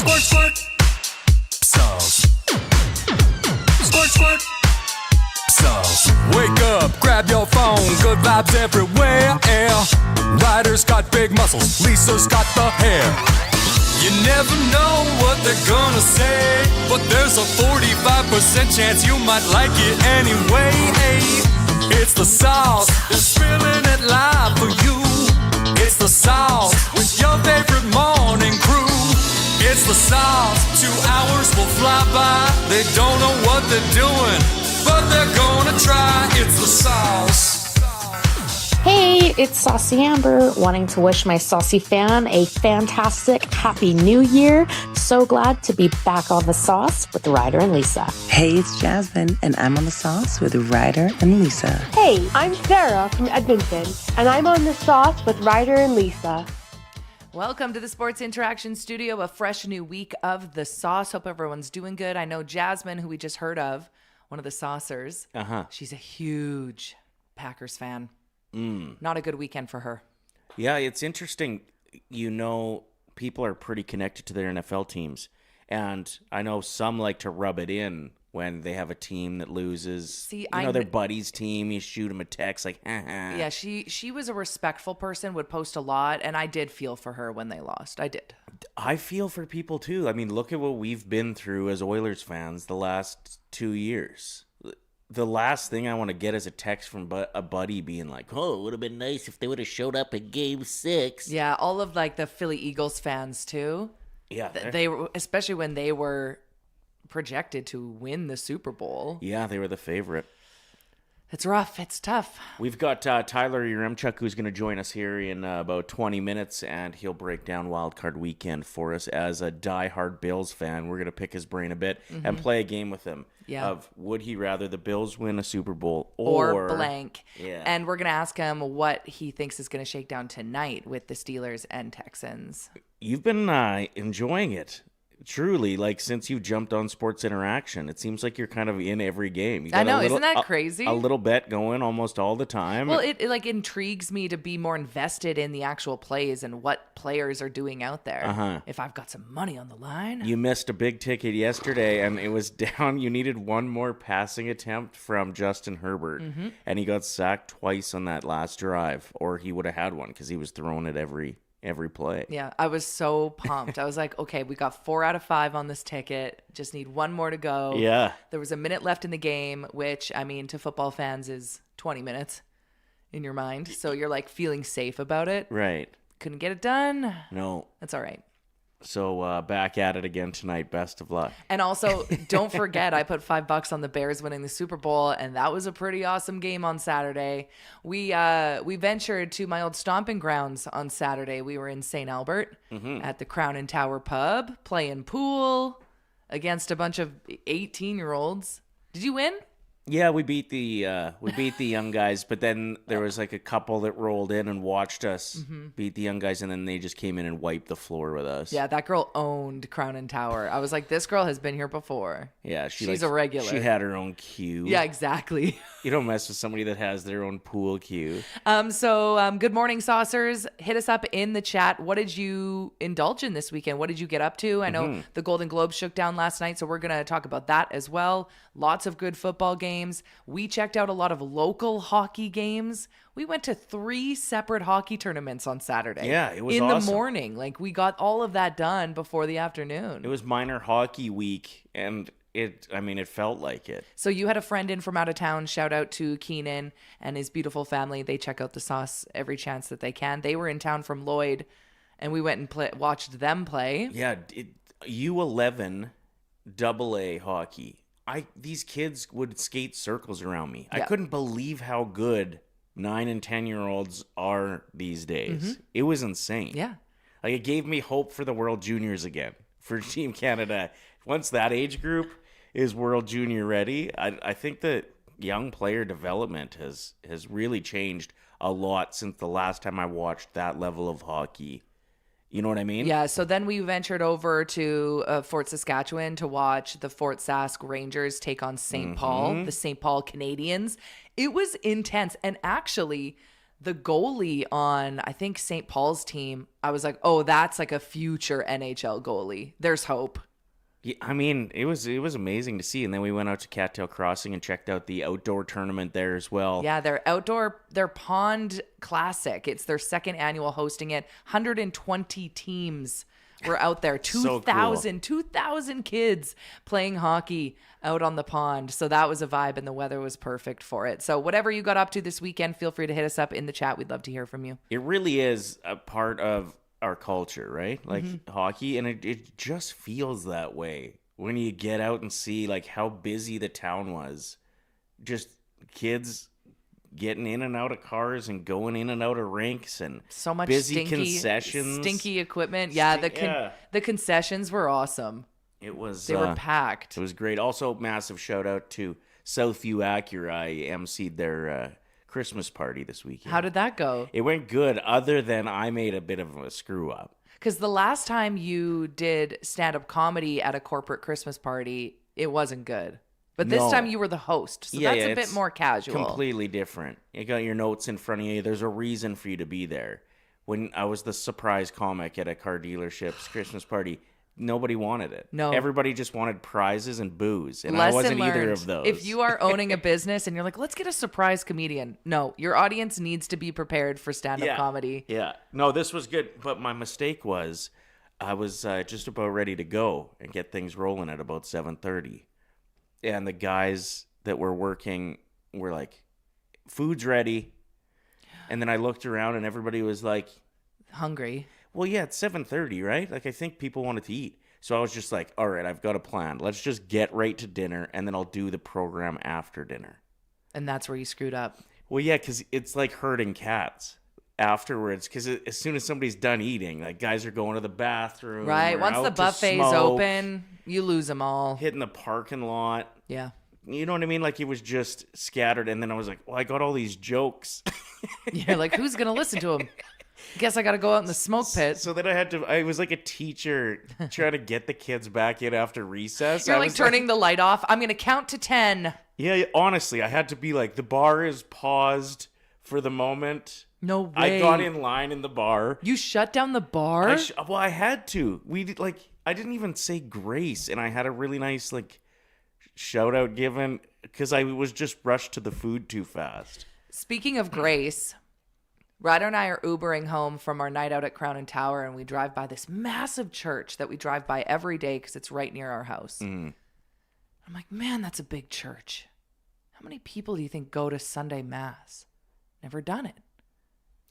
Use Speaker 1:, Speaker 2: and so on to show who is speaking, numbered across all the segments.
Speaker 1: Squirt, squirt. Sauce. Squirt, squirt. Sauce. Wake up, grab your phone. Good vibes everywhere. Ryder's got big muscles. Lisa's got the hair. You never know what they're gonna say, but there's a 45% chance you might like it anyway. It's the sauce, they're spilling it live for you. It's the sauce with your favorite morning crew. It's the sauce, 2 hours will fly by. They don't know what they're doing, but they're gonna try. It's the sauce.
Speaker 2: Hey, it's Saucy Amber, wanting to wish my saucy fan a fantastic Happy New Year. So glad to be back on the sauce with Ryder and Lisa.
Speaker 3: Hey, it's Jasmine, and I'm on the sauce with Ryder and Lisa.
Speaker 4: Hey, I'm Sarah from Edmonton, and I'm on the sauce with Ryder and Lisa.
Speaker 5: Welcome to the Sports Interaction Studio, a fresh new week of the sauce. Hope everyone's doing good. I know Jasmine, who we just heard of, one of the saucers. She's a huge Packers fan. Not a good weekend for her.
Speaker 6: Yeah, it's interesting. You know, people are pretty connected to their NFL teams. And I know some like to rub it in when they have a team that loses. See, their buddy's team, you shoot them a text like, haha.
Speaker 5: Yeah, she was a respectful person, would post a lot, and I did feel for her when they lost. I did.
Speaker 6: I feel for people too. I mean, look at what we've been through as Oilers fans the last 2 years. The last thing I want to get is a text from a buddy being like, oh, it would have been nice if they would have showed up in Game 6.
Speaker 5: Yeah, all of like the Philly Eagles fans too.
Speaker 6: Yeah.
Speaker 5: They were, especially when they were projected to win the Super Bowl.
Speaker 6: Yeah, they were the favorite.
Speaker 5: It's rough. It's tough.
Speaker 6: We've got Tyler Yaremchuk, who's going to join us here in about 20 minutes, and he'll break down Wildcard weekend for us. As a diehard Bills fan, we're going to pick his brain a bit and play a game with him of would he rather the Bills win a Super Bowl or
Speaker 5: blank.
Speaker 6: Yeah.
Speaker 5: And we're going to ask him what he thinks is going to shake down tonight with the Steelers and Texans.
Speaker 6: You've been enjoying it. Truly, like since you jumped on Sports Interaction, it seems like you're kind of in every game. You got
Speaker 5: I know, isn't that crazy?
Speaker 6: A little bet going almost all the time.
Speaker 5: Well, it like intrigues me to be more invested in the actual plays and what players are doing out there. If I've got some money on the line.
Speaker 6: You missed a big ticket yesterday, and it was down. You needed one more passing attempt from Justin Herbert, and he got sacked twice on that last drive, or he would have had one because he was throwing it every play.
Speaker 5: Yeah, I was so pumped. I was like, okay, we got 4 out of 5 on this ticket. Just need one more to go.
Speaker 6: Yeah.
Speaker 5: There was a minute left in the game, which, I mean, to football fans is 20 minutes in your mind. So you're like feeling safe about it.
Speaker 6: Right.
Speaker 5: Couldn't get it done.
Speaker 6: No.
Speaker 5: That's all right.
Speaker 6: So back at it again tonight. Best of luck.
Speaker 5: And also, don't forget, I put $5 on the Bears winning the Super Bowl, and that was a pretty awesome game on Saturday. We ventured to my old stomping grounds on Saturday. We were in St. Albert at the Crown and Tower pub playing pool against a bunch of 18-year-olds. Did you win?
Speaker 6: Yeah, we beat the young guys, but then there was like a couple that rolled in and watched us beat the young guys, and then they just came in and wiped the floor with us.
Speaker 5: Yeah, that girl owned Crown and Tower. I was like, this girl has been here before.
Speaker 6: Yeah,
Speaker 5: she's a regular.
Speaker 6: She had her own queue.
Speaker 5: Yeah, exactly.
Speaker 6: You don't mess with somebody that has their own pool queue.
Speaker 5: So good morning, saucers. Hit us up in the chat. What did you indulge in this weekend? What did you get up to? I know the Golden Globes shook down last night, so we're going to talk about that as well. Lots of good football games. We checked out a lot of local hockey games. We went to 3 separate hocky tournaments on Saturday.
Speaker 6: Yeah, it was
Speaker 5: in
Speaker 6: awesome.
Speaker 5: the morning. Like, we got all of that done before the afternoon.
Speaker 6: It was minor hockey week, and it felt like it.
Speaker 5: So you had a friend in from out of town. Shout out to Keenan and his beautiful family. They check out the sauce every chance that they can. They were in town from Lloyd, and we went and watched them play.
Speaker 6: Yeah, U11 AA hockey. These kids would skate circles around me.
Speaker 5: Yeah.
Speaker 6: I couldn't believe how good 9 and 10-year-olds are these days. It was insane.
Speaker 5: Yeah.
Speaker 6: Like, it gave me hope for the World Juniors again, for Team Canada. Once that age group is World Junior ready, I think that young player development has really changed a lot since the last time I watched that level of hockey. You know what I mean?
Speaker 5: Yeah, so then we ventured over to Fort Saskatchewan to watch the Fort Sask Rangers take on St. Paul, the St. Paul Canadians. It was intense. And actually, The goalie on, I think, St. Paul's team, I was like, oh, that's like a future NHL goalie. There's hope.
Speaker 6: Yeah, I mean, it was amazing to see. And then we went out to Cattail Crossing and checked out the outdoor tournament there as well.
Speaker 5: Yeah, their pond classic. It's their second annual hosting it. 120 teams were out there. 2,000 kids playing hockey out on the pond. So that was a vibe, and the weather was perfect for it. So whatever you got up to this weekend, feel free to hit us up in the chat. We'd love to hear from you.
Speaker 6: It really is a part of our culture, right? Like hockey, and it just feels that way when you get out and see like how busy the town was. Just kids getting in and out of cars and going in and out of rinks, and
Speaker 5: so much
Speaker 6: busy concessions,
Speaker 5: stinky equipment. Yeah, the concessions were awesome.
Speaker 6: They
Speaker 5: were packed.
Speaker 6: It was great. Also, massive shout out to Southview Acura. I emceed their Christmas party this weekend.
Speaker 5: How did that go?
Speaker 6: It went good, other than I made a bit of a screw up.
Speaker 5: Because the last time you did stand-up comedy at a corporate Christmas party, it wasn't good. But this time you were the host, so that's a bit more casual.
Speaker 6: Completely different. You got your notes in front of you. There's a reason for you to be there. When I was the surprise comic at a car dealership's Christmas party, nobody wanted it.
Speaker 5: No.
Speaker 6: Everybody just wanted prizes and booze, and I wasn't either of those.
Speaker 5: If you are owning a business and you're like, let's get a surprise comedian. No, your audience needs to be prepared for stand-up comedy.
Speaker 6: Yeah. No, this was good, but my mistake was I was just about ready to go and get things rolling at about 7:30. And the guys that were working were like, food's ready. And then I looked around and everybody was like,
Speaker 5: hungry.
Speaker 6: Well, yeah, it's 7:30, right? Like, I think people wanted to eat. So I was just like, all right, I've got a plan. Let's just get right to dinner, and then I'll do the program after dinner.
Speaker 5: And that's where you screwed up.
Speaker 6: Well, yeah, because it's like herding cats afterwards. Because as soon as somebody's done eating, like, guys are going to the bathroom.
Speaker 5: Right. Once the buffet's open, you lose them all.
Speaker 6: Hitting the parking lot.
Speaker 5: Yeah.
Speaker 6: You know what I mean? Like, it was just scattered. And then I was like, well, I got all these jokes.
Speaker 5: You're like, who's going to listen to them? Guess I got to go out in the smoke pit.
Speaker 6: So then I was like a teacher trying to get the kids back in after recess.
Speaker 5: You're like turning the light off. I'm going to count to 10.
Speaker 6: Yeah, honestly, I had to be like, the bar is paused for the moment.
Speaker 5: No way.
Speaker 6: I got in line in the bar.
Speaker 5: You shut down the bar?
Speaker 6: Well, I had to. I didn't even say grace, and I had a really nice, like, shout out given because I was just rushed to the food too fast.
Speaker 5: Speaking of grace, Ryder and I are Ubering home from our night out at Crown and Tower, and we drive by this massive church that we drive by every day because it's right near our house. I'm like, man, that's a big church. How many people do you think go to Sunday Mass? Never done it.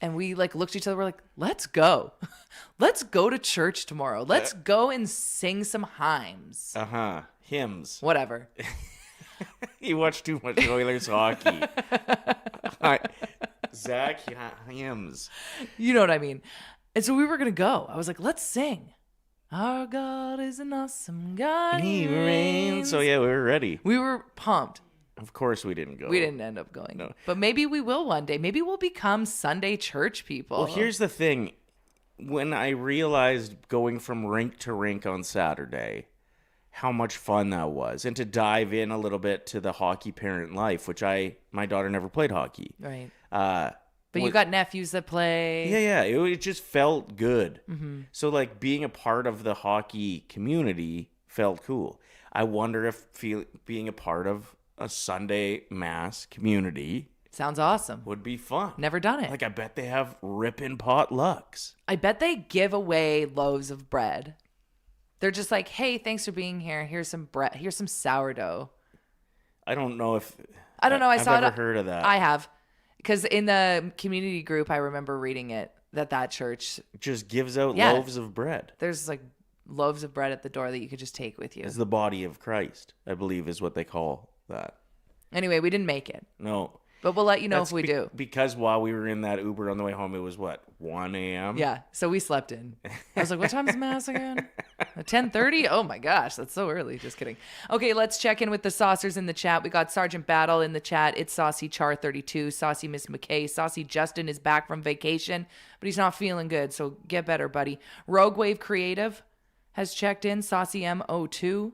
Speaker 5: And we like looked at each other. We're like, let's go. Let's go to church tomorrow. Let's go and sing some hymns.
Speaker 6: Hymns.
Speaker 5: Whatever.
Speaker 6: You watch too much Oilers hockey. Zach, hymns.
Speaker 5: You know what I mean? And so we were going to go. I was like, let's sing. Our God is an awesome God.
Speaker 6: He reigns. So yeah, we were ready.
Speaker 5: We were pumped.
Speaker 6: Of course we didn't go.
Speaker 5: We didn't end up going.
Speaker 6: No.
Speaker 5: But maybe we will one day. Maybe we'll become Sunday church people.
Speaker 6: Well, here's the thing. When I realized going from rink to rink on Saturday, how much fun that was. And to dive in a little bit to the hockey parent life, which my daughter never played hockey.
Speaker 5: Right. But you got nephews that play.
Speaker 6: Yeah. It just felt good. So, like, being a part of the hockey community felt cool. I wonder if being a part of a Sunday Mass community
Speaker 5: sounds awesome.
Speaker 6: Would be fun.
Speaker 5: Never done it.
Speaker 6: Like, I bet they have ripping potlucks.
Speaker 5: I bet they give away loaves of bread. They're just like, hey, thanks for being here. Here's some bread. Here's some sourdough.
Speaker 6: I don't know if...
Speaker 5: I don't know. I've
Speaker 6: never heard of that.
Speaker 5: I have. Because in the community group, I remember reading it, that church...
Speaker 6: just gives out loaves of bread.
Speaker 5: There's like loaves of bread at the door that you could just take with you.
Speaker 6: It's the body of Christ, I believe is what they call that.
Speaker 5: Anyway, we didn't make it.
Speaker 6: No.
Speaker 5: But we'll let you know if we do.
Speaker 6: Because while we were in that Uber on the way home, it was what, 1 a.m.?
Speaker 5: Yeah, so we slept in. I was like, what time is Mass again? 10:30? Oh my gosh, that's so early. Just kidding. Okay, let's check in with the saucers in the chat. We got Sergeant Battle in the chat. It's Saucy Char 32, Saucy Miss McKay. Saucy Justin is back from vacation, but he's not feeling good, so get better, buddy. Rogue Wave Creative has checked in. Saucy M02.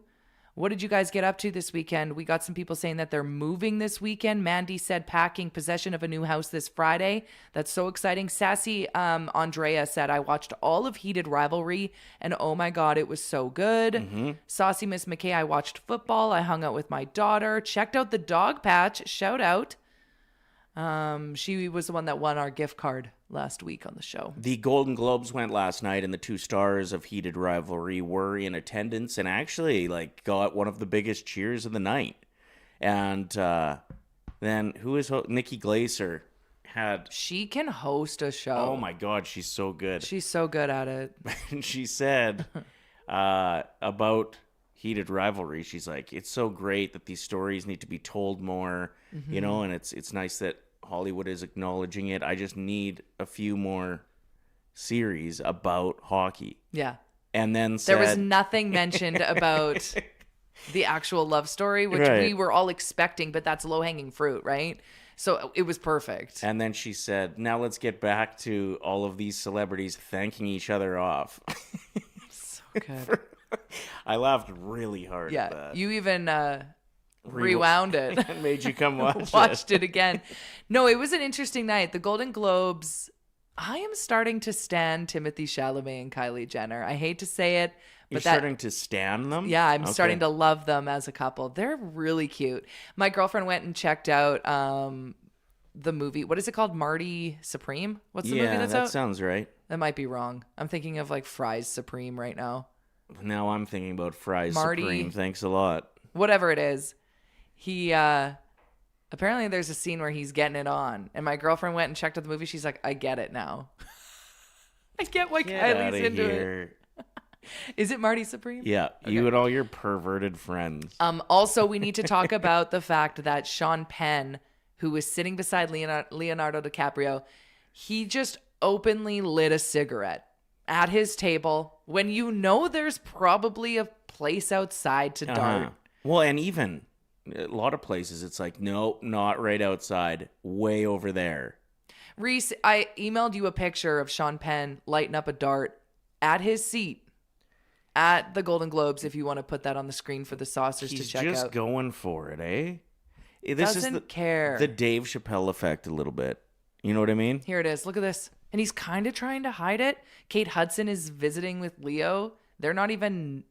Speaker 5: What did you guys get up to this weekend? We got some people saying that they're moving this weekend. Mandy said packing possession of a new house this Friday. That's so exciting. Sassy Andrea said, I watched all of Heated Rivalry, and oh my God, it was so good. Saucy Miss McKay, I watched football. I hung out with my daughter. Checked out the dog patch. Shout out. She was the one that won our gift card last week on the show.
Speaker 6: The Golden Globes went last night, and the 2 stars of Heated Rivalry were in attendance and actually got one of the biggest cheers of the night. And then who is Nikki Glaser had?
Speaker 5: She can host a show.
Speaker 6: Oh my God, she's so good.
Speaker 5: She's so good at it.
Speaker 6: And she said about Heated Rivalry, she's like, it's so great that these stories need to be told more, and it's nice that Hollywood is acknowledging it. I just need a few more series about hockey.
Speaker 5: Yeah.
Speaker 6: And then
Speaker 5: there was nothing mentioned about the actual love story, which we were all expecting, but that's low-hanging fruit, right? So it was perfect.
Speaker 6: And then she said, now let's get back to all of these celebrities thanking each other off.
Speaker 5: So good.
Speaker 6: I laughed really hard at that.
Speaker 5: You even rewound it.
Speaker 6: And made you come watch
Speaker 5: Watched it again. No, it was an interesting night. The Golden Globes, I am starting to stan Timothée Chalamet and Kylie Jenner. I hate to say it, but
Speaker 6: You're starting to stan them?
Speaker 5: Yeah, I'm starting to love them as a couple. They're really cute. My girlfriend went and checked out the movie. What is it called? Marty Supreme? What's the movie that's out?
Speaker 6: Yeah, that sounds right.
Speaker 5: That might be wrong. I'm thinking of Fries Supreme right now.
Speaker 6: Now I'm thinking about Fries
Speaker 5: Marty,
Speaker 6: Supreme. Thanks a lot.
Speaker 5: Whatever it is. He apparently there's a scene where he's getting it on, and my girlfriend went and checked out the movie. She's like, I get it now. I get why Kylie's into it. Is it Marty Supreme?
Speaker 6: Yeah,
Speaker 5: okay.
Speaker 6: You and all your perverted friends.
Speaker 5: Also, we need to talk about the fact that Sean Penn, who was sitting beside Leonardo DiCaprio, he just openly lit a cigarette at his table when there's probably a place outside to dart.
Speaker 6: Well, and even a lot of places, it's like, no, not right outside, way over there.
Speaker 5: Reese, I emailed you a picture of Sean Penn lighting up a dart at his seat at the Golden Globes, if you want to put that on the screen for the saucers to check out.
Speaker 6: He's just going for it, eh?
Speaker 5: This doesn't care.
Speaker 6: The Dave Chappelle effect a little bit. You know what I mean?
Speaker 5: Here it is. Look at this. And he's kind of trying to hide it. Kate Hudson is visiting with Leo. They're not even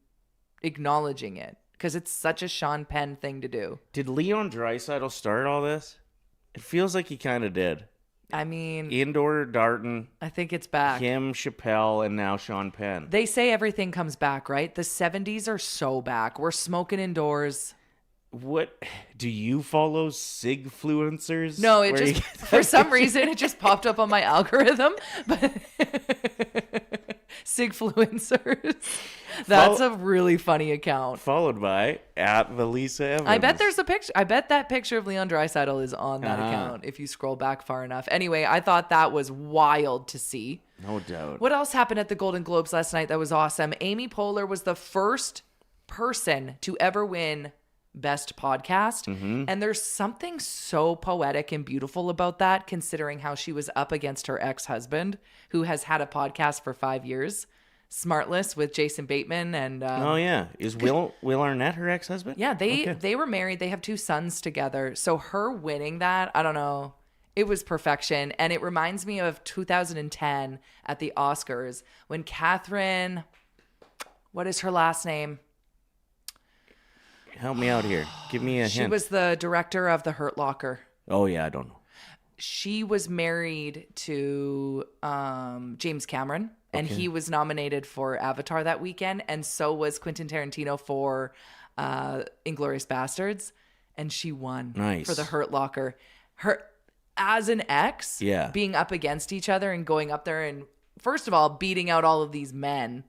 Speaker 5: acknowledging it because it's such a Sean Penn thing to do.
Speaker 6: Did Leon Draisaitl start all this? It feels like he kind of did.
Speaker 5: I mean,
Speaker 6: Indoor Darton.
Speaker 5: I think it's back.
Speaker 6: Him, Chappelle, and now Sean Penn.
Speaker 5: They say everything comes back, right? The 70s are so back. We're smoking indoors.
Speaker 6: What do you follow Sigfluencers?
Speaker 5: No, it just for some reason it just popped up on my algorithm. But Sigfluencers. That's a really funny account.
Speaker 6: Followed by @TheLisaEvans.
Speaker 5: I bet there's a picture. I bet that picture of Leon Draisaitl is on that account if you scroll back far enough. Anyway, I thought that was wild to see.
Speaker 6: No doubt.
Speaker 5: What else happened at the Golden Globes last night that was awesome? Amy Poehler was the first person to ever win Best Podcast. And there's something so poetic and beautiful about that, considering how she was up against her ex-husband, who has had a podcast for 5 years, Smartless, with Jason Bateman. And
Speaker 6: oh yeah, is Will Arnett her ex-husband?
Speaker 5: Yeah, they were married. They have 2 sons together. So her winning that, I don't know, it was perfection. And it reminds me of 2010 at the Oscars when Catherine, what is her last name?
Speaker 6: Help me out here. Give me a hint.
Speaker 5: She was the director of The Hurt Locker.
Speaker 6: Oh, yeah, I don't know.
Speaker 5: She was married to James Cameron, and he was nominated for Avatar that weekend, and so was Quentin Tarantino for Inglourious Bastards, and she won for The Hurt Locker. Her, as an ex, being up against each other and going up there and, first of all, beating out all of these men.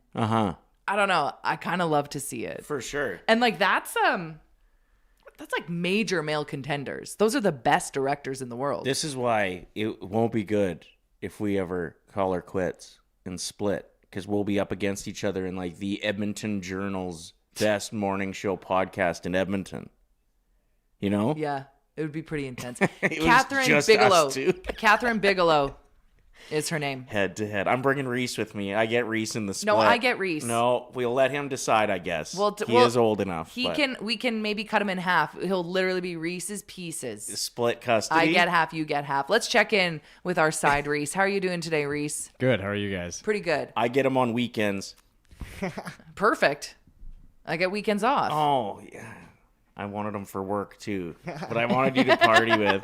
Speaker 5: I don't know. I kind of love to see it.
Speaker 6: For sure.
Speaker 5: And that's like major male contenders. Those are the best directors in the world.
Speaker 6: This is why it won't be good if we ever call her quits and split, because we'll be up against each other in the Edmonton Journal's best morning show podcast in Edmonton. You know?
Speaker 5: Yeah, it would be pretty intense. Catherine Bigelow. Catherine Bigelow. is her name.
Speaker 6: Head to head. I'm bringing Reese with me. I get Reese in the split.
Speaker 5: No, I get Reese.
Speaker 6: No, we'll let him decide, I guess.
Speaker 5: Well,
Speaker 6: he is old enough.
Speaker 5: We can maybe cut him in half. He'll literally be Reese's Pieces.
Speaker 6: Split custody.
Speaker 5: I get half, you get half. Let's check in with our side Reese. How are you doing today, Reese?
Speaker 7: Good. How are you guys?
Speaker 5: Pretty good.
Speaker 6: I get him on weekends.
Speaker 5: Perfect. I get weekends off.
Speaker 6: Oh, yeah. I wanted him for work, too. But I wanted you to party with.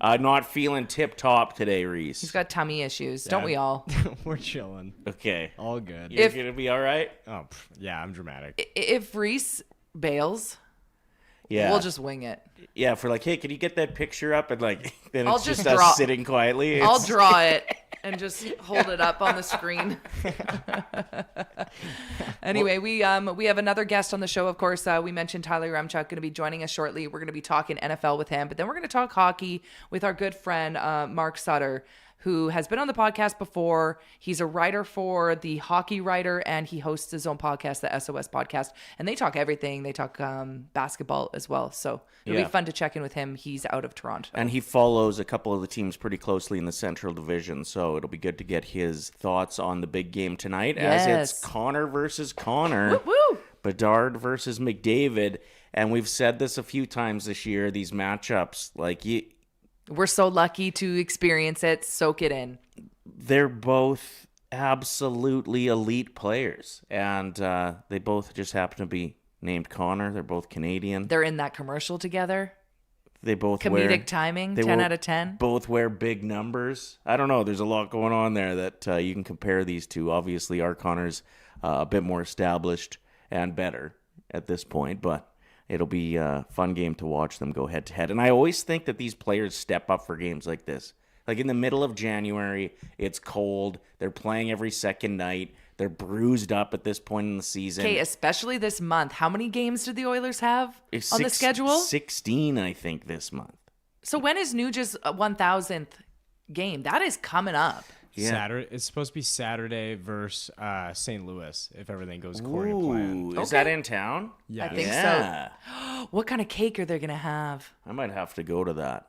Speaker 6: Not feeling tip-top today, Reese.
Speaker 5: He's got tummy issues. Don't we all?
Speaker 7: We're chilling.
Speaker 6: Okay.
Speaker 7: All good.
Speaker 6: You're going to be all right?
Speaker 7: Oh, yeah, I'm dramatic.
Speaker 5: If Reese bails,
Speaker 6: Yeah.
Speaker 5: we'll just wing it.
Speaker 6: Yeah, for like, hey, can you get that picture up? And like, then
Speaker 5: I'll
Speaker 6: it's
Speaker 5: just
Speaker 6: just
Speaker 5: draw-
Speaker 6: us sitting quietly.
Speaker 5: I'll
Speaker 6: It's-
Speaker 5: draw it and just hold it up on the screen. Anyway, we have another guest on the show. Of course, we mentioned Tyler Remchuk going to be joining us shortly. We're going to be talking NFL with him, but then we're going to talk hockey with our good friend Marc Sautter, who has been on the podcast before. He's a writer for the Hockey Writer, and he hosts his own podcast, the SOS Podcast. And they talk everything. They talk basketball as well. So it'll be fun to check in with him. He's out of Toronto.
Speaker 6: And he follows a couple of the teams pretty closely in the Central Division, so it'll be good to get his thoughts on the big game tonight, as it's Connor versus Connor,
Speaker 5: Woo!
Speaker 6: Bedard versus McDavid. And we've said this a few times this year, these matchups, like
Speaker 5: We're so lucky to experience it. Soak it in.
Speaker 6: they're both absolutely elite players, and they both just happen to be named Connor. They're both Canadian.
Speaker 5: They're in that commercial together.
Speaker 6: They both
Speaker 5: Comedic timing, 10 out of 10.
Speaker 6: Both wear big numbers. I don't know. There's a lot going on there that you can compare these two. Obviously, our Connor's a bit more established and better at this point, but it'll be a fun game to watch them go head to head. And I always think that these players step up for games like this. Like in the middle of January, it's cold. They're playing every second night. They're bruised up at this point in the season.
Speaker 5: Okay, especially this month. How many games did the Oilers have on the schedule?
Speaker 6: 16, I think, this month.
Speaker 5: So when is Nuge's 1,000th game? That is coming up.
Speaker 6: Yeah.
Speaker 7: Saturday. It's supposed to be Saturday versus St. Louis if everything goes according to plan.
Speaker 6: Ooh, is that in town?
Speaker 7: Yeah.
Speaker 5: I think
Speaker 6: Yeah.
Speaker 5: so. What kind of cake are they going to have?
Speaker 6: I might have to go to that.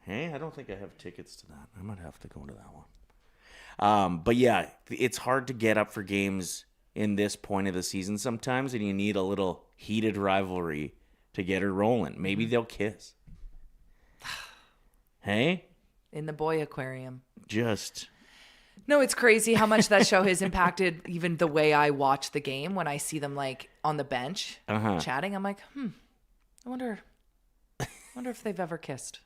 Speaker 6: Hey, I don't think I have tickets to that. I might have to go to that one. But yeah, it's hard to get up for games in this point of the season sometimes, and you need a little heated rivalry to get her rolling. Maybe they'll kiss. Hey?
Speaker 5: In the boy aquarium.
Speaker 6: Just...
Speaker 5: No, it's crazy how much that show has impacted even the way I watch the game. When I see them like on the bench chatting, I'm like, I wonder if they've ever kissed.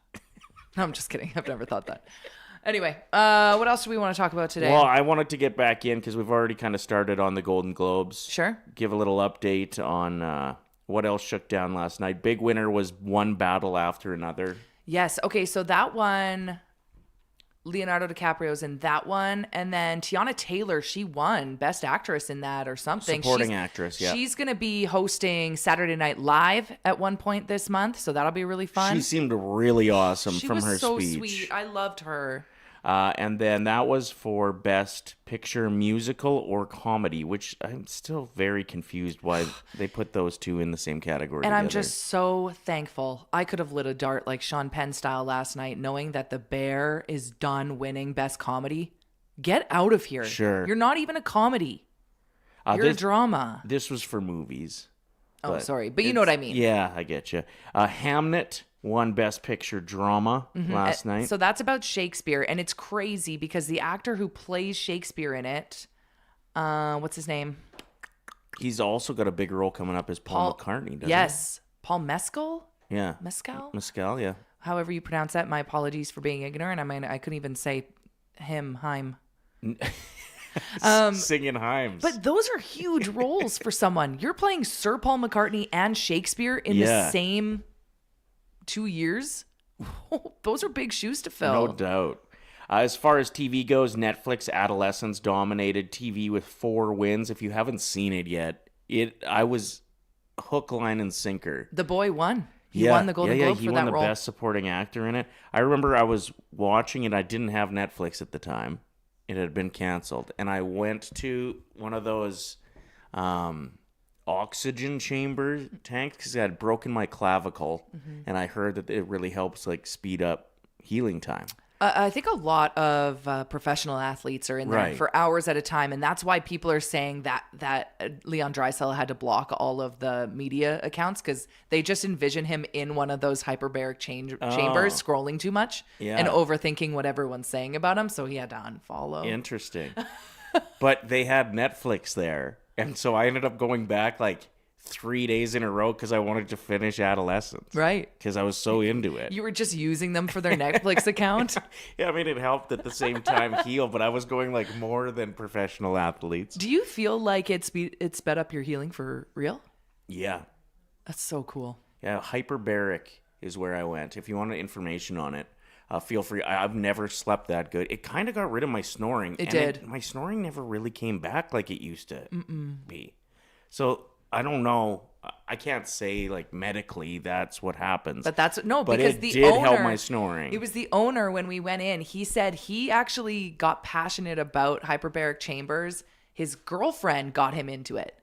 Speaker 5: No, I'm just kidding. I've never thought that. Anyway, what else do we want to talk about today?
Speaker 6: Well, I wanted to get back in because we've already kind of started on the Golden Globes.
Speaker 5: Sure.
Speaker 6: Give a little update on what else shook down last night. Big winner was one battle after another.
Speaker 5: Yes. Okay, so that one, Leonardo DiCaprio's in that one, and then Tiana Taylor, she won Best Actress in that or something.
Speaker 6: Supporting actress, yeah.
Speaker 5: She's going to be hosting Saturday Night Live at one point this month, so that'll be really fun.
Speaker 6: She seemed really awesome
Speaker 5: She
Speaker 6: from
Speaker 5: was
Speaker 6: her
Speaker 5: so
Speaker 6: speech.
Speaker 5: sweet. I loved her.
Speaker 6: And then that was for Best Picture Musical or Comedy, which I'm still very confused why they put those two in the same category.
Speaker 5: And I'm
Speaker 6: together.
Speaker 5: just so thankful. I could have lit a dart like Sean Penn style last night, knowing that The Bear is done winning Best Comedy. Get out of here.
Speaker 6: Sure.
Speaker 5: You're not even a comedy. You're a drama.
Speaker 6: This was for movies.
Speaker 5: Oh, sorry. But you know what I mean.
Speaker 6: Yeah, I get you. Hamnet won Best Picture Drama last night.
Speaker 5: So that's about Shakespeare. And it's crazy because the actor who plays Shakespeare in it, what's his name?
Speaker 6: He's also got a big role coming up as Paul McCartney, doesn't
Speaker 5: Yes. Paul Mescal?
Speaker 6: he? Yeah.
Speaker 5: Mescal?
Speaker 6: Yeah.
Speaker 5: However you pronounce that. My apologies for being ignorant. I mean, I couldn't even say Heim.
Speaker 6: Singing Himes.
Speaker 5: But those are huge roles for someone. You're playing Sir Paul McCartney and Shakespeare in the same 2 years. Those are big shoes to fill.
Speaker 6: No doubt. As far as TV goes, Netflix Adolescence dominated TV with 4 wins. If you haven't seen it yet, I was hook, line, and sinker.
Speaker 5: The boy won. He won the Golden Globe
Speaker 6: he
Speaker 5: for
Speaker 6: won
Speaker 5: that
Speaker 6: the
Speaker 5: role.
Speaker 6: Best Supporting Actor in it. I remember I was watching it. I didn't have Netflix at the time. It had been canceled. And I went to one of those oxygen chamber tanks because I had broken my clavicle. And I heard that it really helps like speed up healing time.
Speaker 5: I think a lot of professional athletes are in there
Speaker 6: Right.
Speaker 5: for hours at a time, and that's why people are saying that Leon Draisaitl had to block all of the media accounts because they just envision him in one of those hyperbaric chambers, scrolling too much and overthinking what everyone's saying about him. So he had to unfollow.
Speaker 6: Interesting. But they had Netflix there, and so I ended up going back like 3 days in a row because I wanted to finish Adolescence.
Speaker 5: Right.
Speaker 6: Because I was so into it.
Speaker 5: You were just using them for their Netflix account.
Speaker 6: Yeah, I mean, it helped at the same time heal, but I was going like more than professional athletes.
Speaker 5: Do you feel like it sped up your healing for real?
Speaker 6: Yeah.
Speaker 5: That's so cool.
Speaker 6: Yeah, hyperbaric is where I went. If you want information on it, feel free. I've never slept that good. It kind of got rid of my snoring.
Speaker 5: It did.
Speaker 6: My snoring never really came back like it used to be. So I don't know. I can't say like medically that's what happens.
Speaker 5: But that's
Speaker 6: but
Speaker 5: because
Speaker 6: it
Speaker 5: the
Speaker 6: did
Speaker 5: owner
Speaker 6: help my snoring.
Speaker 5: It was the owner when we went in. He said he actually got passionate about hyperbaric chambers. His girlfriend got him into it.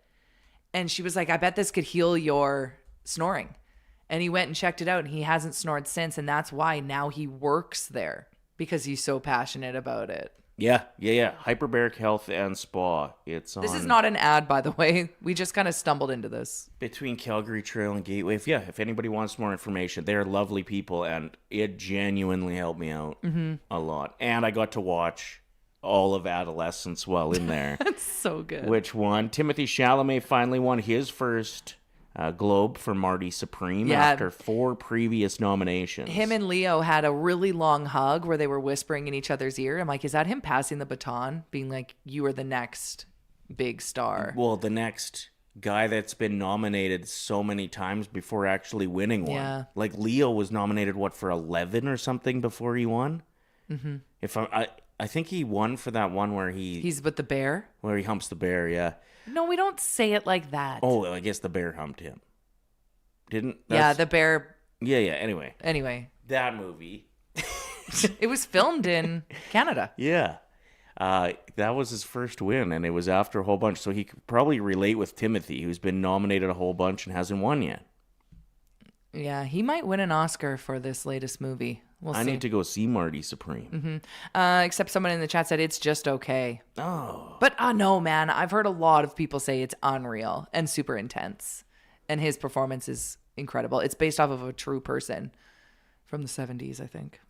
Speaker 5: And she was like, I bet this could heal your snoring. And he went and checked it out, and he hasn't snored since. And that's why now he works there, because he's so passionate about it.
Speaker 6: Yeah. Hyperbaric Health and Spa. It's on.
Speaker 5: This is not an ad, by the way. We just kind of stumbled into this.
Speaker 6: Between Calgary Trail and Gateway. If anybody wants more information, they're lovely people, and it genuinely helped me out a lot. And I got to watch all of Adolescence while in there.
Speaker 5: That's so good.
Speaker 6: Which won. Timothy Chalamet finally won his first Globe for Marty Supreme after 4 previous nominations.
Speaker 5: Him and Leo had a really long hug where they were whispering in each other's ear. I'm like, is that him passing the baton? Being like, you are the next big star.
Speaker 6: Well, the next guy that's been nominated so many times before actually winning one.
Speaker 5: Yeah.
Speaker 6: Like Leo was nominated, for 11 or something before he won? Mm-hmm. I think he won for that one where
Speaker 5: he's with the bear?
Speaker 6: Where he humps the bear, yeah.
Speaker 5: No, we don't say it like that.
Speaker 6: Oh, I guess the bear humped him.
Speaker 5: Yeah, the bear.
Speaker 6: Yeah. Anyway. That movie.
Speaker 5: It was filmed in Canada.
Speaker 6: Yeah. That was his first win, and it was after a whole bunch. So he could probably relate with Timothy, who's been nominated a whole bunch and hasn't won yet.
Speaker 5: Yeah, he might win an Oscar for this latest movie. We'll see.
Speaker 6: I need to go see Marty Supreme.
Speaker 5: Except someone in the chat said it's just okay.
Speaker 6: Oh.
Speaker 5: But no, man. I've heard a lot of people say it's unreal and super intense. And his performance is incredible. It's based off of a true person from the 70s, I think.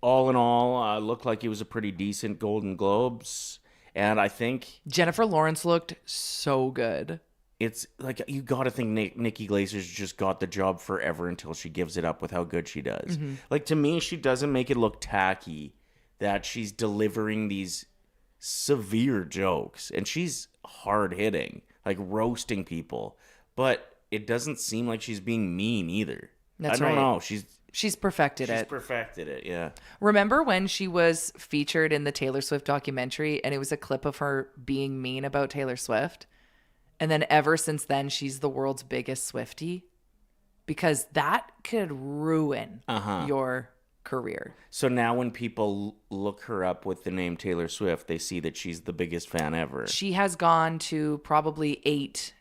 Speaker 6: All in all, looked like it was a pretty decent Golden Globes. And I think
Speaker 5: Jennifer Lawrence looked so good.
Speaker 6: It's like, you got to think Nikki Glazer's just got the job forever until she gives it up with how good she does.
Speaker 5: Mm-hmm.
Speaker 6: Like, to me, she doesn't make it look tacky that she's delivering these severe jokes. And she's hard-hitting, like roasting people. But it doesn't seem like she's being mean either.
Speaker 5: That's
Speaker 6: I don't
Speaker 5: right.
Speaker 6: know.
Speaker 5: She's perfected it.
Speaker 6: She's perfected it, yeah.
Speaker 5: Remember when she was featured in the Taylor Swift documentary and it was a clip of her being mean about Taylor Swift? And then ever since then, she's the world's biggest Swiftie, because that could ruin your career.
Speaker 6: So now when people look her up with the name Taylor Swift, they see that she's the biggest fan ever.
Speaker 5: She has gone to probably 8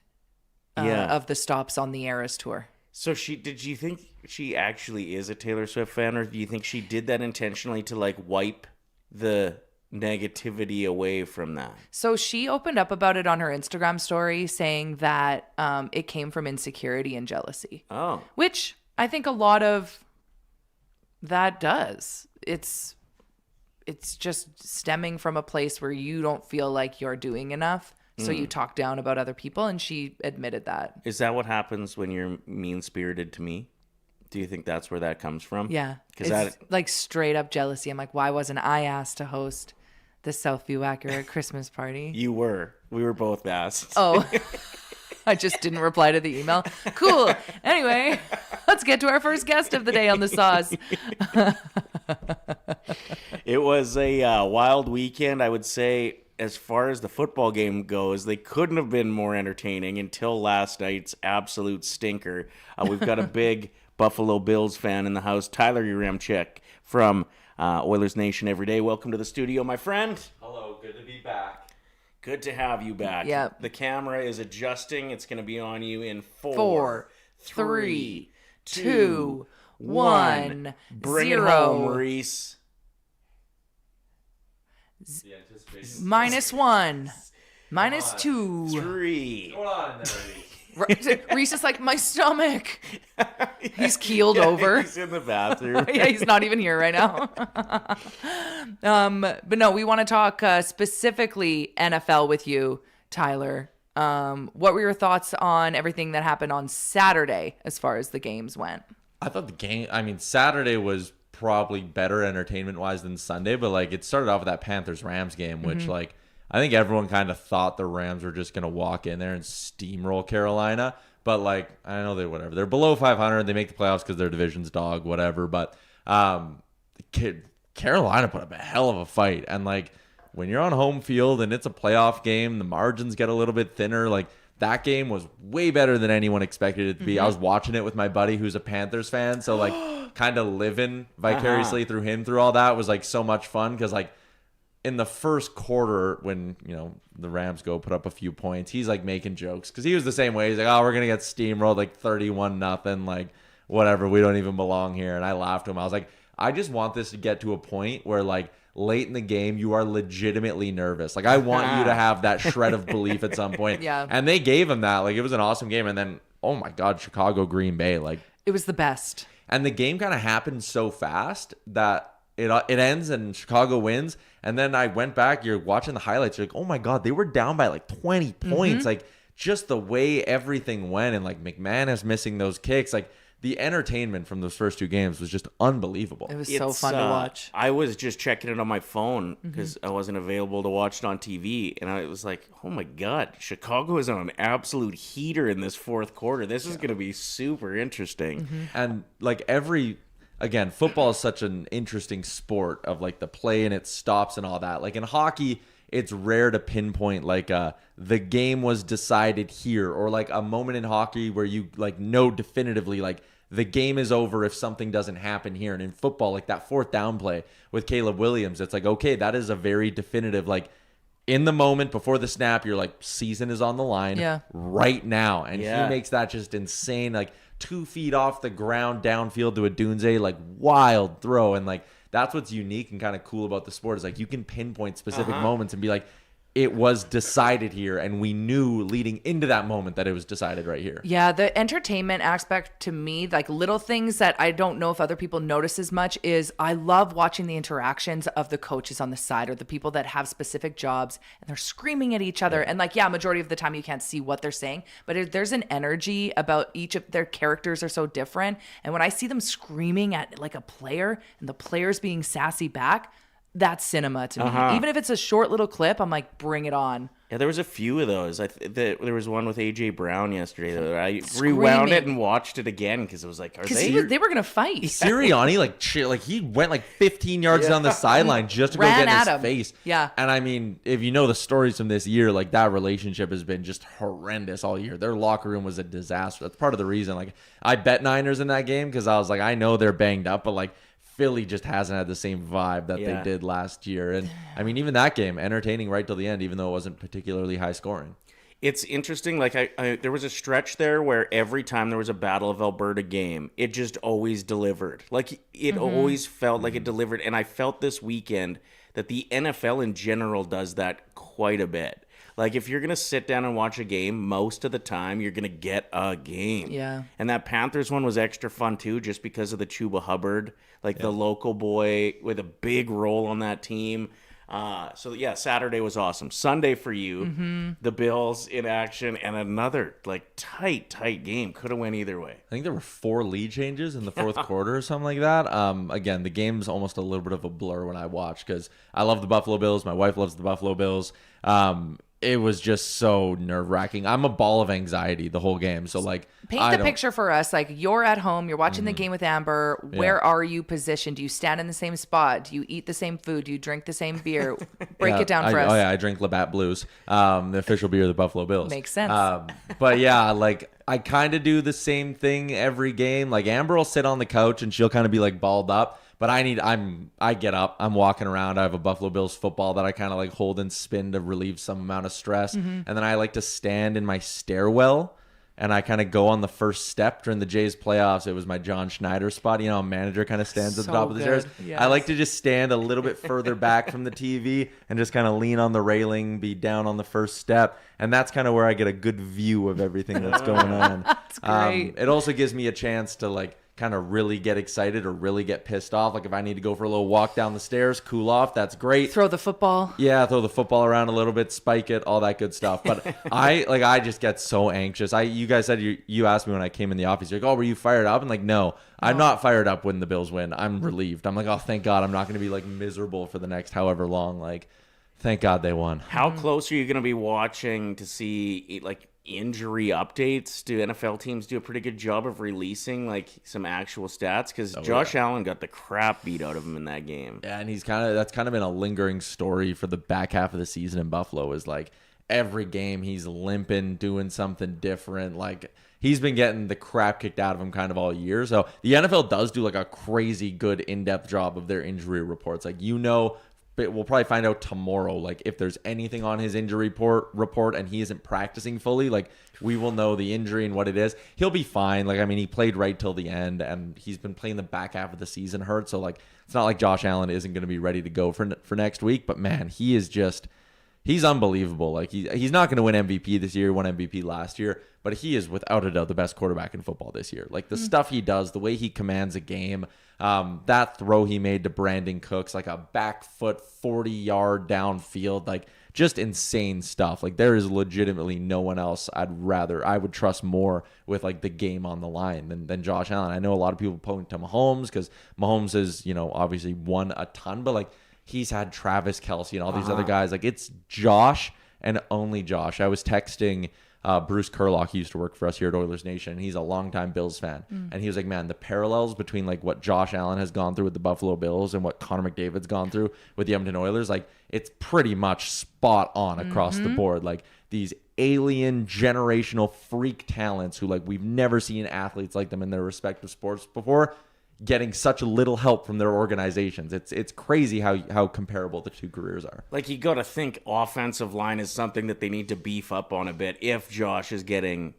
Speaker 5: of the stops on the Eras tour.
Speaker 6: So did you think she actually is a Taylor Swift fan, or do you think she did that intentionally to like wipe the negativity away from that?
Speaker 5: So she opened up about it on her Instagram story, saying that it came from insecurity and jealousy.
Speaker 6: Oh.
Speaker 5: Which I think a lot of that does. It's just stemming from a place where you don't feel like you're doing enough. So you talk down about other people, and she admitted that.
Speaker 6: Is that what happens when you're mean-spirited to me? Do you think that's where that comes from?
Speaker 5: Yeah. It's like straight up jealousy. I'm like, why wasn't I asked to host the Southview Accurate Christmas party?
Speaker 6: You were. We were both asked.
Speaker 5: Oh, I just didn't reply to the email. Cool. Anyway, let's get to our first guest of the day on the sauce.
Speaker 6: It was a wild weekend, I would say. As far as the football game goes, they couldn't have been more entertaining until last night's absolute stinker. We've got a big Buffalo Bills fan in the house, Tyler Uremchek from Oilersnation every day. Welcome to the studio, my friend.
Speaker 8: Hello, good to be back.
Speaker 6: Good to have you back.
Speaker 5: Yep.
Speaker 6: The camera is adjusting. It's going to be on you in
Speaker 5: 4, 3, 2, 1,
Speaker 6: Bring
Speaker 5: 0.
Speaker 6: it home, Reese.
Speaker 8: The anticipation.
Speaker 5: -1, -2.
Speaker 6: 3.
Speaker 8: Hold on there, Reese.
Speaker 5: Reese is like, my stomach. He's keeled over.
Speaker 6: He's in the bathroom.
Speaker 5: Yeah, he's not even here right now. But no, we want to talk specifically NFL with you, Tyler. What were your thoughts on everything that happened on Saturday as far as the games went?
Speaker 9: I thought Saturday was probably better entertainment-wise than Sunday, but, like, it started off with that Panthers-Rams game, which, like, I think everyone kind of thought the Rams were just going to walk in there and steamroll Carolina. But, like, I know whatever. They're below 500. They make the playoffs because their division's dog, whatever. But Carolina put up a hell of a fight. And, like, when you're on home field and it's a playoff game, the margins get a little bit thinner. Like, that game was way better than anyone expected it to be. I was watching it with my buddy who's a Panthers fan. So, like, kind of living vicariously through him through all that was, like, so much fun because, like, in the first quarter, when, you know, the Rams go put up a few points, he's like making jokes because he was the same way. He's like, oh, we're going to get steamrolled like 31-0, like whatever. We don't even belong here. And I laughed at him. I was like, I just want this to get to a point where, like, late in the game, you are legitimately nervous. Like, I want you to have that shred of belief at some point.
Speaker 5: Yeah.
Speaker 9: And they gave him that. Like, it was an awesome game. And then, oh my God, Chicago, Green Bay. Like,
Speaker 5: It was the best.
Speaker 9: and the game kind of happened so fast that it ends and Chicago wins. And then I went back, you're watching the highlights, you're like, oh my God, they were down by like 20 points. Like, just the way everything went, and like McManus missing those kicks, like the entertainment from those first two games was just unbelievable.
Speaker 5: It was so fun to watch.
Speaker 6: I was just checking it on my phone because I wasn't available to watch it on TV. And I was like, oh my God, Chicago is on an absolute heater in this fourth quarter. This is going to be super interesting.
Speaker 9: And like again, football is such an interesting sport of like the play and it stops and all that. Like in hockey, it's rare to pinpoint like the game was decided here, or like a moment in hockey where you like know definitively like the game is over if something doesn't happen here. And in football, like that fourth down play with Caleb Williams, it's like, okay, that is a very definitive, like in the moment before the snap, you're like, season is on the line right now. And he makes that just insane, like 2 feet off the ground downfield to a Dunze, like wild throw. And like, that's what's unique and kind of cool about the sport is like you can pinpoint specific moments and be like, it was decided here, and we knew leading into that moment that it was decided right here.
Speaker 5: Yeah, the entertainment aspect to me, like little things that I don't know if other people notice as much, is I love watching the interactions of the coaches on the side or the people that have specific jobs, and they're screaming at each other. And like, yeah, majority of the time you can't see what they're saying, but there's an energy about each of their characters are so different. And when I see them screaming at like a player and the players being sassy back, that's cinema to me. Even if it's a short little clip, I'm like, bring it on.
Speaker 6: Yeah, there was a few of those. There was one with AJ Brown yesterday that I rewound it and watched it again because it was like,
Speaker 5: they were gonna fight.
Speaker 9: Sirianni, like he went like 15 yards down the sideline just to go
Speaker 5: Ran
Speaker 9: get
Speaker 5: at
Speaker 9: his
Speaker 5: him.
Speaker 9: face.
Speaker 5: Yeah.
Speaker 9: And I mean, if you know the stories from this year, like that relationship has been just horrendous all year. Their locker room was a disaster. That's part of the reason. Like I bet Niners in that game because I was like, I know they're banged up, but like Philly just hasn't had the same vibe that they did last year. And I mean, even that game, entertaining right till the end, even though it wasn't particularly high scoring.
Speaker 6: It's interesting. Like there was a stretch there where every time there was a Battle of Alberta game, it just always delivered. Like it always felt like it delivered. And I felt this weekend that the NFL in general does that quite a bit. Like, if you're going to sit down and watch a game, most of the time, you're going to get a game.
Speaker 5: Yeah.
Speaker 6: And that Panthers one was extra fun, too, just because of the Chuba Hubbard, like the local boy with a big role on that team. So, yeah, Saturday was awesome. Sunday for you, the Bills in action, and another, like, tight game. Could have went either way.
Speaker 9: I think there were 4 lead changes in the fourth quarter or something like that. Again, the game's almost a little bit of a blur when I watch because I love the Buffalo Bills. My wife loves the Buffalo Bills. It was just so nerve-wracking. I'm a ball of anxiety the whole game. So, like,
Speaker 5: paint the picture for us. Like, you're at home, you're watching the game with Amber. Where are you positioned? Do you stand in the same spot? Do you eat the same food? Do you drink the same beer? Break it down for us.
Speaker 9: Oh, yeah, I drink Labatt Blues, the official beer of the Buffalo Bills.
Speaker 5: Makes sense.
Speaker 9: But, yeah, like, I kind of do the same thing every game. Like, Amber will sit on the couch, and she'll kind of be, like, balled up. But I get up, I'm walking around. I have a Buffalo Bills football that I kind of like hold and spin to relieve some amount of stress. And then I like to stand in my stairwell and I kind of go on the first step during the Jays playoffs. It was my John Schneider spot. You know, a manager kind of stands at the top of the stairs.
Speaker 5: Yes.
Speaker 9: I like to just stand a little bit further back from the TV and just kind of lean on the railing, be down on the first step. And that's kind of where I get a good view of everything that's going on.
Speaker 5: That's great.
Speaker 9: It also gives me a chance to like kind of really get excited or really get pissed off. Like if I need to go for a little walk down the stairs, cool off, that's great.
Speaker 5: Throw the football.
Speaker 9: Yeah, throw the football around a little bit, spike it, all that good stuff. But I just get so anxious. You guys said you asked me when I came in the office, you're like, oh, were you fired up? And like, no, I'm not fired up when the Bills win. I'm relieved. I'm like, oh, thank God, I'm not going to be like miserable for the next however long. Like, thank God they won.
Speaker 6: How close are you going to be watching to see like injury updates? Do NFL teams do a pretty good job of releasing like some actual stats? Because Josh Allen got the crap beat out of him in that game.
Speaker 9: Yeah, and that's kind of been a lingering story for the back half of the season in Buffalo. Is like every game he's limping, doing something different. Like he's been getting the crap kicked out of him kind of all year. So the NFL does do like a crazy good in-depth job of their injury reports. Like, you know, but we'll probably find out tomorrow, like if there's anything on his injury report and he isn't practicing fully, like we will know the injury and what it is. He'll be fine. Like, I mean, he played right till the end and he's been playing the back half of the season hurt. So like, it's not like Josh Allen isn't going to be ready to go for next week, but man, he's unbelievable. Like he's not going to win MVP this year, won MVP last year, but he is without a doubt the best quarterback in football this year. Like the stuff he does, the way he commands a game, that throw he made to Brandon Cooks, like a back foot 40-yard downfield, like just insane stuff. Like there is legitimately no one else I would trust more with like the game on the line than Josh Allen. I know a lot of people point to Mahomes because Mahomes has, you know, obviously won a ton, but like he's had Travis Kelce and all these other guys. Like it's Josh and only Josh. I was texting Bruce Kurlock. He used to work for us here at Oilersnation, and he's a longtime Bills fan. And he was like, man, the parallels between like what Josh Allen has gone through with the Buffalo Bills and what Connor McDavid's gone through with the Edmonton Oilers, like it's pretty much spot on across the board. Like these alien generational freak talents who like we've never seen athletes like them in their respective sports before, getting such little help from their organizations. It's crazy how comparable the two careers are.
Speaker 6: Like, you got to think offensive line is something that they need to beef up on a bit if Josh is getting,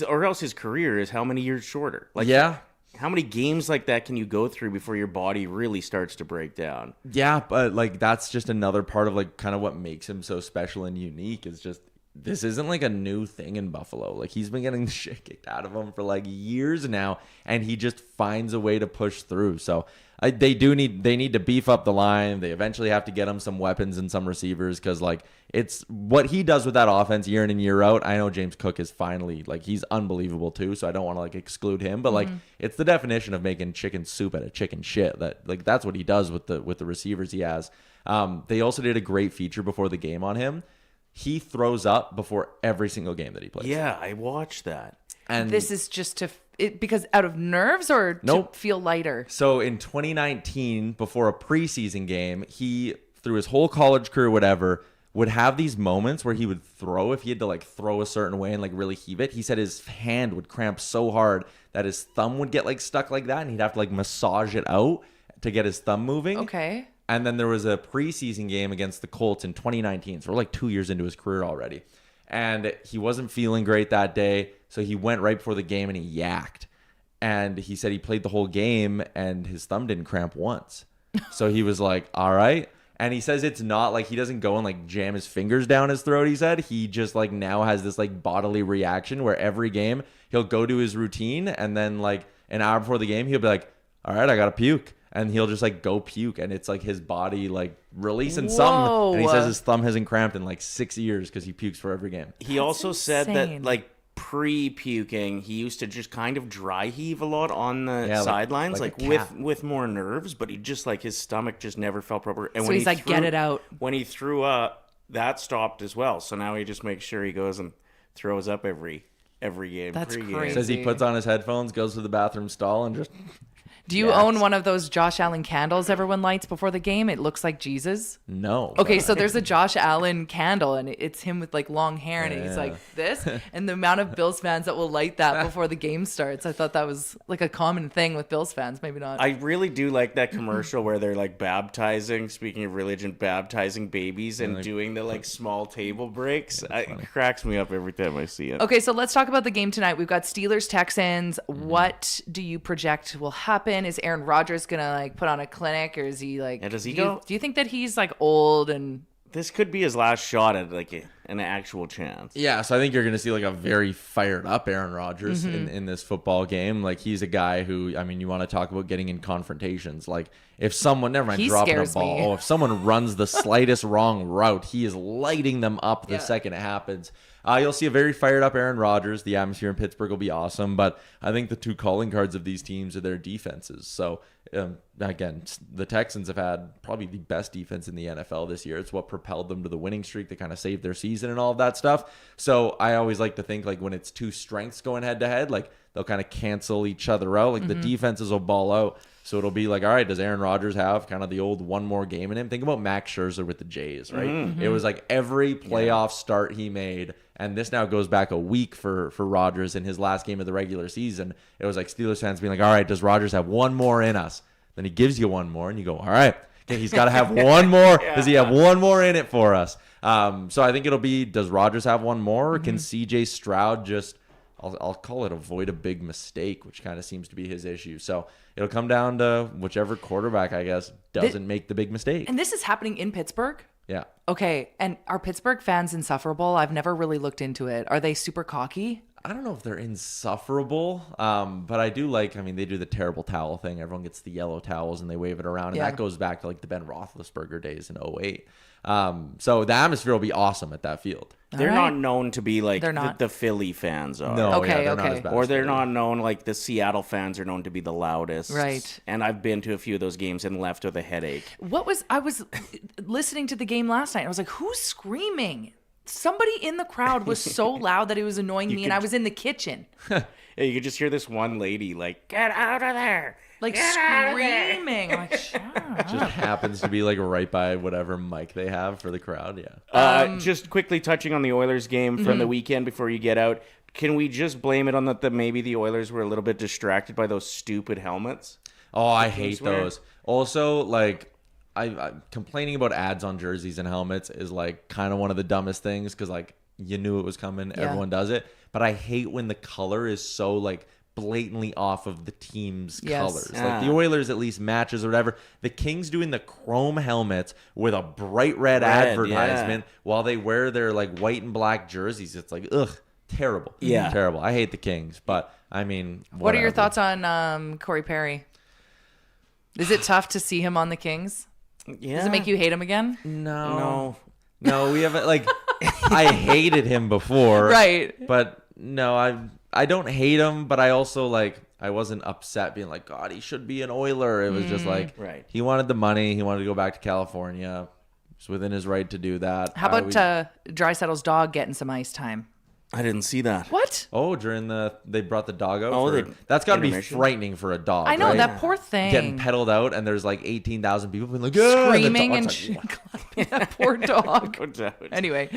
Speaker 6: or else his career is how many years shorter? Like,
Speaker 9: yeah.
Speaker 6: How many games like that can you go through before your body really starts to break down?
Speaker 9: Yeah, but like that's just another part of like kind of what makes him so special and unique is just this isn't like a new thing in Buffalo. Like he's been getting shit kicked out of him for like years now, and he just finds a way to push through. So they need to beef up the line. They eventually have to get him some weapons and some receivers because like it's what he does with that offense year in and year out. I know James Cook is finally like he's unbelievable too, so I don't want to like exclude him, but like it's the definition of making chicken soup out of chicken shit. That like that's what he does with the receivers he has. They also did a great feature before the game on him. He throws up before every single game that he plays.
Speaker 6: Yeah, I watched that.
Speaker 5: And this is just because out of nerves or to feel lighter?
Speaker 9: So in 2019, before a preseason game, he, through his whole college career, whatever, would have these moments where he would throw if he had to like throw a certain way and like really heave it. He said his hand would cramp so hard that his thumb would get like stuck like that, and he'd have to like massage it out to get his thumb moving.
Speaker 5: Okay.
Speaker 9: And then there was a preseason game against the Colts in 2019. So we're like 2 years into his career already. And he wasn't feeling great that day. So he went right before the game and he yacked. And he said he played the whole game and his thumb didn't cramp once. So he was like, all right. And he says it's not like he doesn't go and like jam his fingers down his throat, he said. He just like now has this like bodily reaction where every game he'll go to his routine and then like an hour before the game, he'll be like, all right, I got to puke. And he'll just like go puke, and it's like his body like releasing something. And he says his thumb hasn't cramped in like 6 years because he pukes for every game.
Speaker 6: He also said that like pre-puking, he used to just kind of dry heave a lot on the sidelines, like with more nerves. But he just like his stomach just never felt proper. And
Speaker 5: so he's like, get it out.
Speaker 6: When he threw up, that stopped as well. So now he just makes sure he goes and throws up every game.
Speaker 5: That's
Speaker 6: pre-game.
Speaker 5: crazy.
Speaker 9: Says he puts on his headphones, goes to the bathroom stall, and just.
Speaker 5: Do you own one of those Josh Allen candles everyone lights before the game? It looks like Jesus.
Speaker 9: No.
Speaker 5: Okay, so there's a Josh Allen candle, and it's him with like long hair, and he's like this. And the amount of Bills fans that will light that before the game starts, I thought that was like a common thing with Bills fans. Maybe not.
Speaker 6: I really do like that commercial where they're like baptizing, speaking of religion, baptizing babies and doing the like small table breaks. It cracks me up every time I see it.
Speaker 5: Okay, so let's talk about the game tonight. We've got Steelers Texans. What do you project will happen? Is Aaron Rodgers gonna like put on a clinic, or is he like?
Speaker 6: Yeah, does he go?
Speaker 5: Do you think that he's like old and?
Speaker 6: This could be his last shot at like an actual chance.
Speaker 9: Yeah, so I think you're going to see like a very fired up Aaron Rodgers in this football game. Like he's a guy who, I mean, you want to talk about getting in confrontations. Like if someone, never mind
Speaker 5: He
Speaker 9: dropping a
Speaker 5: scares
Speaker 9: ball.
Speaker 5: me.
Speaker 9: Oh, if someone runs the slightest wrong route, he is lighting them up the second it happens. You'll see a very fired up Aaron Rodgers. The atmosphere in Pittsburgh will be awesome, but I think the two calling cards of these teams are their defenses. So again, the Texans have had probably the best defense in the NFL this year. It's what propelled them to the winning streak to kind of save their season and all of that stuff. So I always like to think like when it's two strengths going head to head, like they'll kind of cancel each other out. Like the defenses will ball out. So it'll be like, all right, does Aaron Rodgers have kind of the old one more game in him? Think about Max Scherzer with the Jays, right? It was like every playoff start he made, and this now goes back a week for Rodgers in his last game of the regular season. It was like Steelers fans being like, all right, does Rodgers have one more in us? Then he gives you one more, and you go, all right, okay, he's got to have one more. Does he have one more in it for us? So I think it'll be, does Rodgers have one more, or can CJ Stroud just, I'll call it avoid a big mistake, which kind of seems to be his issue. So it'll come down to whichever quarterback, I guess, doesn't make the big mistake.
Speaker 5: And this is happening in Pittsburgh?
Speaker 9: Yeah.
Speaker 5: Okay, and are Pittsburgh fans insufferable? I've never really looked into it. Are they super cocky?
Speaker 9: I don't know if they're insufferable, but I do like, I mean, they do the terrible towel thing. Everyone gets the yellow towels and they wave it around. And that goes back to like the Ben Roethlisberger days in 2008. So the atmosphere will be awesome at that field.
Speaker 6: They're not known to be like
Speaker 5: not.
Speaker 6: the Philly fans are.
Speaker 9: No,
Speaker 5: Okay,
Speaker 9: they're not
Speaker 5: okay.
Speaker 9: as bad
Speaker 6: Or
Speaker 9: as
Speaker 6: they're
Speaker 9: Philly.
Speaker 6: not known like the Seattle fans are known to be the loudest.
Speaker 5: Right.
Speaker 6: And I've been to a few of those games and left with a headache.
Speaker 5: I was listening to the game last night. And I was like, who's screaming? Somebody in the crowd was so loud that it was annoying me, and I was in the kitchen.
Speaker 6: Yeah, you could just hear this one lady like, "Get out of there!"
Speaker 5: Like screaming. I'm like, shut up.
Speaker 9: Just happens to be like right by whatever mic they have for the crowd. Yeah.
Speaker 6: Just quickly touching on the Oilers game from the weekend before you get out. Can we just blame it on that maybe the Oilers were a little bit distracted by those stupid helmets?
Speaker 9: Oh, I hate
Speaker 6: swear.
Speaker 9: those. Also, like, I complaining about ads on jerseys and helmets is like kind of one of the dumbest things because like you knew it was coming, everyone does it. But I hate when the color is so like blatantly off of the team's colors. Like the Oilers at least matches or whatever. The Kings doing the chrome helmets with a bright red advertisement while they wear their like white and black jerseys. It's like ugh, terrible.
Speaker 6: Yeah,
Speaker 9: terrible. I hate the Kings, but I mean,
Speaker 5: What are your
Speaker 9: whatever.
Speaker 5: thoughts on Corey Perry? Is it tough to see him on the Kings?
Speaker 6: Yeah.
Speaker 5: Does it make you hate him again?
Speaker 9: No, we haven't like. I hated him before,
Speaker 5: Right.
Speaker 9: But no, I don't hate him, but I also like I wasn't upset being like God, he should be an Oiler. It was just like he wanted the money, he wanted to go back to California. It's within his right to do that.
Speaker 5: How about Drysaddle's dog getting some ice time?
Speaker 6: I didn't see that.
Speaker 5: What?
Speaker 9: Oh, during they brought the dog out.
Speaker 6: Oh,
Speaker 9: that's got to be
Speaker 6: intermission?
Speaker 9: frightening for a dog.
Speaker 5: I know,
Speaker 9: right?
Speaker 5: that poor thing.
Speaker 9: Getting pedaled out, and there's like 18,000 people being like, yeah,
Speaker 5: Screaming and
Speaker 9: the dog's
Speaker 5: clapping that poor dog.
Speaker 6: No doubt.
Speaker 5: Anyway,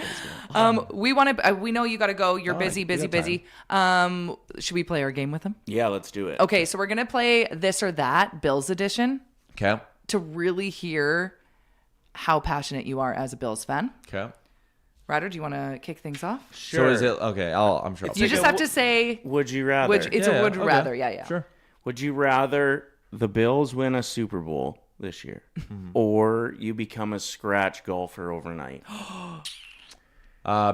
Speaker 5: we want to. We know you got to go. You're busy. Should we play our game with him?
Speaker 6: Yeah, let's do it.
Speaker 5: Okay, so we're gonna play This or That, Bills edition,
Speaker 9: Okay.
Speaker 5: to really hear how passionate you are as a Bills fan.
Speaker 9: Okay.
Speaker 5: Ryder, do you want to kick things off?
Speaker 9: So is it okay? I'm sure.
Speaker 5: You just have to say.
Speaker 6: Would you rather?
Speaker 5: It's a would rather. Yeah.
Speaker 9: Sure.
Speaker 6: Would you rather the Bills win a Super Bowl this year, or you become a scratch golfer overnight?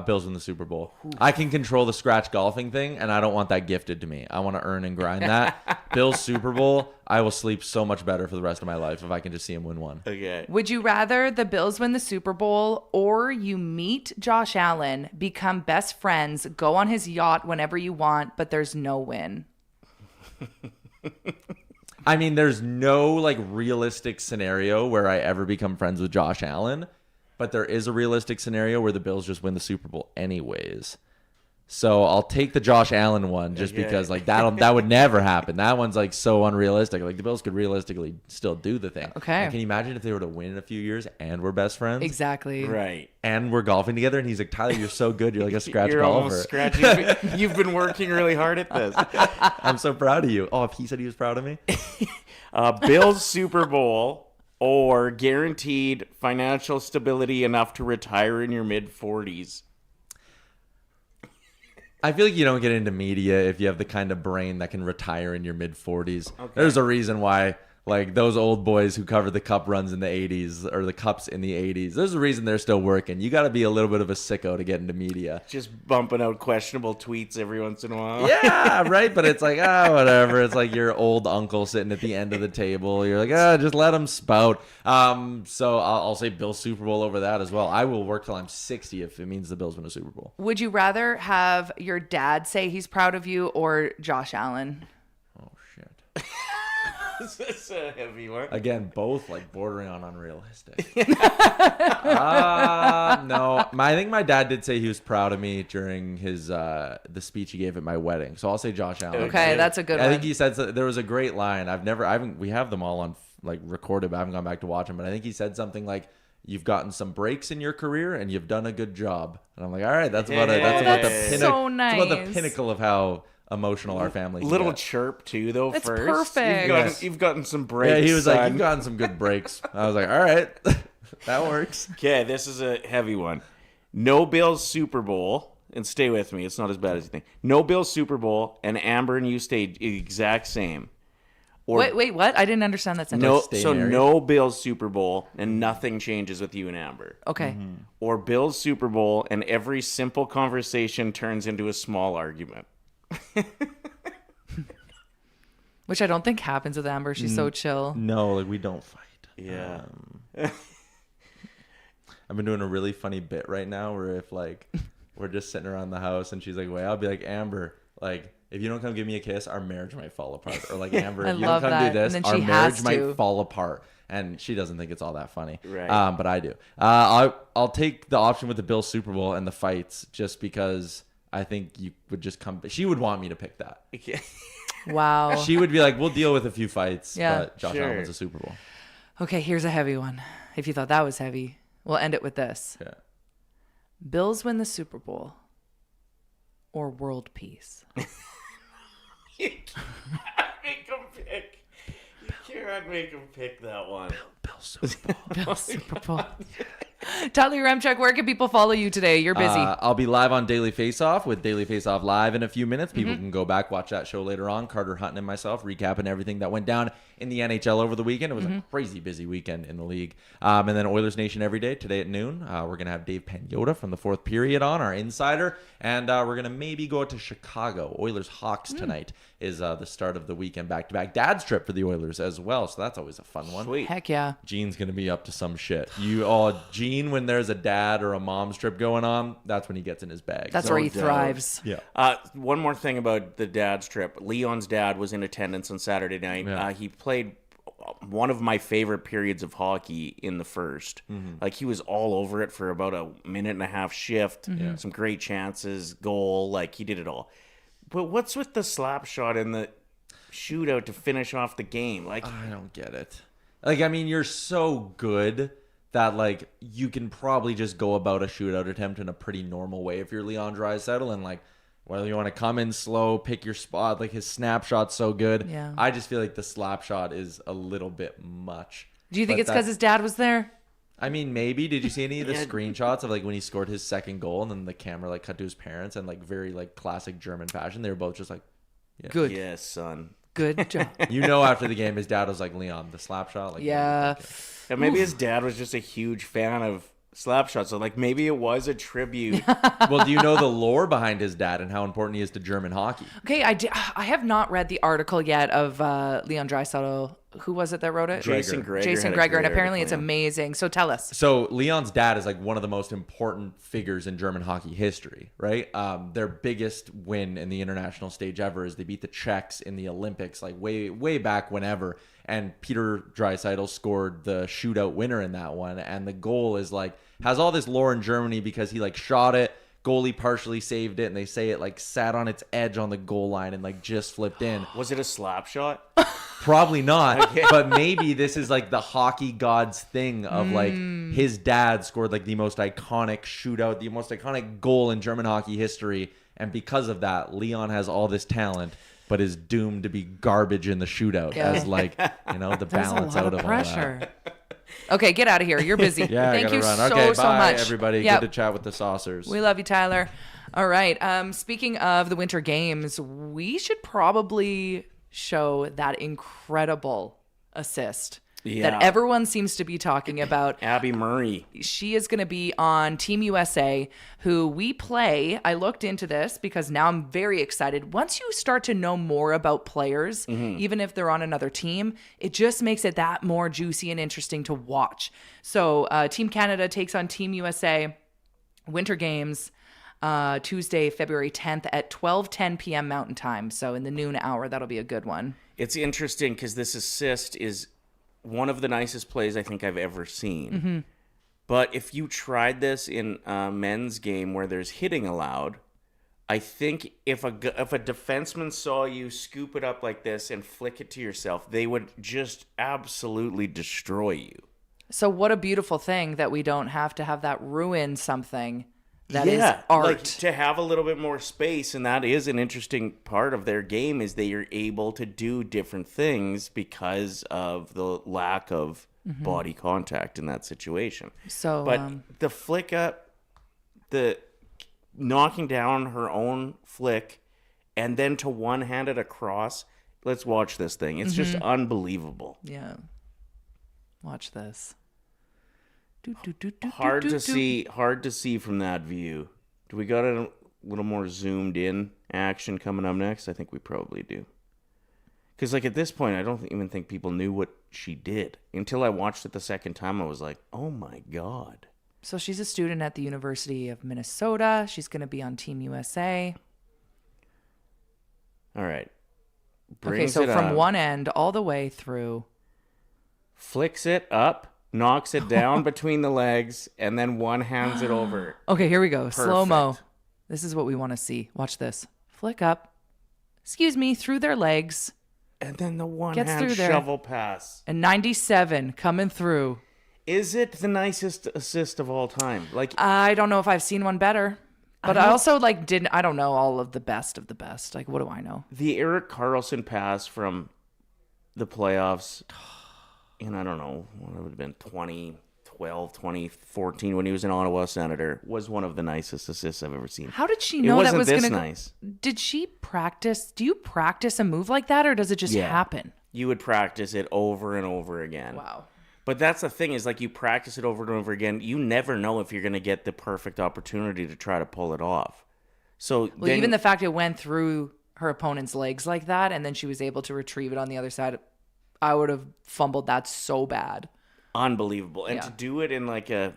Speaker 9: Bills win the Super Bowl. I can control the scratch golfing thing, and I don't want that gifted to me. I want to earn and grind that. Bills Super Bowl, I will sleep so much better for the rest of my life if I can just see him win one.
Speaker 6: Okay.
Speaker 5: Would you rather the Bills win the Super Bowl, or you meet Josh Allen, become best friends, go on his yacht whenever you want, but there's no win?
Speaker 9: I mean, there's no like realistic scenario where I ever become friends with Josh Allen, but there is a realistic scenario where the Bills just win the Super Bowl anyways. So I'll take the Josh Allen one just because like that would never happen. That one's like so unrealistic. Like the Bills could realistically still do the thing.
Speaker 5: Okay.
Speaker 9: And can you imagine if they were to win in a few years and we're best friends?
Speaker 5: Exactly.
Speaker 6: Right.
Speaker 9: And we're golfing together and he's like, Tyler, you're so good. You're like a scratch
Speaker 6: You're
Speaker 9: golfer.
Speaker 6: almost scratching. You've been working really hard at this.
Speaker 9: I'm so proud of you. Oh, if he said he was proud of me.
Speaker 6: Bills Super Bowl or guaranteed financial stability enough to retire in your mid-40s.
Speaker 9: I feel like you don't get into media if you have the kind of brain that can retire in your mid-40s. Okay. There's a reason why, like, those old boys who covered the cup runs in the 80s or the cups in the 80s, there's a reason they're still working. You got to be a little bit of a sicko to get into media.
Speaker 6: Just bumping out questionable tweets every once in a while.
Speaker 9: Yeah, right? But it's like, whatever. It's like your old uncle sitting at the end of the table. You're like, just let him spout. So I'll say Bills Super Bowl over that as well. I will work till I'm 60 if it means the Bills win a Super Bowl.
Speaker 5: Would you rather have your dad say he's proud of you or Josh Allen?
Speaker 9: Oh, shit.
Speaker 6: Is this a heavy one?
Speaker 9: Again, both like bordering on unrealistic. No, I think my dad did say he was proud of me during his the speech he gave at my wedding. So I'll say Josh Allen.
Speaker 5: Okay, that's a good one.
Speaker 9: I think he said there was a great line. We have them all on like recorded, but I haven't gone back to watch them. But I think he said something like, "You've gotten some breaks in your career and you've done a good job." And I'm like, all right, that's about it. That's about the pinnacle.
Speaker 5: So nice.
Speaker 9: That's about the pinnacle of how emotional our family can
Speaker 6: Little
Speaker 9: get.
Speaker 6: chirp too, though.
Speaker 5: That's
Speaker 6: first,
Speaker 5: perfect.
Speaker 6: You've gotten some breaks.
Speaker 9: Yeah, he was
Speaker 6: son.
Speaker 9: like, "You've gotten some good breaks." I was like, all right, that works.
Speaker 6: Okay, this is a heavy one. No Bills Super Bowl, and stay with me. It's not as bad as you think. No Bills Super Bowl, and Amber and you stayed exact same. Or
Speaker 5: Wait, what? I didn't understand that sentence.
Speaker 6: no Bills Super Bowl, and nothing changes with you and Amber.
Speaker 5: Okay.
Speaker 9: Mm-hmm.
Speaker 6: Or Bills Super Bowl, and every simple conversation turns into a small argument.
Speaker 5: Which I don't think happens with Amber. She's so chill.
Speaker 9: No, like we don't fight.
Speaker 6: Yeah.
Speaker 9: I've been doing a really funny bit right now where if like we're just sitting around the house and she's like, "Wait," I'll be like, "Amber, like if you don't come give me a kiss, our marriage might fall apart." Or like, "Amber, if you don't come do this,
Speaker 5: And then
Speaker 9: our
Speaker 5: she
Speaker 9: marriage
Speaker 5: has
Speaker 9: might
Speaker 5: to.
Speaker 9: fall apart." And she doesn't think it's all that funny.
Speaker 6: Right.
Speaker 9: But I do. I'll take the option with the Bills Super Bowl and the fights just because I think you would just come. She would want me to pick that.
Speaker 5: Wow.
Speaker 9: She would be like, "We'll deal with a few fights,
Speaker 5: Yeah.
Speaker 9: but Josh Allen wins a Super Bowl."
Speaker 5: Okay, here's a heavy one. If you thought that was heavy, we'll end it with this.
Speaker 9: Yeah.
Speaker 5: Bills win the Super Bowl or world peace?
Speaker 6: You can't make him pick. You can't make him pick that one.
Speaker 9: Bill Super Bowl.
Speaker 5: Bill Super Bowl. Tyler Remchuk, where can people follow you today? You're busy.
Speaker 9: I'll be live on Daily Face-Off with Daily Face-Off Live in a few minutes. People can go back, watch that show later on. Carter Hutton and myself recapping everything that went down in the NHL over the weekend. It was a crazy busy weekend in the league. And then Oilersnation every day today at noon. We're going to have Dave Pagnotta from the fourth period on, our insider. And we're going to maybe go to Chicago. Oilers Hawks tonight is the start of the weekend back-to-back. Dad's trip for the Oilers as well, so that's always a fun one.
Speaker 6: Sweet.
Speaker 5: Heck yeah.
Speaker 9: Gene's going to be up to some shit. Gene, when there's a dad or a mom's trip going on, that's when he gets in his bag.
Speaker 5: That's
Speaker 9: So-
Speaker 5: where he thrives.
Speaker 9: Yeah.
Speaker 6: One more thing about the dad's trip. Leon's dad was in attendance on Saturday night.
Speaker 9: Yeah.
Speaker 6: He played one of my favorite periods of hockey in the first. Like, he was all over it for about a minute and a half shift. Some great chances, goal. Like, he did it all. But what's with the slap shot in the shootout to finish off the game? Like,
Speaker 9: I don't get it. Like, I mean, you're so good that, like, you can probably just go about a shootout attempt in a pretty normal way if you're Leon Draisaitl, and, like, whether you want to come in slow, pick your spot, like, his snapshot's so good.
Speaker 5: Yeah.
Speaker 9: I just feel like the slap shot is a little bit much.
Speaker 5: Do you think
Speaker 9: But
Speaker 5: it's because
Speaker 9: that-
Speaker 5: his dad was there?
Speaker 9: I mean, maybe. Did you see any of the screenshots of, like, when he scored his second goal and then the camera, like, cut to his parents and, like, very, like, classic German fashion? They were both just like,
Speaker 5: Good.
Speaker 6: yes, son.
Speaker 5: Good job.
Speaker 9: you know, after the game, his dad was like, "Leon, the slap shot." Like,
Speaker 5: Yeah.
Speaker 6: And maybe his dad was just a huge fan of slap shots. So, like, maybe it was a tribute.
Speaker 9: Well, do you know the lore behind his dad and how important he is to German hockey?
Speaker 5: Okay, I have not read the article yet of Leon Draisaitl. Who was it that wrote it?
Speaker 6: Jason Gregor.
Speaker 5: Jason
Speaker 6: had a
Speaker 5: Gregor,
Speaker 6: great
Speaker 5: and apparently
Speaker 6: article,
Speaker 5: it's amazing. So tell us.
Speaker 9: So Leon's dad is like one of the most important figures in German hockey history, right? Their biggest win in the international stage ever is they beat the Czechs in the Olympics, like way back whenever. And Peter Draisaitl scored the shootout winner in that one. And the goal is like has all this lore in Germany because he like shot it, goalie partially saved it, and they say it like sat on its edge on the goal line and like just flipped in.
Speaker 6: Was it a slap shot?
Speaker 9: Probably not, but maybe this is like the hockey god's thing of like his dad scored like the most iconic shootout, the most iconic goal in German hockey history, and because of that, Leon has all this talent, but is doomed to be garbage in the shootout as like, you know, the balance out of
Speaker 5: pressure.
Speaker 9: all that.
Speaker 5: Okay, get out of here. You're busy.
Speaker 9: Yeah,
Speaker 5: Thank
Speaker 9: I gotta
Speaker 5: you
Speaker 9: run.
Speaker 5: so,
Speaker 9: Okay,
Speaker 5: so
Speaker 9: bye,
Speaker 5: much.
Speaker 9: everybody.
Speaker 5: Yep.
Speaker 9: Good to chat with the Saucers.
Speaker 5: We love you, Tyler. All right. Speaking of the Winter Games, we should probably show that incredible assist that everyone seems to be talking about.
Speaker 6: Abby Murray.
Speaker 5: She is going to be on Team USA, who we play. I looked into this because now I'm very excited. Once you start to know more about players, even if they're on another team, it just makes it that more juicy and interesting to watch. So Team Canada takes on Team USA, Winter Games, Tuesday, February 10th at 12:10 p.m. Mountain Time. So in the noon hour, that'll be a good one.
Speaker 6: It's interesting because this assist is one of the nicest plays I think I've ever seen. But if you tried this in a men's game where there's hitting allowed, I think if a defenseman saw you scoop it up like this and flick it to yourself, they would just absolutely destroy you.
Speaker 5: So what a beautiful thing that we don't have to have that ruin something that is
Speaker 6: Yeah,
Speaker 5: art.
Speaker 6: like to have a little bit more space, and that is an interesting part of their game is they are able to do different things because of the lack of body contact in that situation.
Speaker 5: So,
Speaker 6: but the flick up, the knocking down her own flick, and then to one-hand it across. Let's watch this thing. It's just unbelievable.
Speaker 5: yeah. Watch this.
Speaker 6: Hard to see from that view. Do we got a little more zoomed in action coming up next? I think we probably do. Because like at this point, I don't even think people knew what she did. Until I watched it the second time, I was like, oh my God.
Speaker 5: So she's a student at the University of Minnesota. She's going to be on Team USA.
Speaker 6: All right.
Speaker 5: Okay, so from one end all the way through.
Speaker 6: Flicks it up. Knocks it down between the legs, and then one hands it over.
Speaker 5: Okay, here we go.
Speaker 6: Perfect.
Speaker 5: Slow-mo. This is what we want to see. Watch this. Flick up. Excuse me, through their legs.
Speaker 6: And then the one
Speaker 5: Gets
Speaker 6: hand
Speaker 5: through there.
Speaker 6: shovel pass.
Speaker 5: And 97 coming through.
Speaker 6: Is it the nicest assist of all time? Like
Speaker 5: I don't know if I've seen one better. But I also I don't know all of the best of the best. Like, what do I know?
Speaker 6: the Erik Karlsson pass from the playoffs in, I don't know, what would have been 2012, 2014 when he was an Ottawa Senator, was one of the nicest assists I've ever seen.
Speaker 5: How did she
Speaker 6: It
Speaker 5: know that
Speaker 6: wasn't
Speaker 5: was
Speaker 6: this
Speaker 5: going to
Speaker 6: nice.
Speaker 5: Did she practice? Do you practice a move like that, or does it just happen?
Speaker 6: You would practice it over and over again.
Speaker 5: Wow.
Speaker 6: But that's the thing is, like, you practice it over and over again. You never know if you're going to get the perfect opportunity to try to pull it off. So
Speaker 5: Well, even the fact it went through her opponent's legs like that, and then she was able to retrieve it on the other side, I would have fumbled that so bad.
Speaker 6: Unbelievable. And
Speaker 5: Yeah.
Speaker 6: to do it in like a,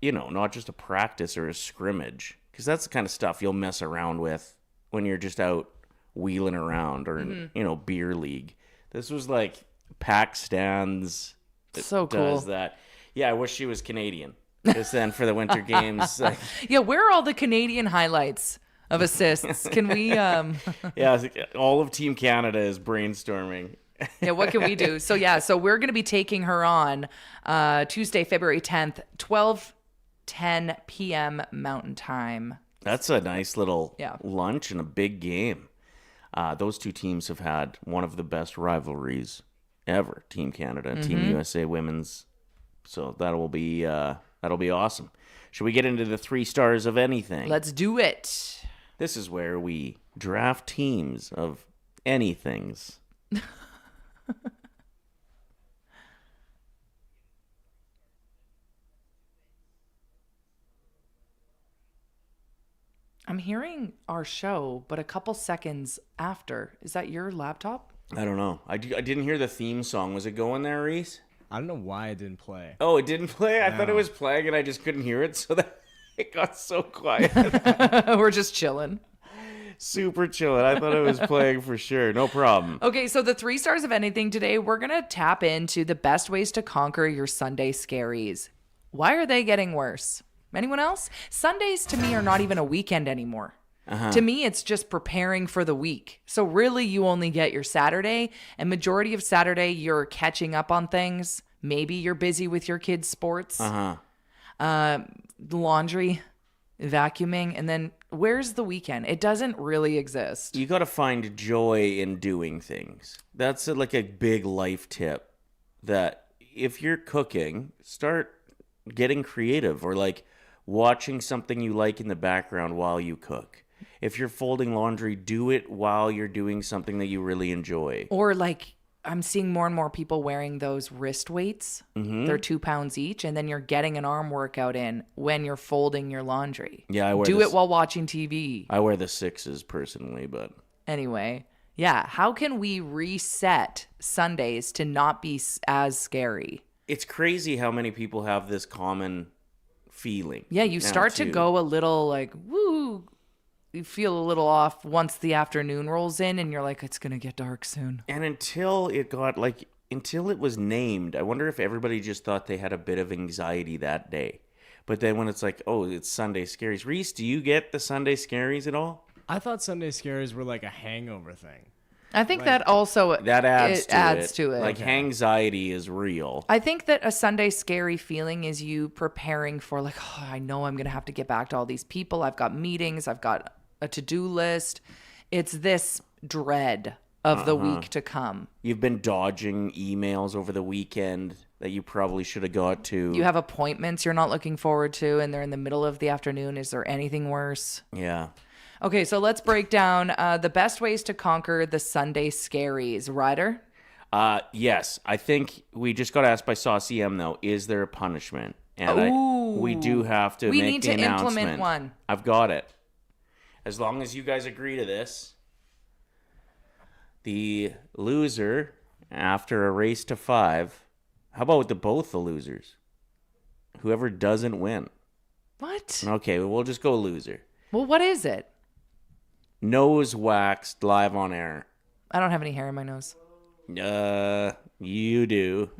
Speaker 6: you know, not just a practice or a scrimmage, because that's the kind of stuff you'll mess around with when you're just out wheeling around or in, you know, beer league. This was like pack stands.
Speaker 5: So cool.
Speaker 6: Does that. Yeah, I wish she was Canadian. Because then for the Winter Games, like,
Speaker 5: Yeah, where are all the Canadian highlights of assists? Can we,
Speaker 6: yeah, it's like all of Team Canada is brainstorming.
Speaker 5: yeah, what can we do? So, yeah, so we're going to be taking her on Tuesday, February 10th, 12:10 p.m. Mountain Time.
Speaker 6: That's a nice little
Speaker 5: Yeah.
Speaker 6: lunch and a big game. Those two teams have had one of the best rivalries ever, Team Canada and Team USA women's. So that'll be awesome. Should we get into the 3 stars of anything?
Speaker 5: Let's do it.
Speaker 6: This is where we draft teams of anythings.
Speaker 5: I'm hearing our show, but a couple seconds after. Is that your laptop?
Speaker 6: I don't know. I didn't hear the theme song. Was it going there, Reese?
Speaker 7: I don't know why it didn't play.
Speaker 6: Oh, it didn't play? I thought it was playing and I just couldn't hear it, so that it got so quiet.
Speaker 5: We're just chilling.
Speaker 6: Super chilling. I thought it was playing for sure. No problem.
Speaker 5: Okay, so the 3 stars of anything today, we're going to tap into the best ways to conquer your Sunday Scaries. Why are they getting worse? Anyone else? Sundays to me are not even a weekend anymore. To me, it's just preparing for the week. So really, you only get your Saturday, and majority of Saturday, you're catching up on things. Maybe you're busy with your kids' sports, laundry, vacuuming, and then where's the weekend? It doesn't really exist.
Speaker 6: You got to find joy in doing things. That's like a big life tip, that if you're cooking, start getting creative, or like watching something you like in the background while you cook. If you're folding laundry, do it while you're doing something that you really enjoy.
Speaker 5: Or like, I'm seeing more and more people wearing those wrist weights. They're 2 pounds each, and then you're getting an arm workout in when you're folding your laundry.
Speaker 6: Yeah, I wear
Speaker 5: Do it while watching TV.
Speaker 6: I wear the 6s personally, but
Speaker 5: Anyway, yeah. How can we reset Sundays to not be as scary?
Speaker 6: it's crazy how many people have this common feeling.
Speaker 5: Yeah, you
Speaker 6: now,
Speaker 5: start to
Speaker 6: too.
Speaker 5: go a little like, woo. You feel a little off once the afternoon rolls in, and you're like, it's going to get dark soon.
Speaker 6: And until it was named, I wonder if everybody just thought they had a bit of anxiety that day. But then when it's like, oh, it's Sunday Scaries. Reese, do you get the Sunday Scaries at all?
Speaker 7: I thought Sunday Scaries were like a hangover thing.
Speaker 5: I think that also
Speaker 6: That adds
Speaker 5: to it.
Speaker 6: Like, anxiety is real.
Speaker 5: I think that a Sunday scary feeling is you preparing for like, oh, I know I'm going to have to get back to all these people. I've got meetings. I've got a to-do list. It's this dread of the week to come.
Speaker 6: You've been dodging emails over the weekend that you probably should have got to.
Speaker 5: You have appointments you're not looking forward to, and they're in the middle of the afternoon. Is there anything worse?
Speaker 6: Yeah.
Speaker 5: Okay, so let's break down the best ways to conquer the Sunday scaries. Ryder?
Speaker 6: Yes. I think we just got asked by Saucy M, though, is there a punishment? And we do have to
Speaker 5: We
Speaker 6: make
Speaker 5: need
Speaker 6: the
Speaker 5: to implement
Speaker 6: announcement.
Speaker 5: one.
Speaker 6: I've got it. As long as you guys agree to this, the loser, after a race to 5, how about both the losers? Whoever doesn't win.
Speaker 5: What?
Speaker 6: Okay, we'll just go loser.
Speaker 5: Well, what is it?
Speaker 6: Nose waxed live on air.
Speaker 5: I don't have any hair in my nose.
Speaker 6: You do.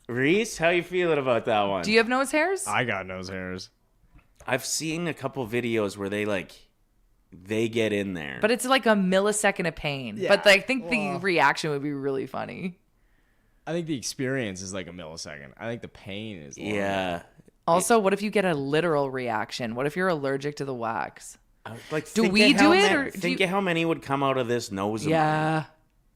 Speaker 6: Reese, how you feeling about that one?
Speaker 5: Do you have nose hairs?
Speaker 7: I got nose hairs.
Speaker 6: I've seen a couple videos where they get in there.
Speaker 5: But it's like a millisecond of pain.
Speaker 7: Yeah,
Speaker 5: But I think the reaction would be really funny.
Speaker 7: I think the experience is like a millisecond. I think the pain is longer.
Speaker 6: Yeah.
Speaker 5: Also, what if you get a literal reaction? What if you're allergic to the wax?
Speaker 6: Like,
Speaker 5: Do
Speaker 6: think
Speaker 5: we
Speaker 6: of
Speaker 5: do
Speaker 6: how
Speaker 5: it,
Speaker 6: many-
Speaker 5: or do
Speaker 6: think
Speaker 5: you-
Speaker 6: of how many would come out of this nose of mine.
Speaker 5: Yeah.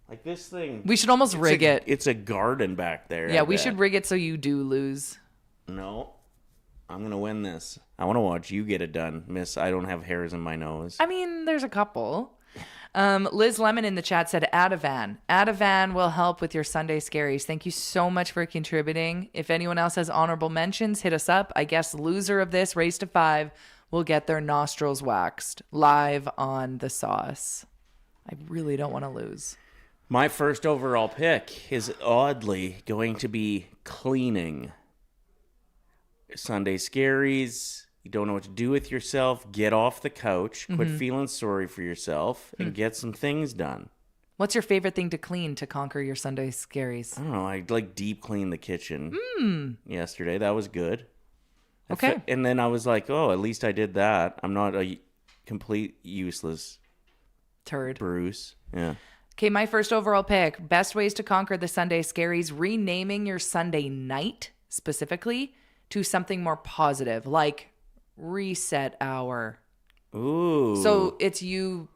Speaker 6: Like this thing.
Speaker 5: We should almost rig it.
Speaker 6: It's a garden back there.
Speaker 5: Yeah,
Speaker 6: I
Speaker 5: we
Speaker 6: bet.
Speaker 5: should rig it so you do lose.
Speaker 6: No. I'm going to win this. I want to watch you get it done, miss. I don't have hairs in my nose.
Speaker 5: I mean, there's a couple. Liz Lemon in the chat said, Ativan. Ativan will help with your Sunday scaries. Thank you so much for contributing. If anyone else has honorable mentions, hit us up. I guess loser of this, race to 5, will get their nostrils waxed live on the sauce. I really don't want to lose.
Speaker 6: My first overall pick is oddly going to be cleaning. Sunday Scaries. You don't know what to do with yourself. Get off the couch. Quit feeling sorry for yourself and get some things done.
Speaker 5: What's your favorite thing to clean to conquer your Sunday scaries?
Speaker 6: I don't know. I like deep clean the kitchen yesterday. That was good.
Speaker 5: Okay.
Speaker 6: And then I was like, oh, at least I did that. I'm not a complete useless
Speaker 5: Turd.
Speaker 6: Bruce. Yeah.
Speaker 5: Okay, my first overall pick. Best ways to conquer the Sunday scaries. Renaming your Sunday night specifically to something more positive, like reset hour.
Speaker 6: Ooh.
Speaker 5: So it's you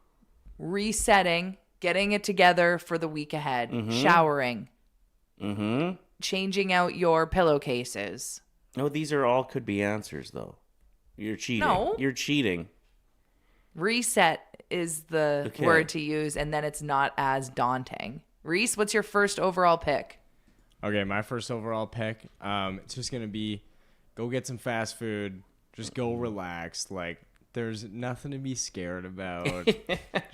Speaker 5: resetting, getting it together for the week ahead, showering, changing out your pillowcases.
Speaker 6: No, these are all could be answers, though. You're cheating.
Speaker 5: No.
Speaker 6: You're cheating.
Speaker 5: Reset is the
Speaker 6: Okay.
Speaker 5: word to use, and then it's not as daunting. Reese, what's your first overall pick?
Speaker 7: Okay, my first overall pick. It's just gonna be, go get some fast food. Just go relax. Like, there's nothing to be scared about. Just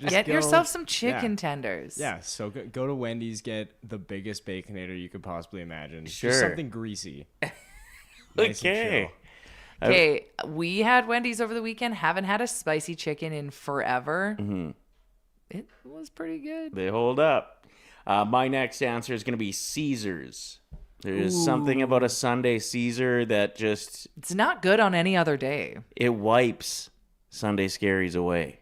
Speaker 5: Get
Speaker 7: go-
Speaker 5: yourself some chicken
Speaker 7: yeah.
Speaker 5: tenders.
Speaker 7: Yeah, so go to Wendy's, get the biggest Baconator you could possibly imagine.
Speaker 6: Sure.
Speaker 7: Just something greasy. Nice and
Speaker 6: Okay.
Speaker 7: chill.
Speaker 5: Okay, we had Wendy's over the weekend. Haven't had a spicy chicken in forever. It was pretty good.
Speaker 6: They hold up. My next answer is going to be Caesars. There's something about a Sunday Caesar that just
Speaker 5: It's not good on any other day,
Speaker 6: it wipes Sunday Scaries away.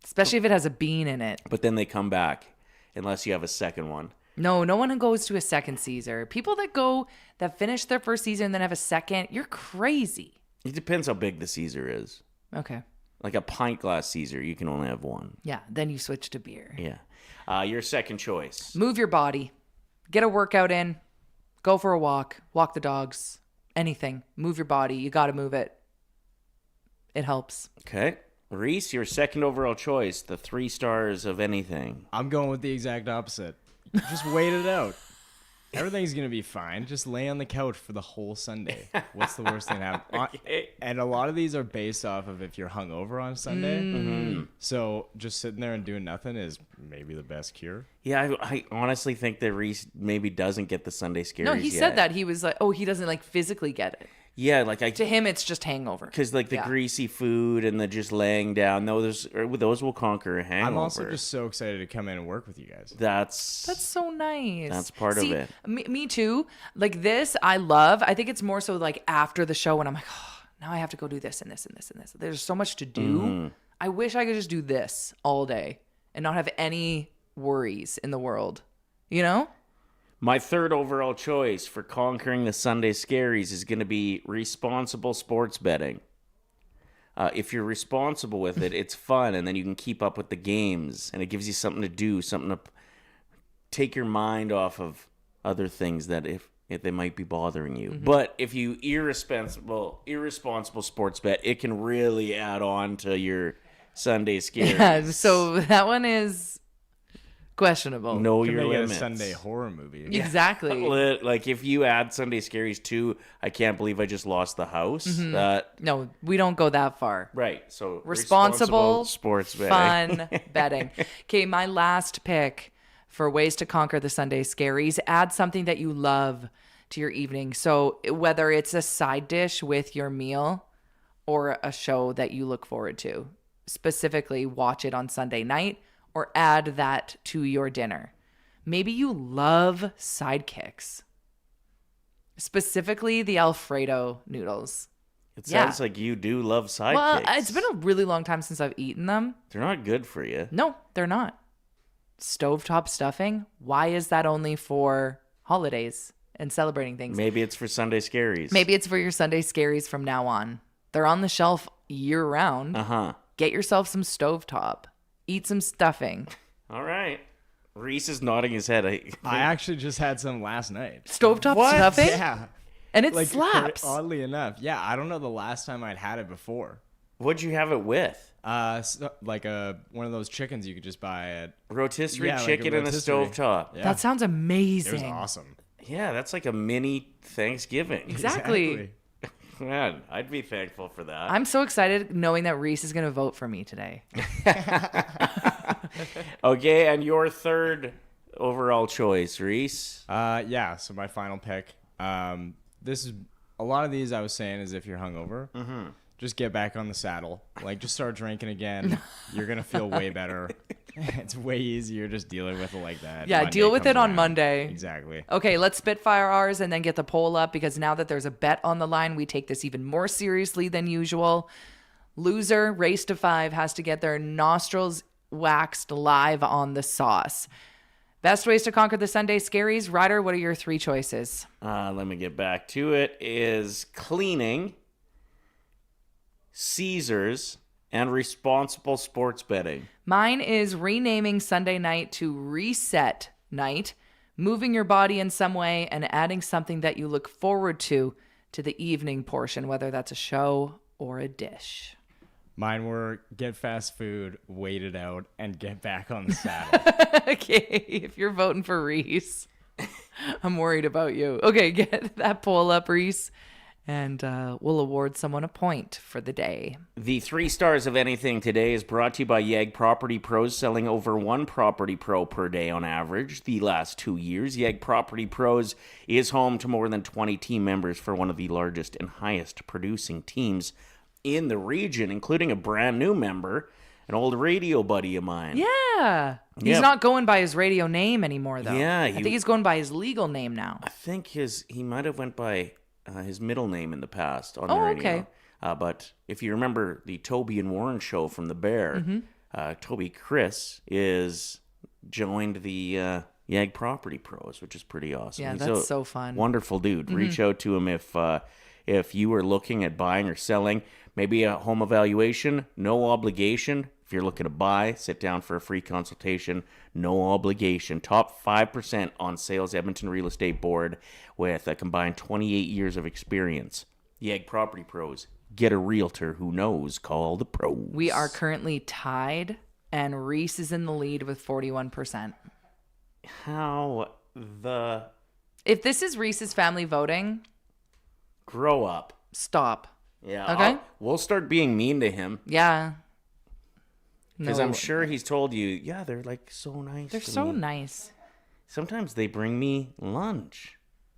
Speaker 5: especially if it has a bean in it.
Speaker 6: But then they come back unless you have a second one.
Speaker 5: No one goes to a second Caesar. People that finish their first Caesar and then have a second, you're crazy.
Speaker 6: It depends how big the Caesar is.
Speaker 5: Okay.
Speaker 6: Like a pint glass Caesar, you can only have one.
Speaker 5: Yeah, then you switch to beer.
Speaker 6: Yeah. Your second choice.
Speaker 5: Move your body. Get a workout in. Go for a walk. Walk the dogs. Anything. Move your body. You got to move it. It helps.
Speaker 6: Okay. Reese, your second overall choice, the 3 stars of anything.
Speaker 7: I'm going with the exact opposite. Just wait it out. Everything's going to be fine. Just lay on the couch for the whole Sunday. What's the worst thing that happens?
Speaker 6: Okay.
Speaker 7: And a lot of these are based off of if you're hungover on Sunday.
Speaker 6: Mm-hmm.
Speaker 7: So just sitting there and doing nothing is maybe the best cure.
Speaker 6: Yeah, I honestly think that Reese maybe doesn't get the Sunday Scaries
Speaker 5: No, he
Speaker 6: yet.
Speaker 5: said that. He was like, oh, he doesn't like physically get it.
Speaker 6: Yeah, like
Speaker 5: To him, it's just hangover.
Speaker 6: because like the
Speaker 5: Yeah.
Speaker 6: greasy food and the just laying down, those will conquer a hangover.
Speaker 7: I'm also just so excited to come in and work with you guys.
Speaker 6: That's
Speaker 5: so nice.
Speaker 6: That's part of
Speaker 5: See,
Speaker 6: it.
Speaker 5: Me too. Like this, I love. I think it's more so like after the show when I'm like, oh, now I have to go do this and this and this and this. There's so much to do.
Speaker 6: Mm-hmm.
Speaker 5: I wish I could just do this all day and not have any worries in the world. You know?
Speaker 6: my third overall choice for conquering the Sunday Scaries is going to be responsible sports betting. If you're responsible with it, it's fun, and then you can keep up with the games, and it gives you something to do, something to take your mind off of other things that if they might be bothering you. Mm-hmm. But if you irresponsible sports bet, it can really add on to your Sunday Scaries.
Speaker 5: Yeah, so that one is questionable.
Speaker 6: Know
Speaker 7: Could
Speaker 6: your
Speaker 7: make it a
Speaker 6: limits.
Speaker 7: Sunday horror movie.
Speaker 5: Exactly.
Speaker 6: Like if you add Sunday Scaries to I can't believe I just lost the house. That
Speaker 5: No, we don't go that far.
Speaker 6: right. So
Speaker 5: Responsible
Speaker 6: sports betting.
Speaker 5: fun betting. Okay, my last pick for ways to conquer the Sunday Scaries, add something that you love to your evening. So whether it's a side dish with your meal or a show that you look forward to, specifically watch it on Sunday night or add that to your dinner. Maybe you love sidekicks, specifically the Alfredo noodles.
Speaker 6: It sounds like you do love sidekicks.
Speaker 5: Well, it's been a really long time since I've eaten them.
Speaker 6: They're not good for you.
Speaker 5: No, they're not. Stovetop stuffing, why is that only for holidays and celebrating things?
Speaker 6: Maybe it's for Sunday Scaries.
Speaker 5: Maybe it's for your Sunday Scaries from now on. They're on the shelf year round.
Speaker 6: Uh-huh.
Speaker 5: Get yourself some stovetop. Eat some stuffing.
Speaker 6: All right. Reese is nodding his head.
Speaker 7: I actually just had some last night.
Speaker 5: Stovetop stuffing?
Speaker 7: Yeah.
Speaker 5: And it slaps.
Speaker 7: Oddly enough. Yeah, I don't know the last time I'd had it before.
Speaker 6: What'd you have it with?
Speaker 7: Like one of those chickens you could just buy at
Speaker 6: Rotisserie
Speaker 7: Yeah, like a
Speaker 6: chicken and a
Speaker 7: rotisserie.
Speaker 6: stovetop.
Speaker 7: Yeah.
Speaker 5: That sounds
Speaker 7: It
Speaker 5: amazing.
Speaker 7: was awesome.
Speaker 6: Yeah, that's like a mini Thanksgiving.
Speaker 5: Exactly.
Speaker 6: Man, I'd be thankful for that.
Speaker 5: I'm so excited knowing that Reese is going to vote for me today.
Speaker 6: Okay, and your third overall choice, Reese.
Speaker 7: Yeah, so my final pick. This is a lot of these I was saying is if you're hungover, just get back on the saddle. Like, just start drinking again. You're gonna feel way better. It's way easier just dealing with it like that.
Speaker 5: Yeah, deal with
Speaker 7: comes
Speaker 5: it on
Speaker 7: around.
Speaker 5: Monday.
Speaker 7: Exactly.
Speaker 5: Okay, let's spitfire ours and then get the poll up because now that there's a bet on the line, we take this even more seriously than usual. Loser, race to 5, has to get their nostrils waxed live on the sauce. Best ways to conquer the Sunday Scaries. Ryder, what are your 3 choices?
Speaker 6: Let me get back to it. Is cleaning, Caesars, and responsible sports betting.
Speaker 5: Mine is renaming Sunday night to reset night, moving your body in some way, and adding something that you look forward to the evening portion, whether that's a show or a dish.
Speaker 7: Mine were get fast food, wait it out, and get back on the saddle.
Speaker 5: Okay, if you're voting for Reese, I'm worried about you. Okay, get that poll up, Reese, and we'll award someone a point for the day.
Speaker 6: The 3 stars of anything today is brought to you by Yeg Property Pros, selling over 1 property pro per day on average the last 2 years. Yeg Property Pros is home to more than 20 team members for one of the largest and highest producing teams in the region, including a brand new member an old radio buddy of mine.
Speaker 5: Yeah. He's
Speaker 6: Yeah.
Speaker 5: not going by his radio name anymore, though.
Speaker 6: Yeah,
Speaker 5: I think he's going by his legal name now.
Speaker 6: I think he might have went by his middle name in the past on the
Speaker 5: Oh,
Speaker 6: radio.
Speaker 5: okay.
Speaker 6: But if you remember the Toby and Warren show from the Bear,
Speaker 5: Mm-hmm.
Speaker 6: Toby Chris is joined the Yag Property Pros, which is pretty awesome.
Speaker 5: Yeah,
Speaker 6: He's
Speaker 5: that's
Speaker 6: a
Speaker 5: so fun.
Speaker 6: Wonderful dude. Reach out to him if you are looking at buying or selling, maybe a home evaluation, no obligation. If you're looking to buy, sit down for a free consultation, no obligation. Top 5% on Sales Edmonton Real Estate Board with a combined 28 years of experience. Yag Property Pros. Get a realtor who knows. Call the pros.
Speaker 5: We are currently tied, and Reese is in the lead with 41%.
Speaker 6: How the...
Speaker 5: If this is Reese's family voting,
Speaker 6: Grow up.
Speaker 5: stop.
Speaker 6: Yeah.
Speaker 5: Okay.
Speaker 6: We'll start being mean to him.
Speaker 5: Yeah.
Speaker 6: Because
Speaker 5: No,
Speaker 6: I'm sure he's told you, yeah, they're like so nice.
Speaker 5: they're
Speaker 6: to
Speaker 5: so
Speaker 6: me.
Speaker 5: nice.
Speaker 6: Sometimes they bring me lunch.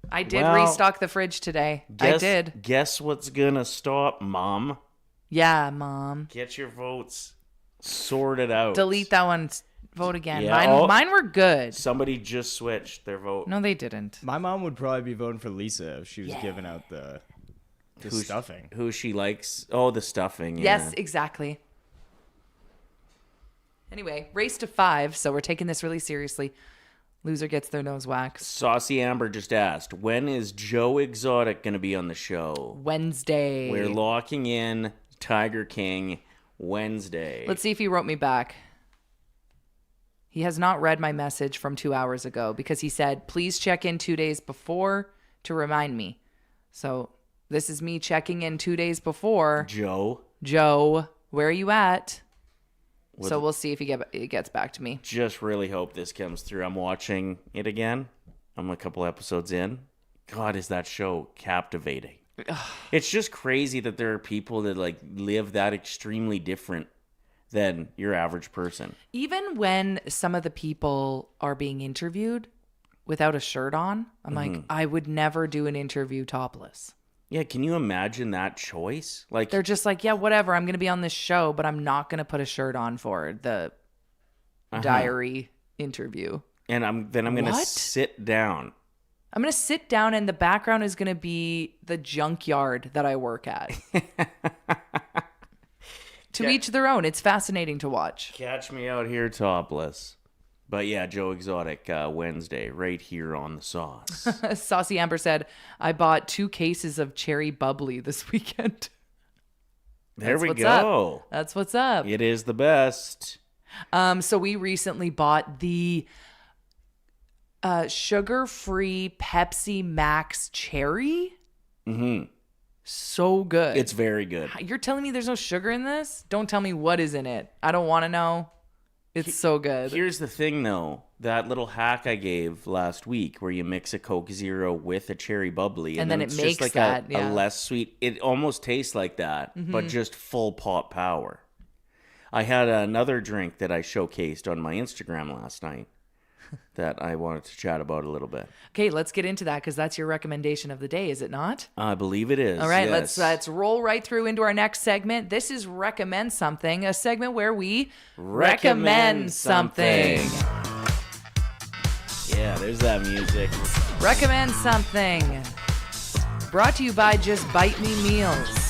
Speaker 5: I did
Speaker 6: Well,
Speaker 5: restock the fridge today. I did.
Speaker 6: Guess what's gonna stop, Mom?
Speaker 5: Yeah, Mom.
Speaker 6: Get your votes sorted out.
Speaker 5: Delete that one. Vote again.
Speaker 6: Yeah,
Speaker 5: Mine were good.
Speaker 6: Somebody just switched their vote.
Speaker 5: No, they didn't.
Speaker 7: My mom would probably be voting for Lisa if she was giving out the stuffing.
Speaker 6: Who she likes? Oh, the stuffing. Yeah.
Speaker 5: Yes, exactly. Anyway, race to 5, so we're taking this really seriously. Loser gets their nose waxed.
Speaker 6: Saucy Amber just asked, when is Joe Exotic gonna be on the show?
Speaker 5: Wednesday.
Speaker 6: We're locking in Tiger King Wednesday.
Speaker 5: Let's see if he wrote me back. He has not read my message from 2 hours ago because he said, please check in 2 days before to remind me. So this is me checking in 2 days before.
Speaker 6: Joe.
Speaker 5: Joe, where are you at? So we'll see if he gets back to me.
Speaker 6: Just really hope this comes through. I'm watching it again. I'm a couple episodes in. God, is that show captivating. It's just crazy that there are people that like live that extremely different than your average person.
Speaker 5: Even when some of the people are being interviewed without a shirt on, I'm like, I would never do an interview topless.
Speaker 6: Yeah, can you imagine that choice? Like
Speaker 5: They're just like, yeah, whatever. I'm going to be on this show, but I'm not going to put a shirt on for the diary interview.
Speaker 6: and I'm going to
Speaker 5: What?
Speaker 6: sit down.
Speaker 5: I'm going to sit down and the background is going to be the junkyard that I work at. To each their own. It's fascinating to watch.
Speaker 6: Catch me out here topless. But yeah, Joe Exotic Wednesday right here on the sauce.
Speaker 5: Saucy Amber said, I bought 2 cases of cherry bubbly this weekend.
Speaker 6: There we
Speaker 5: what's
Speaker 6: go.
Speaker 5: up. That's what's up.
Speaker 6: It is the best.
Speaker 5: So we recently bought the sugar-free Pepsi Max Cherry.
Speaker 6: Mm-hmm.
Speaker 5: So good.
Speaker 6: It's very good.
Speaker 5: You're telling me there's no sugar in this? Don't tell me what is in it. I don't want to know. It's so good.
Speaker 6: Here's the thing, though. That little hack I gave last week where you mix a Coke Zero with a cherry bubbly.
Speaker 5: And then it
Speaker 6: it's
Speaker 5: makes
Speaker 6: just like
Speaker 5: that,
Speaker 6: a
Speaker 5: yeah.
Speaker 6: less sweet. It almost tastes like that, but just full pop power. I had another drink that I showcased on my Instagram last night that I wanted to chat about a little bit.
Speaker 5: Okay, let's get into that because that's your recommendation of the day, is it not?
Speaker 6: I believe it is.
Speaker 5: All right,
Speaker 6: yes.
Speaker 5: let's roll right through into our next segment. This is Recommend Something, a segment where we recommend something.
Speaker 6: Yeah, there's that music.
Speaker 5: Recommend Something. Brought to you by Just Bite Me Meals.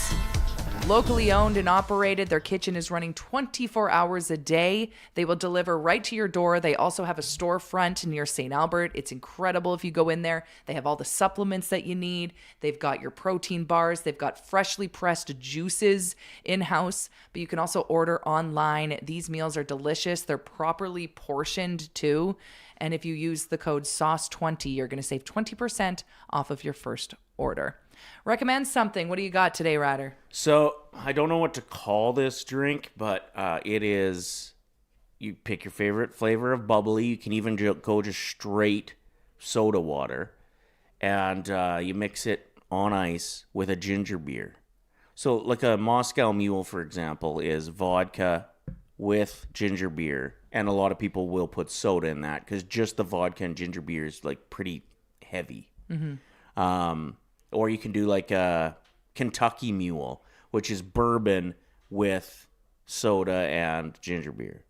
Speaker 5: Locally owned and operated, their kitchen is running 24 hours a day. They will deliver right to your door. They also have a storefront near St. Albert. It's incredible if you go in there. They have all the supplements that you need. They've got your protein bars. They've got freshly pressed juices in-house, but you can also order online. These meals are delicious. They're properly portioned too. And if you use the code SAUCE20, you're going to save 20% off of your first order. Recommend something. What do you got today, Ryder?
Speaker 6: So I don't know what to call this drink, but it is, you pick your favorite flavor of bubbly. You can even go just straight soda water, and you mix it on ice with a ginger beer. So like a Moscow Mule, for example, is vodka with ginger beer, and a lot of people will put soda in that because just the vodka and ginger beer is like pretty heavy. Or you can do like a Kentucky Mule, which is bourbon with soda, and ginger beer.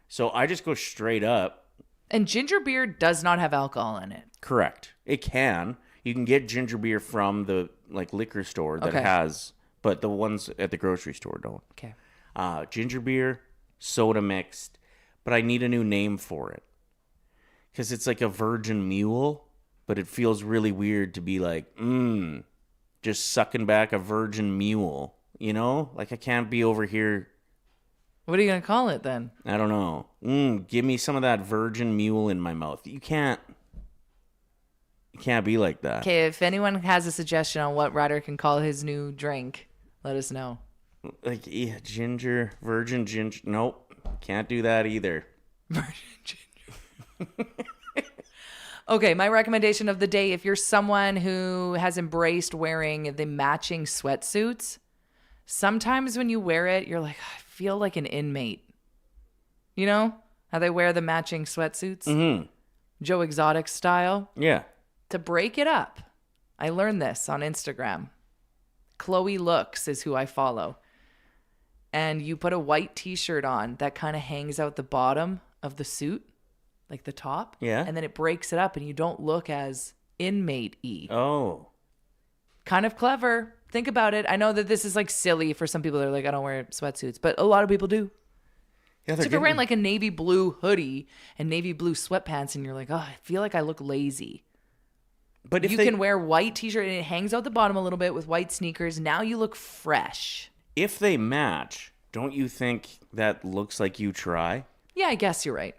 Speaker 6: So I just go straight up.
Speaker 5: And ginger beer does not have alcohol in it.
Speaker 6: Correct. It can. You can get ginger beer from the liquor store that has, but the ones at the grocery store don't.
Speaker 5: Okay.
Speaker 6: Ginger beer, soda mixed, but I need a new name for it. Because it's like a virgin mule, but it feels really weird to be like, just sucking back a virgin mule. You know? Like I can't be over here.
Speaker 5: What are you going to call it then?
Speaker 6: I don't know. Give me some of that virgin mule in my mouth. You can't be like that.
Speaker 5: Okay, if anyone has a suggestion on what Ryder can call his new drink, let us know.
Speaker 6: Like ginger, virgin ginger. Nope. Can't do that either.
Speaker 5: Virgin ginger. Okay, my recommendation of the day, if you're someone who has embraced wearing the matching sweatsuits, sometimes when you wear it, you're like, I feel like an inmate. You know how they wear the matching sweatsuits?
Speaker 6: Mm-hmm.
Speaker 5: Joe Exotic style?
Speaker 6: Yeah.
Speaker 5: To break it up, I learned this on Instagram. Chloe Looks is who I follow. And you put a white t-shirt on that kind of hangs out the bottom of the suit, like the top.
Speaker 6: Yeah.
Speaker 5: And then it breaks it up and you don't look as inmate-y.
Speaker 6: Oh.
Speaker 5: Kind of clever. Think about it. I know that this is like silly for some people. They're like, I don't wear sweatsuits, but a lot of people do.
Speaker 6: Yeah,
Speaker 5: So if you're wearing like a navy blue hoodie and navy blue sweatpants and you're like, oh, I feel like I look lazy.
Speaker 6: But if
Speaker 5: you can wear white t-shirt and it hangs out the bottom a little bit with white sneakers. Now you look fresh.
Speaker 6: If they match, don't you think that looks like you try?
Speaker 5: Yeah, I guess you're right.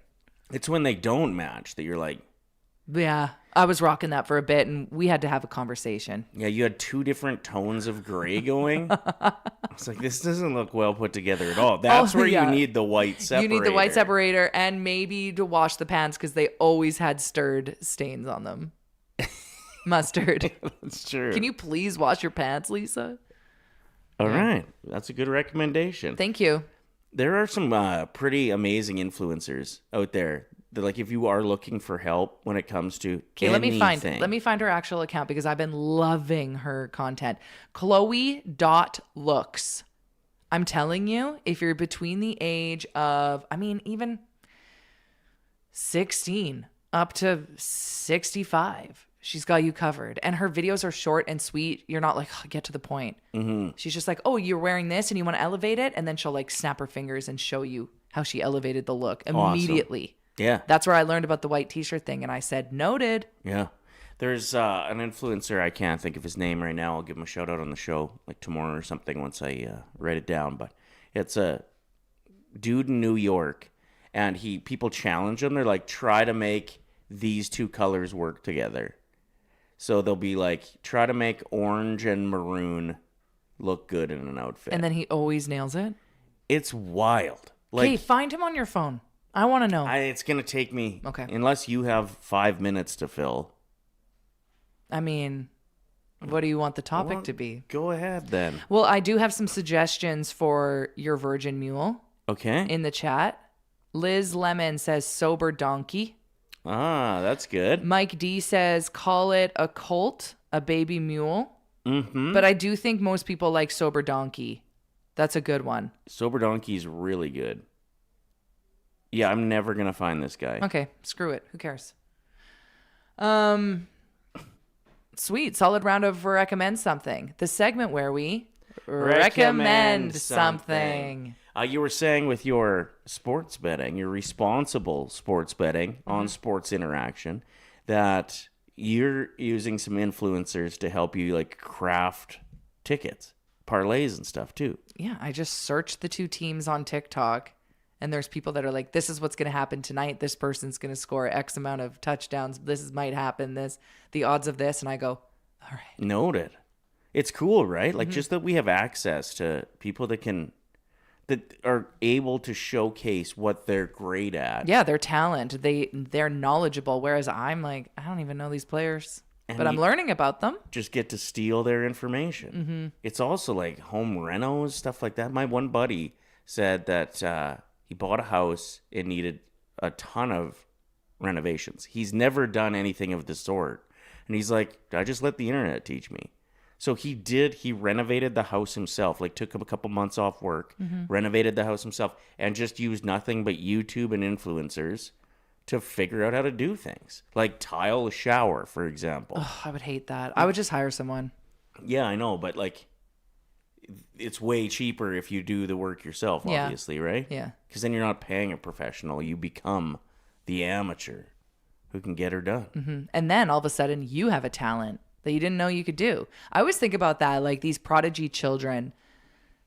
Speaker 6: It's when they don't match that you're like...
Speaker 5: Yeah, I was rocking that for a bit and we had to have a conversation.
Speaker 6: Yeah, you had two different tones of gray going. I was like, this doesn't look well put together at all. That's where you need the white separator.
Speaker 5: You need the white separator and maybe to wash the pants because they always had stirred stains on them. Mustard.
Speaker 6: That's true.
Speaker 5: Can you please wash your pants, Lisa?
Speaker 6: All right. That's a good recommendation.
Speaker 5: Thank you.
Speaker 6: There are some pretty amazing influencers out there that, like, if you are looking for help when it comes to
Speaker 5: Let me find her actual account because I've been loving her content. Chloe.looks. I'm telling you, if you're between the age of, even 16 up to 65, she's got you covered. And her videos are short and sweet. You're not like, get to the point. Mm-hmm. She's just like, oh, you're wearing this and you want to elevate it? And then she'll like snap her fingers and show you how she elevated the look immediately.
Speaker 6: Awesome. Yeah.
Speaker 5: That's where I learned about the white t-shirt thing. And I said, noted.
Speaker 6: Yeah. There's an influencer, I can't think of his name right now. I'll give him a shout out on the show like tomorrow or something once I write it down. But it's a dude in New York. And people challenge him. They're like, try to make these two colors work together. So they'll be like, try to make orange and maroon look good in an outfit.
Speaker 5: And then he always nails it.
Speaker 6: It's wild.
Speaker 5: Hey, find him on your phone. I want to know.
Speaker 6: It's going to take me,
Speaker 5: okay,
Speaker 6: unless you have 5 minutes to fill.
Speaker 5: What do you want the topic to be?
Speaker 6: Go ahead then.
Speaker 5: Well, I do have some suggestions for your virgin mule.
Speaker 6: Okay.
Speaker 5: In the chat. Liz Lemon says sober donkey.
Speaker 6: Ah, that's good.
Speaker 5: Mike D says, call it a colt, a baby mule.
Speaker 6: Mm-hmm.
Speaker 5: But I do think most people like sober donkey. That's a good one. Sober
Speaker 6: donkey's really good. Yeah, I'm never going to find this guy.
Speaker 5: Okay, screw it. Who cares? Sweet. Solid round of recommend something. The segment where we recommend something.
Speaker 6: You were saying with your sports betting, your responsible sports betting on Sports Interaction, that you're using some influencers to help you like craft tickets, parlays and stuff too.
Speaker 5: Yeah, I just searched the two teams on TikTok and there's people that are like, this is what's going to happen tonight. This person's going to score X amount of touchdowns. Might happen. The odds of this. And I go, all right.
Speaker 6: Noted. It's cool, right? Like just that we have access to people that are able to showcase what they're great at.
Speaker 5: Yeah, their talent. They're knowledgeable. Whereas I'm like, I don't even know these players, but I'm learning about them.
Speaker 6: Just get to steal their information. Mm-hmm. It's also like home renos, stuff like that. My one buddy said that he bought a house and needed a ton of renovations. He's never done anything of the sort. And he's like, I just let the internet teach me. So he renovated the house himself, like took a couple months off work, renovated the house himself, and just used nothing but YouTube and influencers to figure out how to do things. Like tile a shower, for example.
Speaker 5: Oh, I would hate that. I would just hire someone.
Speaker 6: Yeah, I know, but like it's way cheaper if you do the work yourself,
Speaker 5: Yeah.
Speaker 6: obviously, right?
Speaker 5: Yeah.
Speaker 6: Because then you're not paying a professional. You become the amateur who can get her done.
Speaker 5: And then all of a sudden you have a talent that you didn't know you could do. I always think about that, like these prodigy children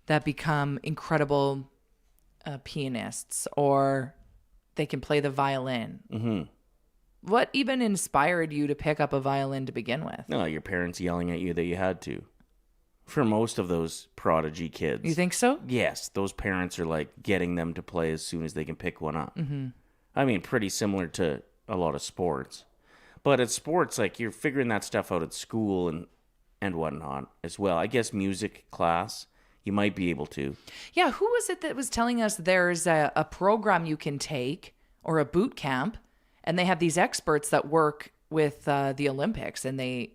Speaker 5: that become incredible pianists, or they can play the violin. Mm-hmm. What even inspired you to pick up a violin to begin with?
Speaker 6: No, your parents yelling at you that you had to. For most of those prodigy kids.
Speaker 5: You think so?
Speaker 6: Yes, those parents are like getting them to play as soon as they can pick one up. Mm-hmm. I mean, pretty similar to a lot of sports. But at sports, like you're figuring that stuff out at school and whatnot as well. I guess music class, you might be able to.
Speaker 5: Yeah, who was it that was telling us there's a program you can take, or a boot camp, and they have these experts that work with the Olympics, and they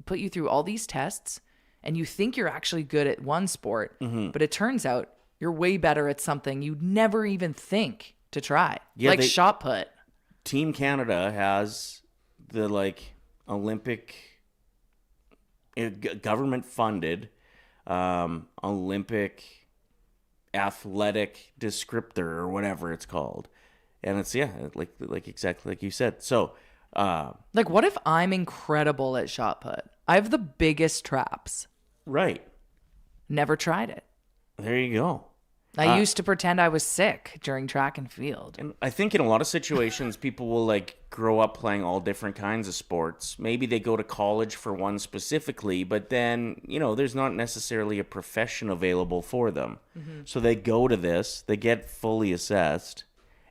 Speaker 5: put you through all these tests, and you think you're actually good at one sport, but it turns out you're way better at something you'd never even think to try, like shot put.
Speaker 6: Team Canada has the like Olympic government funded Olympic athletic descriptor or whatever it's called, and it's like exactly like you said. So
Speaker 5: like, what if I'm incredible at shot put? I have the biggest traps.
Speaker 6: Right.
Speaker 5: Never tried it.
Speaker 6: There you go.
Speaker 5: I used to pretend I was sick during track and field.
Speaker 6: And I think in a lot of situations, people will like grow up playing all different kinds of sports. Maybe they go to college for one specifically, but then, there's not necessarily a profession available for them. Mm-hmm. So they go to this, they get fully assessed,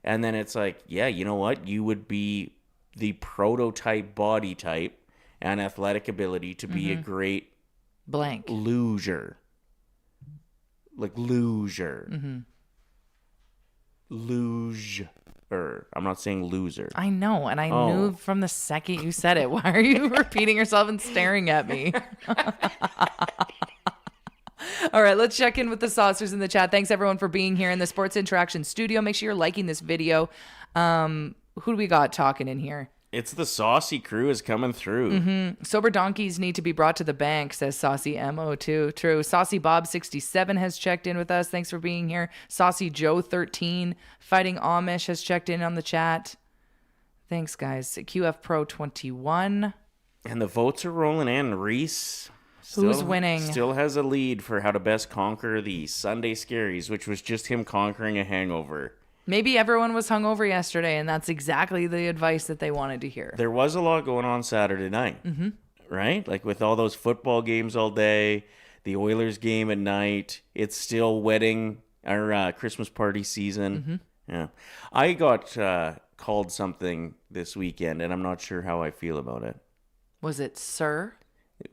Speaker 6: and then it's like, yeah, you know what? You would be the prototype body type and athletic ability to be a great
Speaker 5: blank
Speaker 6: loser. Like loser.
Speaker 5: Mm-hmm.
Speaker 6: Loser. I'm not saying loser.
Speaker 5: I know, and I knew from the second you said it. Why are you repeating yourself and staring at me? All right, let's check in with the saucers in the chat. Thanks, everyone, for being here in the Sports Interaction studio. Make sure you're liking this video. Who do we got talking in here?
Speaker 6: It's the Saucy crew is coming through.
Speaker 5: Mm-hmm. Sober donkeys need to be brought to the bank, says Saucy MO2. True. Saucy Bob67 has checked in with us. Thanks for being here. Saucy Joe13, Fighting Amish, has checked in on the chat. Thanks, guys. QF Pro 21.
Speaker 6: And the votes are rolling in. Reese
Speaker 5: who's winning?
Speaker 6: Still has a lead for how to best conquer the Sunday Scaries, which was just him conquering a hangover.
Speaker 5: Maybe everyone was hungover yesterday, and that's exactly the advice that they wanted to hear.
Speaker 6: There was a lot going on Saturday night, right? Like with all those football games all day, the Oilers game at night. It's still wedding or Christmas party season. Yeah, I got called something this weekend, and I'm not sure how I feel about it.
Speaker 5: Was it sir?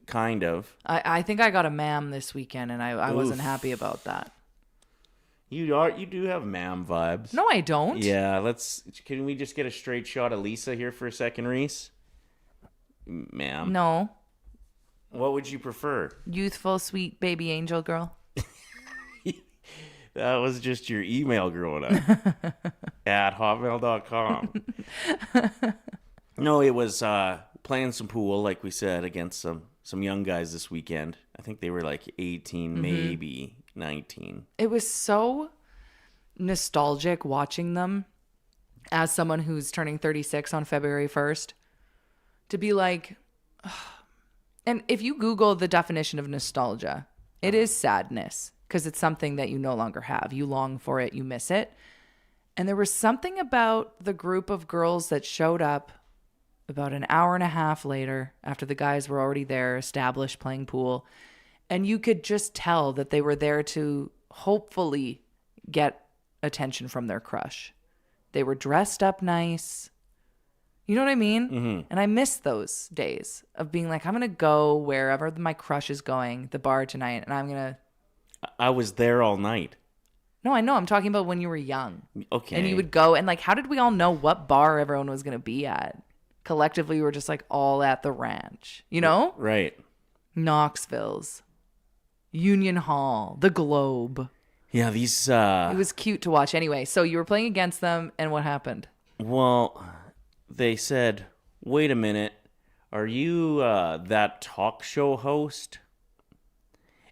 Speaker 6: Kind of.
Speaker 5: I think I got a ma'am this weekend, and I wasn't happy about that.
Speaker 6: You do have ma'am vibes.
Speaker 5: No, I don't.
Speaker 6: Yeah, can we just get a straight shot of Lisa here for a second, Reese? Ma'am.
Speaker 5: No.
Speaker 6: What would you prefer?
Speaker 5: Youthful, sweet baby angel girl.
Speaker 6: That was just your email growing up. At hotmail.com. No, it was playing some pool, like we said, against some young guys this weekend. I think they were like 18, maybe 19.
Speaker 5: It was so nostalgic watching them as someone who's turning 36 on February 1st to be like, ugh. And if you Google the definition of nostalgia, it is sadness because it's something that you no longer have. You long for it, you miss it. And there was something about the group of girls that showed up about an hour and a half later after the guys were already there, established, playing pool. And you could just tell that they were there to hopefully get attention from their crush. They were dressed up nice. You know what I mean? Mm-hmm. And I miss those days of being like, I'm going to go wherever my crush is going, the bar tonight, and I'm going to...
Speaker 6: I was there all night.
Speaker 5: No, I know. I'm talking about when you were young.
Speaker 6: Okay.
Speaker 5: And you would go, and like, how did we all know what bar everyone was going to be at? Collectively, we were just like all at the ranch, you know?
Speaker 6: Right.
Speaker 5: Knoxville's, Union Hall, the Globe.
Speaker 6: Yeah, these.
Speaker 5: It was cute to watch anyway. So you were playing against them, and what happened?
Speaker 6: Well, they said, "Wait a minute, are you that talk show host?"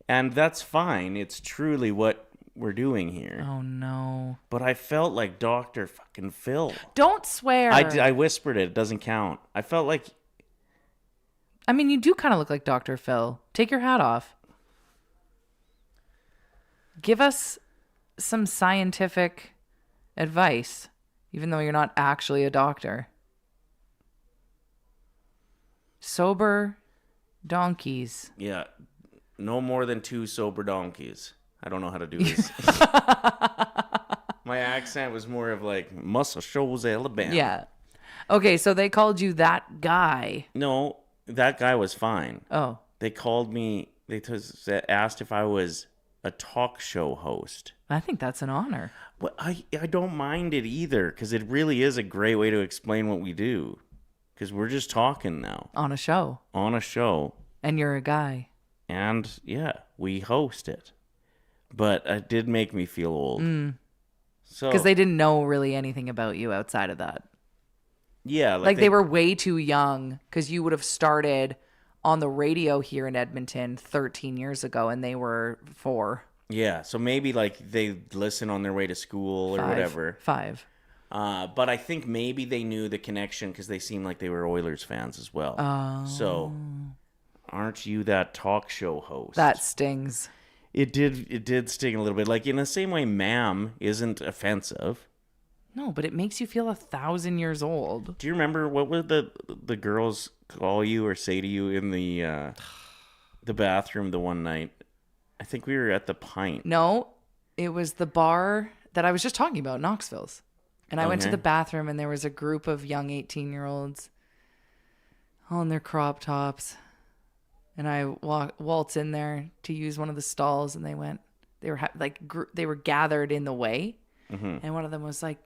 Speaker 6: And that's fine. It's truly what we're doing here.
Speaker 5: Oh no!
Speaker 6: But I felt like Dr. fucking Phil.
Speaker 5: Don't swear.
Speaker 6: I whispered it. It doesn't count. I felt like.
Speaker 5: I mean, you do kind of look like Dr. Phil. Take your hat off. Give us some scientific advice, even though you're not actually a doctor. Sober donkeys.
Speaker 6: Yeah, no more than 2 sober donkeys. I don't know how to do this. My accent was more of like Muscle Shoals, Alabama.
Speaker 5: Yeah. Okay, so they called you that guy.
Speaker 6: No, that guy was fine.
Speaker 5: Oh.
Speaker 6: They called me. Asked if I was a talk show host.
Speaker 5: I think that's an honor.
Speaker 6: Well, I don't mind it either, because it really is a great way to explain what we do. Because we're just talking now.
Speaker 5: On a show.
Speaker 6: On a show.
Speaker 5: And you're a guy.
Speaker 6: And, yeah, we host it. But it did make me feel old. So
Speaker 5: Because they didn't know really anything about you outside of that.
Speaker 6: Yeah.
Speaker 5: Like they were way too young, because you would have started on the radio here in Edmonton 13 years ago, and they were 4.
Speaker 6: Yeah, so maybe like they listen on their way to school or whatever.
Speaker 5: 5.
Speaker 6: But I think maybe they knew the connection because they seemed like they were Oilers fans as well.
Speaker 5: Oh.
Speaker 6: So, aren't you that talk show host?
Speaker 5: That stings.
Speaker 6: It did sting a little bit. Like in the same way, ma'am isn't offensive.
Speaker 5: No, but it makes you feel 1,000 years old.
Speaker 6: Do you remember what would the girls call you or say to you in the bathroom the one night? I think we were at the Pint.
Speaker 5: No, it was the bar that I was just talking about, Knoxville's. And I went to the bathroom, and there was a group of young 18-year-olds all in their crop tops. And I waltzed in there to use one of the stalls, and they were gathered in the way. Mm-hmm. And one of them was like,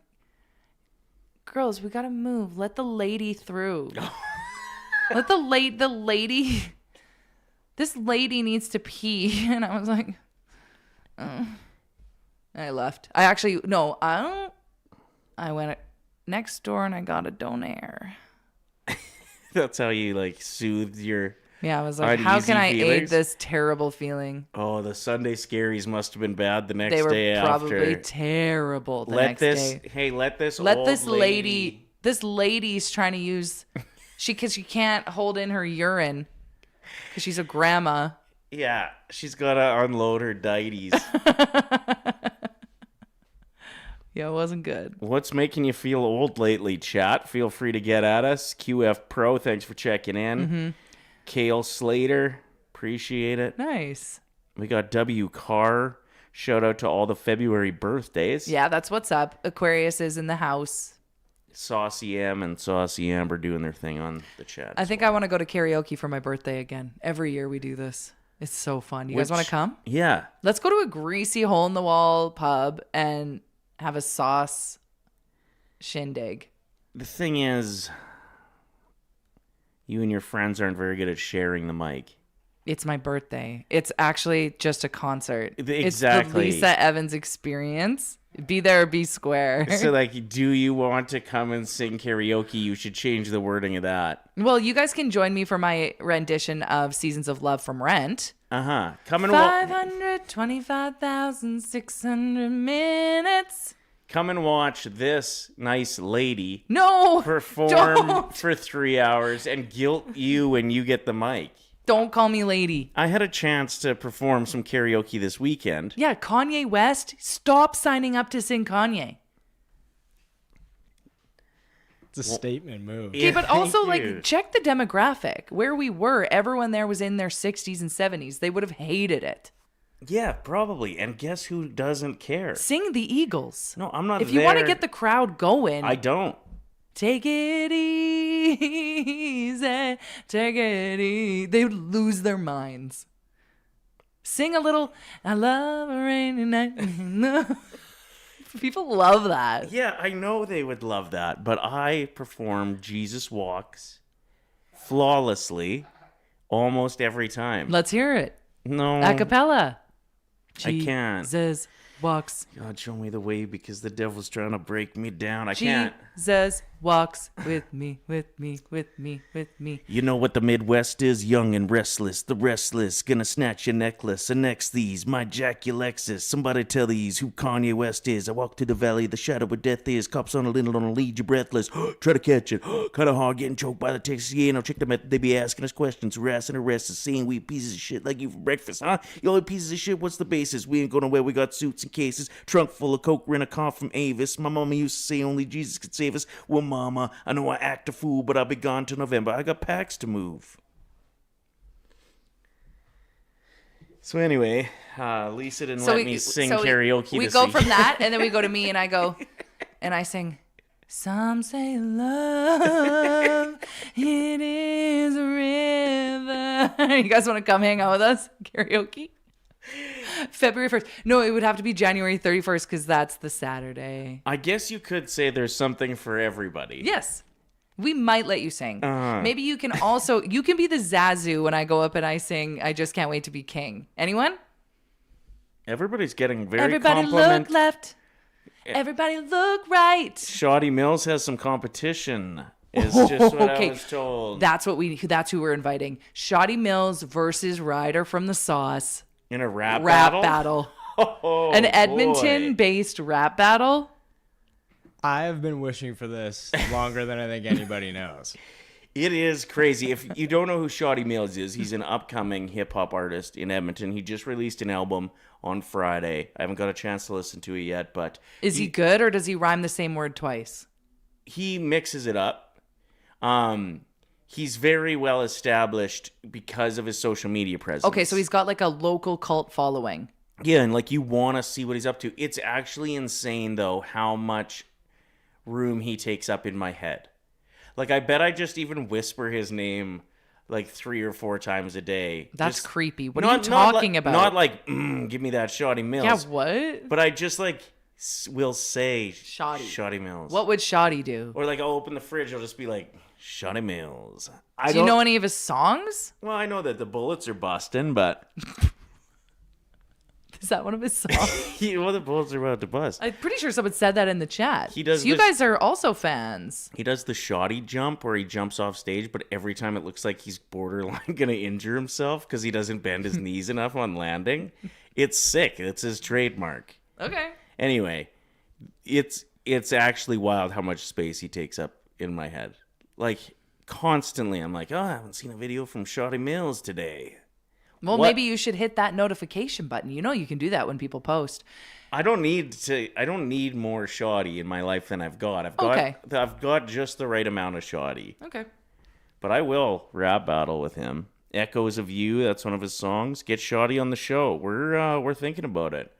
Speaker 5: "Girls, we got to move. Let the lady through." Let the lady, this lady needs to pee. And I was like, I left. I went next door and I got a donair.
Speaker 6: That's how you like soothed your.
Speaker 5: Yeah, I was like, how can I aid this terrible feeling?
Speaker 6: Oh, the Sunday Scaries must have been bad the next day
Speaker 5: They were probably
Speaker 6: after.
Speaker 5: terrible the next day.
Speaker 6: Hey, let this
Speaker 5: lady. This lady's trying to use, because she can't hold in her urine because she's a grandma.
Speaker 6: Yeah, she's got to unload her dites.
Speaker 5: Yeah, it wasn't good.
Speaker 6: What's making you feel old lately, chat? Feel free to get at us. QF Pro, thanks for checking in.
Speaker 5: Mm-hmm.
Speaker 6: Kale Slater, appreciate it.
Speaker 5: Nice.
Speaker 6: We got W. Carr. Shout out to all the February birthdays.
Speaker 5: Yeah, that's what's up. Aquarius is in the house.
Speaker 6: Saucy M and Saucy Amber doing their thing on the chat.
Speaker 5: I think I want to go to karaoke for my birthday again. Every year we do this. It's so fun. You guys want to come?
Speaker 6: Yeah.
Speaker 5: Let's go to a greasy hole-in-the-wall pub and have a sauce shindig.
Speaker 6: The thing is, you and your friends aren't very good at sharing the mic.
Speaker 5: It's my birthday. It's actually just a concert.
Speaker 6: Exactly.
Speaker 5: It's the Lisa Evans experience. Be there or be square.
Speaker 6: So, like, do you want to come and sing karaoke? You should change the wording of that.
Speaker 5: Well, you guys can join me for my rendition of Seasons of Love from Rent.
Speaker 6: Uh-huh. Come and
Speaker 5: 525,600 minutes.
Speaker 6: Come and watch this nice lady
Speaker 5: perform
Speaker 6: for 3 hours and guilt you when you get the mic.
Speaker 5: Don't call me lady.
Speaker 6: I had a chance to perform some karaoke this weekend.
Speaker 5: Yeah, Kanye West. Stop signing up to sing Kanye.
Speaker 7: It's a statement move.
Speaker 5: Okay, but also, like, check the demographic. Where we were, everyone there was in their 60s and 70s. They would have hated it.
Speaker 6: Yeah, probably. And guess who doesn't care?
Speaker 5: Sing the Eagles.
Speaker 6: No, I'm not
Speaker 5: If you want to get the crowd going.
Speaker 6: I don't.
Speaker 5: Take it easy. Take it easy. They would lose their minds. Sing a little, I love a rainy night. People love that.
Speaker 6: Yeah, I know they would love that, but I performed Jesus Walks flawlessly almost every time.
Speaker 5: Let's hear it.
Speaker 6: No.
Speaker 5: A cappella.
Speaker 6: I can't.
Speaker 5: Jesus walks.
Speaker 6: God, show me the way because the devil's trying to break me down. I can't.
Speaker 5: Jesus walks with me, with me, with me, with me.
Speaker 6: You know what the Midwest is? Young and restless. The restless. Gonna snatch your necklace. Annex these. My Jack your Lexus. Somebody tell these who Kanye West is. I walk to the valley. The shadow of death is. Cops on a little on a lead. You breathless. Try to catch it. Kind of hard getting choked by the Texas. Yeah, no, check the method. They be asking us questions. Harassing arrests. Saying we pieces of shit like you for breakfast, huh? You only pieces of shit. What's the basis? We ain't going nowhere. We got suits and cases. Trunk full of coke. Rent a car from Avis. My mama used to say only Jesus could save us. Well, mama, I know I act a fool, but I'll be gone till November. I got packs to move. So anyway, Lisa didn't let me sing karaoke.
Speaker 5: We go from that, and then we go to me, and I go, and I sing, some say love, it is a river. You guys want to come hang out with us? Karaoke? February 1st. No, it would have to be January 31st because that's the Saturday.
Speaker 6: I guess you could say there's something for everybody.
Speaker 5: Yes. We might let you sing. Maybe you can also, you can be the Zazu when I go up and I sing, I just can't wait to be king. Anyone?
Speaker 6: Everybody's getting very
Speaker 5: Everybody look left. Everybody look right.
Speaker 6: Shoddy Mills has some competition. Is just what I was told.
Speaker 5: That's who we're inviting. Shoddy Mills versus Ryder from the Sauce.
Speaker 6: In a rap battle? Oh,
Speaker 5: an Edmonton-based rap battle?
Speaker 7: I have been wishing for this longer than I think anybody knows.
Speaker 6: It is crazy. If you don't know who Shoddy Mills is, he's an upcoming hip-hop artist in Edmonton. He just released an album on Friday. I haven't got a chance to listen to it yet, but...
Speaker 5: Is he good, or does he rhyme the same word twice?
Speaker 6: He mixes it up. He's very well established because of his social media presence.
Speaker 5: Okay, so he's got like a local cult following.
Speaker 6: Yeah, and like you want to see what he's up to. It's actually insane, though, how much room he takes up in my head. Like, I bet I just even whisper his name like 3 or 4 times a day.
Speaker 5: That's creepy. What are you talking about?
Speaker 6: Not like, give me that Shoddy Mills.
Speaker 5: Yeah, what?
Speaker 6: But I just like will say
Speaker 5: Shoddy
Speaker 6: Mills.
Speaker 5: What would Shoddy do?
Speaker 6: Or like I'll open the fridge, I'll just be like, Shoddy Mills.
Speaker 5: Do you know any of his songs?
Speaker 6: Well, I know that the bullets are busting, but...
Speaker 5: Is that one of his songs?
Speaker 6: Well, the bullets are about to bust.
Speaker 5: I'm pretty sure someone said that in the chat.
Speaker 6: He does.
Speaker 5: So you guys are also fans.
Speaker 6: He does the shoddy jump where he jumps off stage, but every time it looks like he's borderline going to injure himself because he doesn't bend his knees enough on landing. It's sick. It's his trademark.
Speaker 5: Okay.
Speaker 6: Anyway, it's actually wild how much space he takes up in my head. Like, constantly, I'm like, I haven't seen a video from Shoddy Mills today.
Speaker 5: Well, maybe you should hit that notification button. You know you can do that when people post.
Speaker 6: I don't need more shoddy in my life than I've got. I've got just the right amount of shoddy.
Speaker 5: Okay.
Speaker 6: But I will rap battle with him. Echoes of You, that's one of his songs. Get Shoddy on the show. We're thinking about it.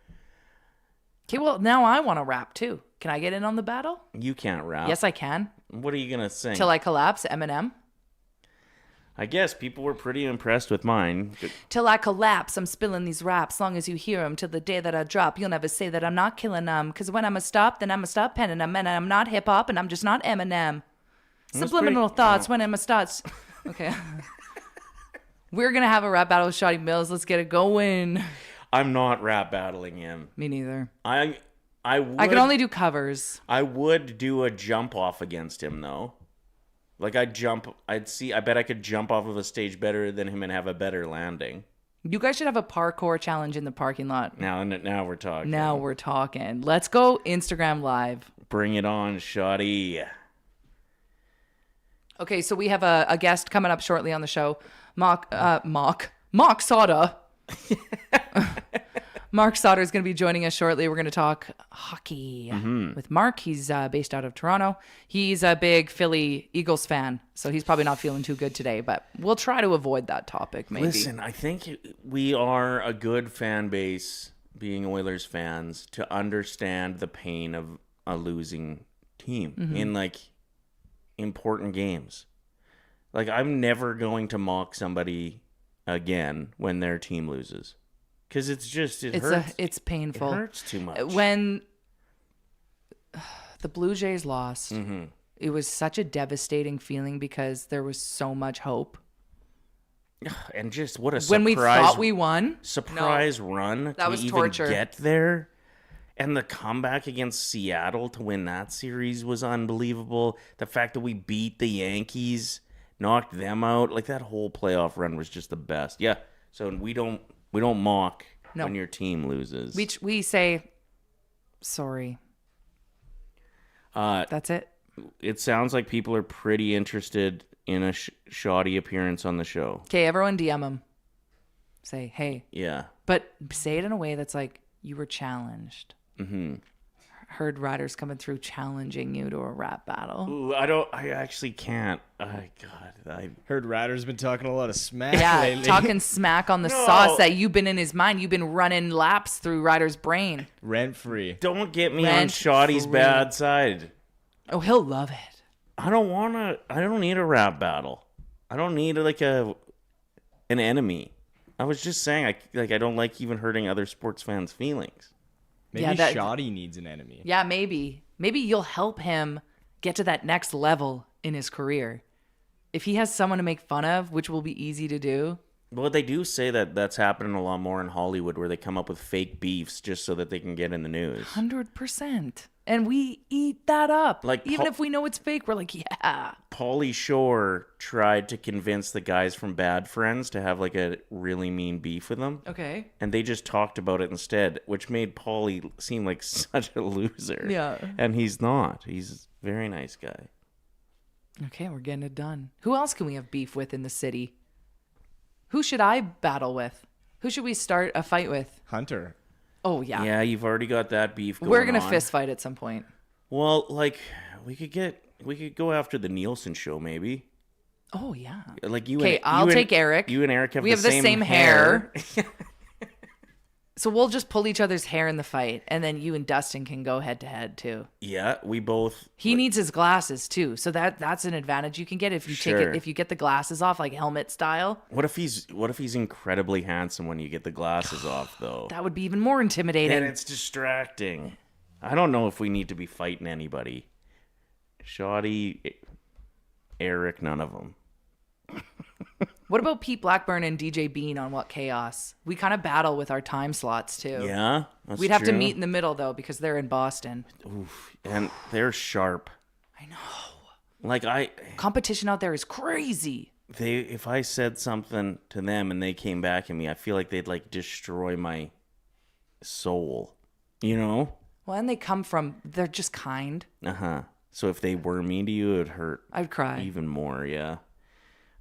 Speaker 5: Okay, well, now I want to rap too. Can I get in on the battle?
Speaker 6: You can't rap.
Speaker 5: Yes, I can.
Speaker 6: What are you going to sing?
Speaker 5: Till I Collapse, Eminem.
Speaker 6: I guess people were pretty impressed with mine.
Speaker 5: Till I collapse, I'm spilling these raps. Long as you hear them, till the day that I drop, you'll never say that I'm not killing them. Because when I'm a stop, then I'm a stop penning them. And I'm not hip-hop, and I'm just not Eminem. Subliminal thoughts when I'm a starts. Okay. We're going to have a rap battle with Shoddy Mills. Let's get it going.
Speaker 6: I'm not rap battling him.
Speaker 5: Me neither.
Speaker 6: I
Speaker 5: can only do covers.
Speaker 6: I would do a jump off against him, though. Like, I bet I could jump off of a stage better than him and have a better landing.
Speaker 5: You guys should have a parkour challenge in the parking lot.
Speaker 6: Now we're talking.
Speaker 5: Now we're talking. Let's go Instagram Live.
Speaker 6: Bring it on, Shoddy.
Speaker 5: Okay, so we have a guest coming up shortly on the show. Marc Sautter. Marc Sautter is going to be joining us shortly. We're going to talk hockey with Marc. He's based out of Toronto. He's a big Philly Eagles fan, so he's probably not feeling too good today, but we'll try to avoid that topic maybe.
Speaker 6: Listen, I think we are a good fan base, being Oilers fans, to understand the pain of a losing team in, like, important games. Like, I'm never going to mock somebody again when their team loses. Because it hurts.
Speaker 5: It's painful.
Speaker 6: It hurts too much.
Speaker 5: When the Blue Jays lost, it was such a devastating feeling because there was so much hope.
Speaker 6: And just what a
Speaker 5: when we
Speaker 6: surprise
Speaker 5: thought we won.
Speaker 6: surprise
Speaker 5: No.
Speaker 6: run
Speaker 5: That
Speaker 6: to
Speaker 5: was
Speaker 6: even
Speaker 5: torture.
Speaker 6: get there. And the comeback against Seattle to win that series was unbelievable. The fact that we beat the Yankees, knocked them out, like that whole playoff run was just the best. Yeah. So we don't mock when your team loses.
Speaker 5: We say sorry. That's it.
Speaker 6: It sounds like people are pretty interested in a shoddy appearance on the show.
Speaker 5: Okay, everyone DM him. Say, hey.
Speaker 6: Yeah.
Speaker 5: But say it in a way that's like, you were challenged. Mm-hmm. Heard Ryder's coming through challenging you to a rap battle.
Speaker 6: Ooh, I actually can't. I
Speaker 7: Heard Ryder's been talking a lot of smack
Speaker 5: Yeah,
Speaker 7: lately.
Speaker 5: talking smack on the sauce that you've been in his mind. You've been running laps through Ryder's brain.
Speaker 7: Rent free.
Speaker 6: don't get me on
Speaker 5: Rent
Speaker 6: Shoddy's
Speaker 5: free.
Speaker 6: bad side.
Speaker 5: Oh, he'll love it.
Speaker 6: I don't need a rap battle. I don't need an enemy. I was just saying I don't like even hurting other sports fans' feelings.
Speaker 7: Maybe
Speaker 5: Yeah,
Speaker 7: Shoddy needs an enemy.
Speaker 5: Yeah, maybe. Maybe you'll help him get to that next level in his career. If he has someone to make fun of, which will be easy to do.
Speaker 6: Well, they do say that that's happening a lot more in Hollywood, where they come up with fake beefs just so that they can get in the news.
Speaker 5: 100%. And we eat that up.
Speaker 6: Like
Speaker 5: even if we know it's fake, we're like, yeah.
Speaker 6: Pauly Shore tried to convince the guys from Bad Friends to have like a really mean beef with them.
Speaker 5: Okay.
Speaker 6: And they just talked about it instead, which made Pauly seem like such a loser.
Speaker 5: Yeah.
Speaker 6: And he's not. He's a very nice guy.
Speaker 5: Okay, we're getting it done. Who else can we have beef with in the city? Who should I battle with? Who should we start a fight with?
Speaker 7: Hunter.
Speaker 5: Oh, yeah.
Speaker 6: Yeah, you've already got that beef going
Speaker 5: We're going to
Speaker 6: on.
Speaker 5: fist fight at some point.
Speaker 6: Well, like we could go after the Nielsen show maybe.
Speaker 5: Oh, yeah.
Speaker 6: Like you.
Speaker 5: Okay, I'll take Eric.
Speaker 6: You and Eric have
Speaker 5: We
Speaker 6: the
Speaker 5: have the
Speaker 6: same
Speaker 5: same hair. So we'll just pull each other's hair in the fight, and then you and Dustin can go head to head too.
Speaker 6: Yeah, we both.
Speaker 5: He needs his glasses too, so that's an advantage you can get if you take
Speaker 6: Sure.
Speaker 5: it if you get the glasses off like helmet style.
Speaker 6: What if he's incredibly handsome when you get the glasses off though?
Speaker 5: That would be even more intimidating.
Speaker 6: And it's distracting. I don't know if we need to be fighting anybody. Shoddy, Eric, none of them.
Speaker 5: What about Pete Blackburn and DJ Bean on What Chaos? We kind of battle with our time slots too.
Speaker 6: Yeah, that's
Speaker 5: We'd have to
Speaker 6: true.
Speaker 5: meet in the middle though because they're in Boston.
Speaker 6: Oof, and they're sharp.
Speaker 5: I know.
Speaker 6: Like
Speaker 5: Competition out there is crazy.
Speaker 6: if I said something to them and they came back at me, I feel like they'd like destroy my soul. You know?
Speaker 5: Well, and they're just kind.
Speaker 6: Uh-huh. So if they were mean to you, it would hurt
Speaker 5: I'd cry.
Speaker 6: even more, yeah.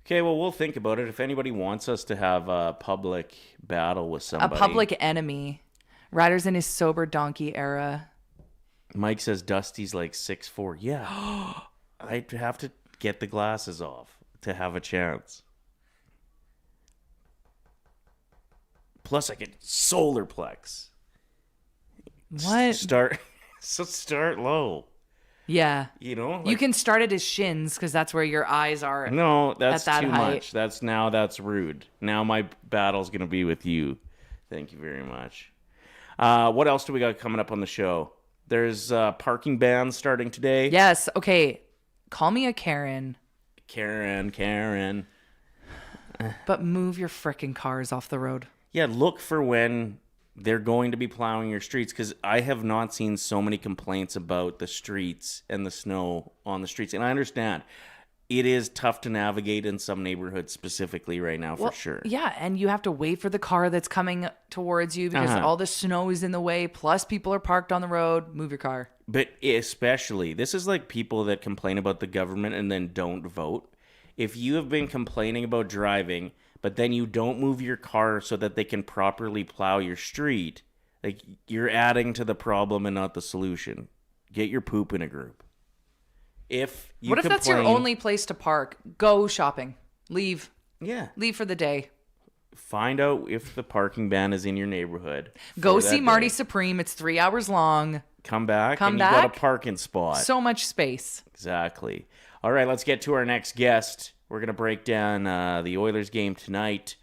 Speaker 6: Okay, well, we'll think about it. If anybody wants us to have a public battle with somebody.
Speaker 5: A public enemy. Ryder's in his sober donkey era.
Speaker 6: Mike says Dusty's like 6'4". Yeah. I'd have to get the glasses off to have a chance. Plus, I get solar plex.
Speaker 5: What?
Speaker 6: Start low.
Speaker 5: Yeah.
Speaker 6: You know?
Speaker 5: You can start at his shins because that's where your eyes are.
Speaker 6: No, that's
Speaker 5: at that
Speaker 6: too
Speaker 5: height.
Speaker 6: much. That's rude. Now my battle's gonna be with you. Thank you very much. What else do we got coming up on the show? There's parking bans starting today.
Speaker 5: Yes. Okay. Call me a Karen,
Speaker 6: Karen.
Speaker 5: but move your frickin' cars off the road.
Speaker 6: Yeah, look for when they're going to be plowing your streets, because I have not seen so many complaints about the streets and the snow on the streets. And I understand it is tough to navigate in some neighborhoods specifically right now, for sure.
Speaker 5: Yeah, and you have to wait for the car that's coming towards you because all the snow is in the way, plus people are parked on the road. Move your car.
Speaker 6: But especially, this is like people that complain about the government and then don't vote. If you have been complaining about driving, but then you don't move your car so that they can properly plow your street, like, you're adding to the problem and not the solution. Get your poop in a group.
Speaker 5: What if that's your only place to park? Go shopping. Leave.
Speaker 6: Yeah.
Speaker 5: Leave for the day.
Speaker 6: Find out if the parking ban is in your neighborhood.
Speaker 5: Go
Speaker 6: for
Speaker 5: see
Speaker 6: that
Speaker 5: Marty
Speaker 6: day.
Speaker 5: Supreme. It's 3 hours long.
Speaker 6: Come back and you
Speaker 5: back.
Speaker 6: got a parking spot.
Speaker 5: So much space.
Speaker 6: Exactly. All right, let's get to our next guest. We're going to break down the Oilers game tonight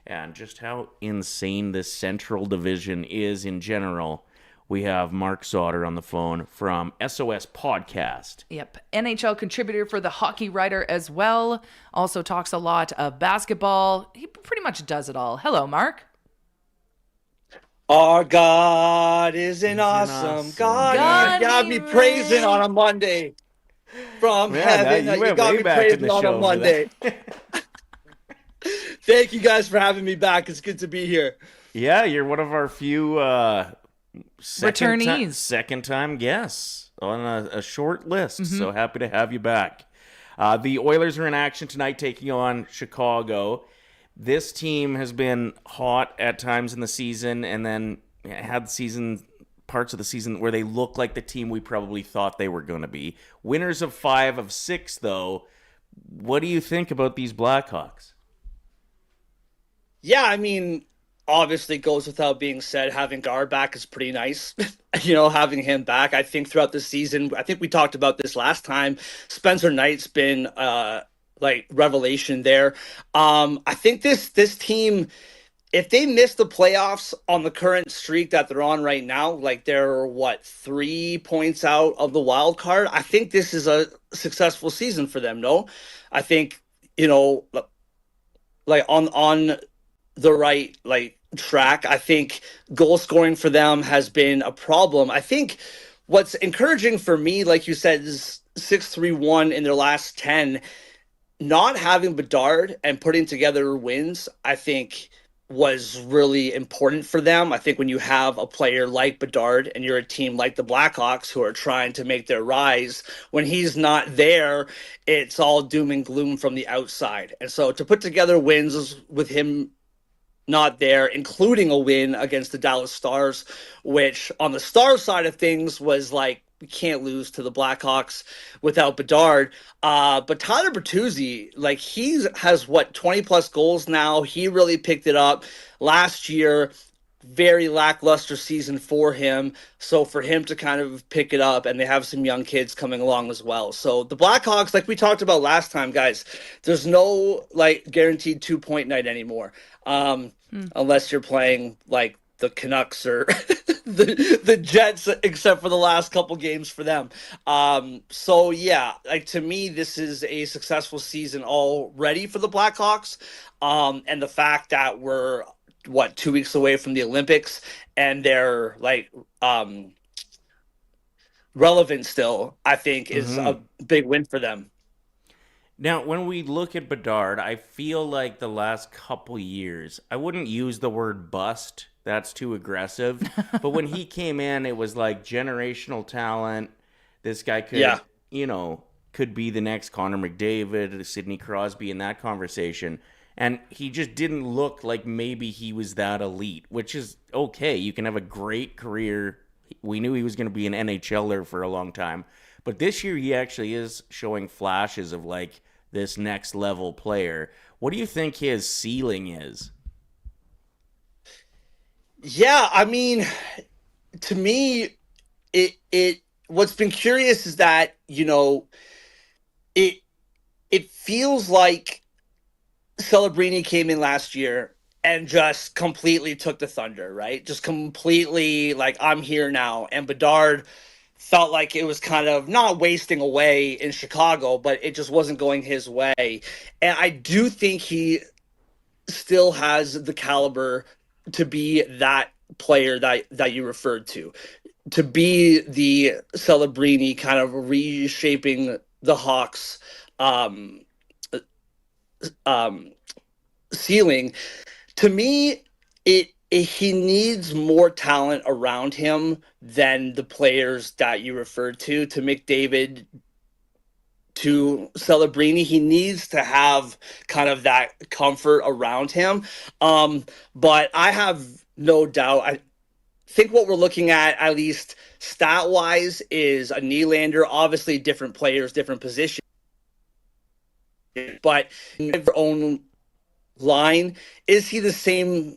Speaker 6: and just how insane this Central Division is in general. We have Marc Sautter on the phone from SOS Podcast.
Speaker 5: Yep. NHL contributor for the Hockey Writer as well. Also talks a lot of basketball. He pretty much does it all. Hello, Mark.
Speaker 10: Our God is an awesome God. You got me praising on a Monday from heaven. You got me praising on a Monday. Thank you guys for having me back. It's good to be here.
Speaker 6: Yeah, you're one of our few
Speaker 5: returnees.
Speaker 6: Second-time guests on a short list. So happy to have you back. The Oilers are in action tonight taking on Chicago. This team has been hot at times in the season and then had parts of the season where they look like the team we probably thought they were going to be. Winners of 5 of 6, though. What do you think about these Blackhawks?
Speaker 10: Yeah, I mean, obviously goes without being said, having Gar back is pretty nice. Having him back. I think throughout the season, I think we talked about this last time, Spencer Knight's been revelation there. I think this team, if they miss the playoffs on the current streak that they're on right now, like they're 3 points out of the wild card, I think this is a successful season for them. No, I think, on the right track. I think goal scoring for them has been a problem. I think what's encouraging for me, like you said, is 6-3-1 in their last 10. Not having Bedard and putting together wins, I think, was really important for them. I think when you have a player like Bedard and you're a team like the Blackhawks who are trying to make their rise, when he's not there, it's all doom and gloom from the outside. And so to put together wins with him not there, including a win against the Dallas Stars, which on the Stars side of things was we can't lose to the Blackhawks without Bedard. But Tyler Bertuzzi, he has 20 plus goals now. He really picked it up last year. Very lackluster season for him. So for him to kind of pick it up, and they have some young kids coming along as well. So the Blackhawks, like we talked about last time, guys, there's no guaranteed 2-point night anymore. Unless you're playing the Canucks or the Jets, except for the last couple games for them. So yeah, to me, this is a successful season already for the Blackhawks. And the fact that we're 2 weeks away from the Olympics and they're relevant still, I think is a big win for them.
Speaker 6: Now, when we look at Bedard, I feel like the last couple years, I wouldn't use the word bust. That's too aggressive. But when he came in, it was generational talent. This guy could, could be the next Connor McDavid, Sidney Crosby in that conversation. And he just didn't look like maybe he was that elite, which is okay. You can have a great career. We knew he was going to be an NHLer for a long time. But this year, he actually is showing flashes of this next level player. What do you think his ceiling is?
Speaker 10: Yeah, I mean, to me, it what's been curious is that, it feels like Celebrini came in last year and just completely took the thunder, right? Just completely I'm here now. And Bedard felt like it was kind of not wasting away in Chicago, but it just wasn't going his way. And I do think he still has the caliber to be that player that you referred to be the Celebrini kind of reshaping the Hawks ceiling. To me, he needs more talent around him than the players that you referred to McDavid, to Celebrini. He needs to have kind of that comfort around him. But I have no doubt. I think what we're looking at least stat-wise, is a Nylander. Obviously, different players, different positions. But in their own line, is he the same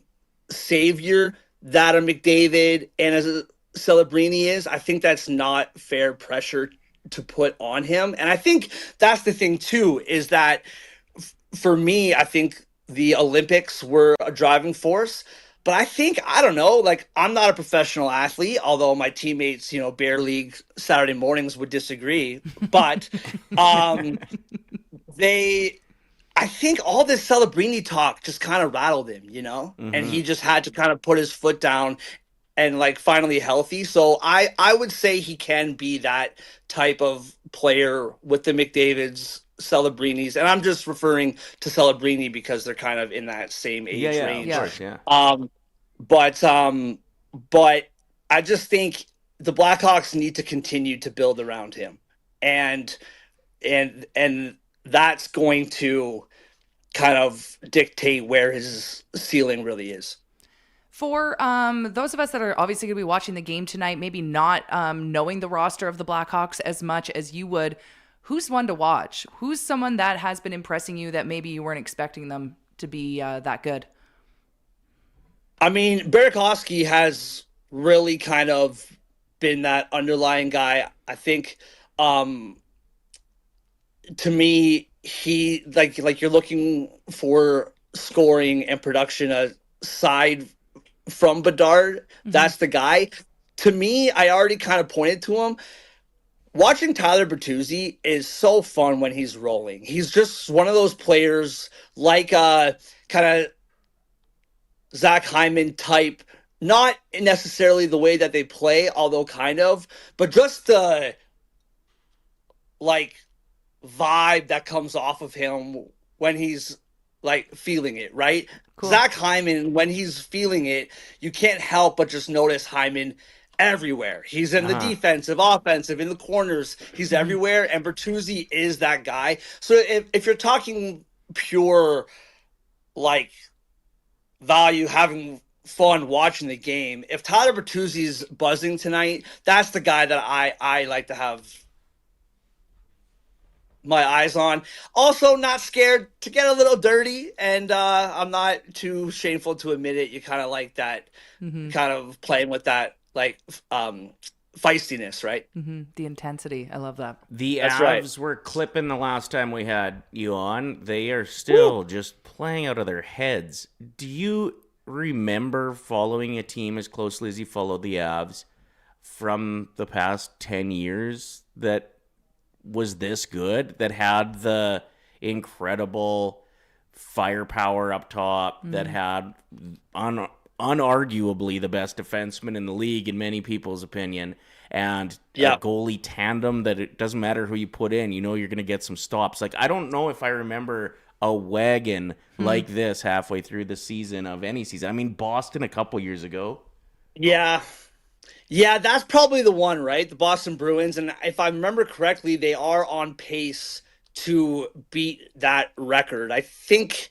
Speaker 10: savior that a McDavid and as a Celebrini is? I think that's not fair pressure to put on him. And I think that's the thing too, is that for me, I think the Olympics were a driving force, but But I think, I don't know, like, I'm not a professional athlete, although my teammates, Bear League Saturday mornings would disagree. But I think all this Celebrini talk just kind of rattled him, and he just had to kind of put his foot down and like finally healthy. So I would say he can be that type of player with the McDavids, Celebrinis, and I'm just referring to Celebrini because they're kind of in that same age range.
Speaker 6: Of course, yeah.
Speaker 10: But I just think the Blackhawks need to continue to build around him, and that's going to kind of dictate where his ceiling really is.
Speaker 5: For those of us that are obviously going to be watching the game tonight, maybe not knowing the roster of the Blackhawks as much as you would, who's one to watch? Who's someone that has been impressing you that maybe you weren't expecting them to be that good?
Speaker 10: I mean, Burakovsky has really kind of been that underlying guy. I think, to me, he like you're looking for scoring and production aside from Bedard. That's the guy. To me, I already kind of pointed to him. Watching Tyler Bertuzzi is so fun when he's rolling. He's just one of those players like kind of Zach Hyman type, not necessarily the way that they play, although kind of, but just the like vibe that comes off of him when he's like feeling it, right? Cool. Zach Hyman, when he's feeling it, you can't help but just notice Hyman everywhere. He's in the defensive, offensive, in the corners. He's everywhere, and Bertuzzi is that guy. So if you're talking pure like value, having fun watching the game, if Tyler Bertuzzi's buzzing tonight, that's the guy that I like to have my eyes on. Also, not scared to get a little dirty, and I'm not too shameful to admit it. You kind of like that, kind of playing with that like feistiness, right?
Speaker 5: The intensity. I love that.
Speaker 6: The Avs were clipping the last time we had you on. They are still just playing out of their heads. Do you remember following a team as closely as you followed the Avs from the past 10 years that was this good, that had the incredible firepower up top, that had unarguably the best defenseman in the league in many people's opinion, and a goalie tandem that it doesn't matter who you put in, you're going to get some stops. Like, I don't know if I remember a wagon like this halfway through the season of any season. I mean, Boston a couple years ago.
Speaker 10: Yeah, that's probably the one, right? The Boston Bruins. And if I remember correctly, they are on pace to beat that record. I think,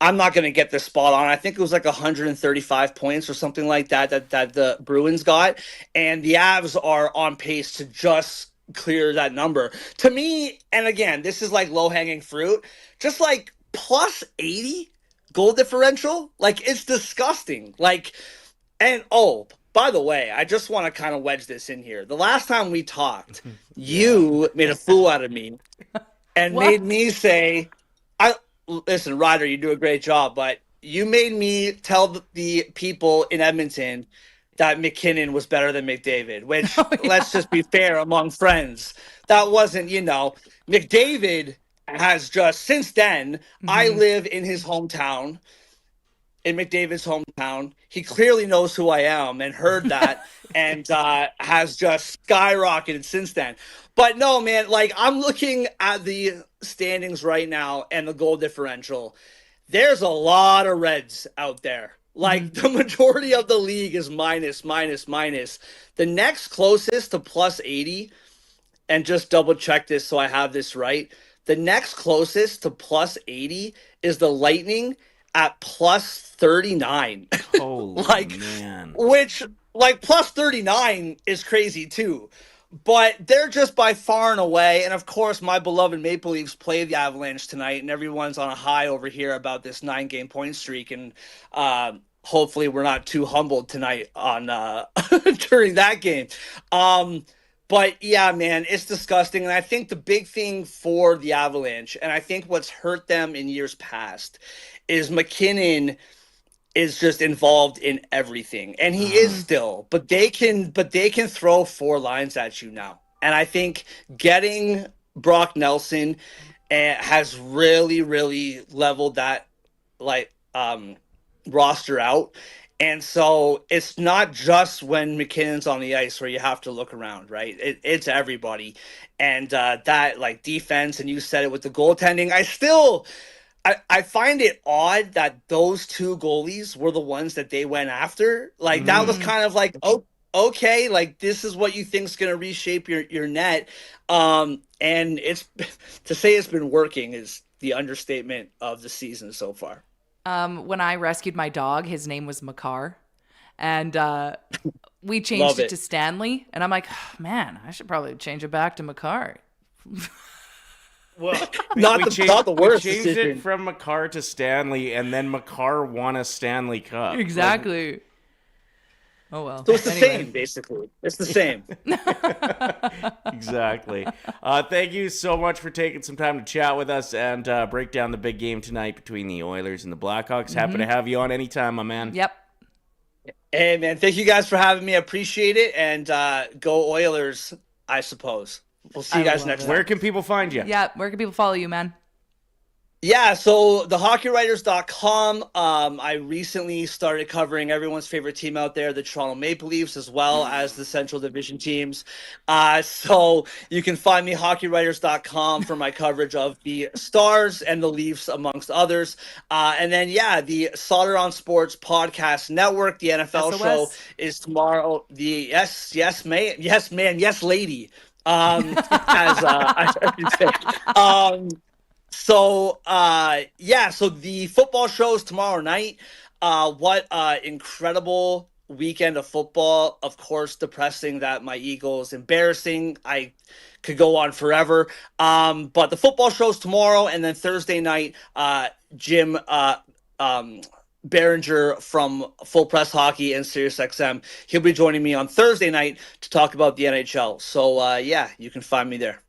Speaker 10: I'm not going to get this spot on, I think it was like 135 points or something like that the Bruins got. And the Avs are on pace to just clear that number. To me, and again, this is like low-hanging fruit, just like plus 80 goal differential. Like, it's disgusting. Like, and by the way, I just want to kind of wedge this in here. The last time we talked, you made a fool out of me and made me say, listen, Ryder, you do a great job, but you made me tell the people in Edmonton that McKinnon was better than McDavid, which, let's just be fair among friends. That wasn't, McDavid has just, since then, I live in his hometown, in McDavid's hometown. He clearly knows who I am and heard that and has just skyrocketed since then. But no, man, like, I'm looking at the standings right now and the goal differential. There's a lot of Reds out there. Like, the majority of the league is minus. The next closest to plus 80, and just double check this so I have this right, the next closest to plus 80 is the Lightning at plus 39.
Speaker 6: Holy man.
Speaker 10: Which, like, plus 39 is crazy too. But they're just by far and away, and of course my beloved Maple Leafs play the Avalanche tonight, and everyone's on a high over here about this 9-game point streak, and hopefully we're not too humbled tonight on during that game. But yeah, man, it's disgusting. And I think the big thing for the Avalanche, and I think what's hurt them in years past, is McKinnon is just involved in everything, and he is still. But they can throw 4 lines at you now, and I think getting Brock Nelson has really leveled that roster out. And so it's not just when McKinnon's on the ice where you have to look around, right? It's everybody. And that defense, and you said it with the goaltending. I find it odd that those 2 goalies were the ones that they went after. That was kind of oh, okay, this is what you think is going to reshape your net. And it's to say it's been working is the understatement of the season so far.
Speaker 5: When I rescued my dog, his name was Makar, and we changed it to Stanley. And I'm like, oh, man, I should probably change it back to Makar.
Speaker 6: Well,
Speaker 10: not the worst.
Speaker 6: We changed
Speaker 10: decision.
Speaker 6: it from Makar to Stanley, and then Makar won a Stanley Cup.
Speaker 5: Exactly. Oh well.
Speaker 10: So it's the same, basically. It's the same.
Speaker 6: Exactly. Thank you so much for taking some time to chat with us and break down the big game tonight between the Oilers and the Blackhawks. Happy to have you on anytime, my man.
Speaker 5: Yep.
Speaker 10: Hey, man, thank you guys for having me. I appreciate it. And go Oilers, I suppose. We'll see you guys next time.
Speaker 6: Where can people find you?
Speaker 5: Yeah, where can people follow you, man?
Speaker 10: Yeah, so thehockeywriters.com. I recently started covering everyone's favorite team out there, the Toronto Maple Leafs, as well as the Central Division teams. So you can find me hockeywriters.com for my coverage of the Stars and the Leafs, amongst others. And then, the Sautter on Sports podcast network, the NFL
Speaker 5: SOS.
Speaker 10: show, is tomorrow. The yes, man, yes, lady. As I should say. So the football shows tomorrow night. What incredible weekend of football. Of course, depressing that my Eagles embarrassing. I could go on forever. But the football shows tomorrow, and then Thursday night, Jim Behringer from Full Press Hockey and SiriusXM. He'll be joining me on Thursday night to talk about the NHL. So you can find me there.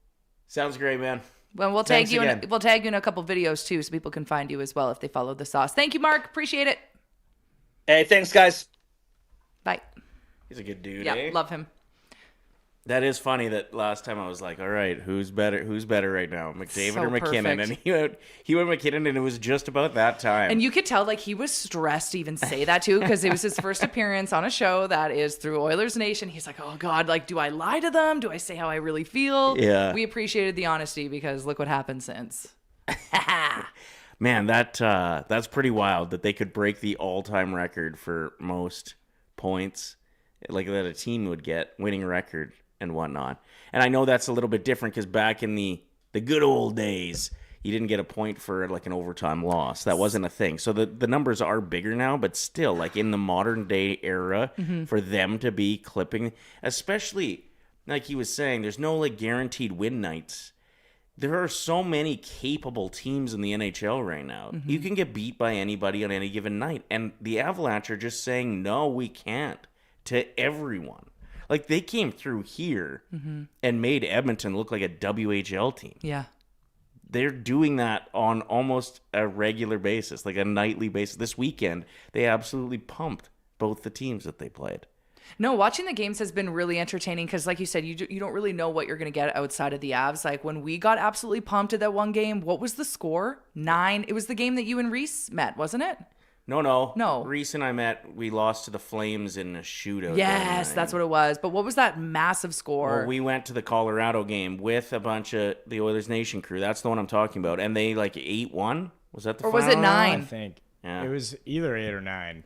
Speaker 6: Sounds great, man.
Speaker 5: Well, we'll tag
Speaker 6: Thanks
Speaker 5: you.
Speaker 6: again.
Speaker 5: We'll tag you in a couple videos too, so people can find you as well if they follow the sauce. Thank you, Mark. Appreciate it.
Speaker 10: Hey, thanks, guys.
Speaker 5: Bye.
Speaker 6: He's a good dude,
Speaker 5: Yeah,
Speaker 6: eh?
Speaker 5: love him.
Speaker 6: That is funny that last time I was like, all right, who's better right now, McDavid
Speaker 5: So
Speaker 6: or McKinnon?
Speaker 5: perfect.
Speaker 6: And he went McKinnon, and it was just about that time.
Speaker 5: And you could tell he was stressed to even say that too, because it was his first appearance on a show that is through Oilersnation. He's like, oh God, do I lie to them? Do I say how I really feel?
Speaker 6: Yeah.
Speaker 5: We appreciated the honesty because look what happened since.
Speaker 6: Man, that's pretty wild that they could break the all-time record for most points, that a team would get, winning record and whatnot. And I know that's a little bit different because back in the good old days, you didn't get a point for an overtime loss. That wasn't a thing. So the numbers are bigger now, but still, in the modern day era, for them to be clipping, especially like he was saying, there's no guaranteed win nights. There are so many capable teams in the NHL right now. You can get beat by anybody on any given night. And the Avalanche are just saying, no, we can't, to everyone. They came through here and made Edmonton look like a WHL team.
Speaker 5: Yeah.
Speaker 6: They're doing that on almost a regular basis, a nightly basis. This weekend, they absolutely pumped both the teams that they played.
Speaker 5: No, watching the games has been really entertaining because, like you said, you don't really know what you're going to get outside of the Avs. When we got absolutely pumped at that one game, what was the score? 9. It was the game that you and Reese met, wasn't it?
Speaker 6: No. Reese and I met. We lost to the Flames in a shootout.
Speaker 5: Yes, that's what it was. But what was that massive score?
Speaker 6: Well, we went to the Colorado game with a bunch of the Oilersnation crew. That's the one I'm talking about. And they 8-1. Was that the
Speaker 5: or
Speaker 6: final?
Speaker 5: was it 9?
Speaker 7: I think
Speaker 6: Yeah.
Speaker 7: it was either 8 or 9.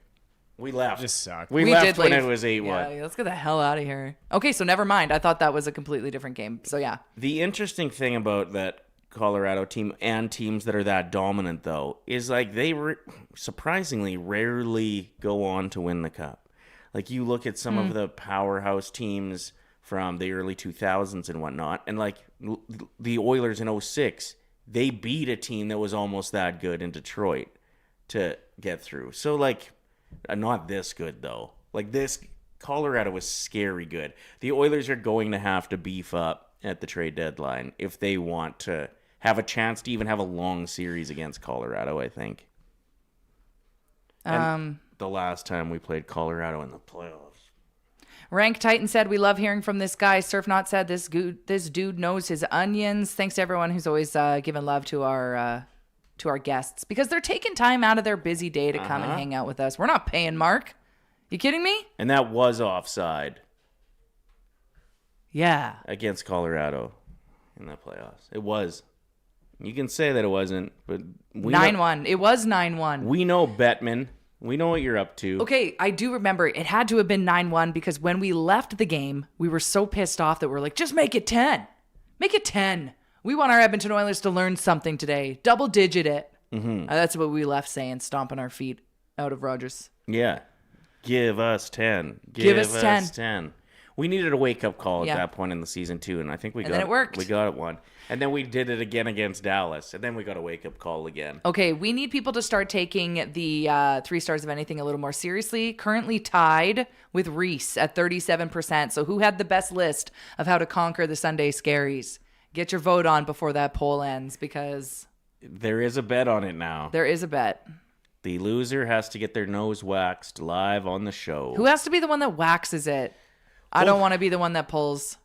Speaker 6: We left.
Speaker 7: It just sucked.
Speaker 6: We left when it was 8-1.
Speaker 5: Yeah, let's get the hell out of here. Okay, so never mind. I thought that was a completely different game. So yeah.
Speaker 6: The interesting thing about that Colorado team and teams that are that dominant, though, is they surprisingly rarely go on to win the cup. You look at some of the powerhouse teams from the early 2000s and whatnot, and the Oilers in 2006, they beat a team that was almost that good in Detroit to get through. So not this good though. This Colorado was scary good. The Oilers are going to have to beef up at the trade deadline if they want to have a chance to even have a long series against Colorado, I think. the last time we played Colorado in the playoffs.
Speaker 5: Rank Titan said, we love hearing from this guy. Surfnaut said, this dude knows his onions. Thanks to everyone who's always given love to our guests because they're taking time out of their busy day to come and hang out with us. We're not paying Mark. You kidding me?
Speaker 6: And that was offside.
Speaker 5: Yeah.
Speaker 6: Against Colorado in the playoffs. It was. You can say that it wasn't, but
Speaker 5: 9-1. It was 9-1.
Speaker 6: We know, Bettman. We know what you're up to.
Speaker 5: Okay, I do remember it had to have been 9-1 because when we left the game, we were so pissed off that we're like, just make it 10. Make it 10. We want our Edmonton Oilers to learn something today. Double digit it. Mm-hmm. That's what we left saying, stomping our feet out of Rogers.
Speaker 6: Yeah. Give us 10.
Speaker 5: Give us 10.
Speaker 6: We needed a wake-up call at that point in the season, too, and I think we got it.
Speaker 5: And then it worked.
Speaker 6: We got it one. And then we did it again against Dallas, and then we got a wake-up call again.
Speaker 5: Okay, we need people to start taking the 3 stars of anything a little more seriously. Currently tied with Reese at 37%. So who had the best list of how to conquer the Sunday Scaries? Get your vote on before that poll ends because...
Speaker 6: There is a bet on it now.
Speaker 5: There is a bet.
Speaker 6: The loser has to get their nose waxed live on the show.
Speaker 5: Who has to be the one that waxes it? I don't want to be the one that pulls.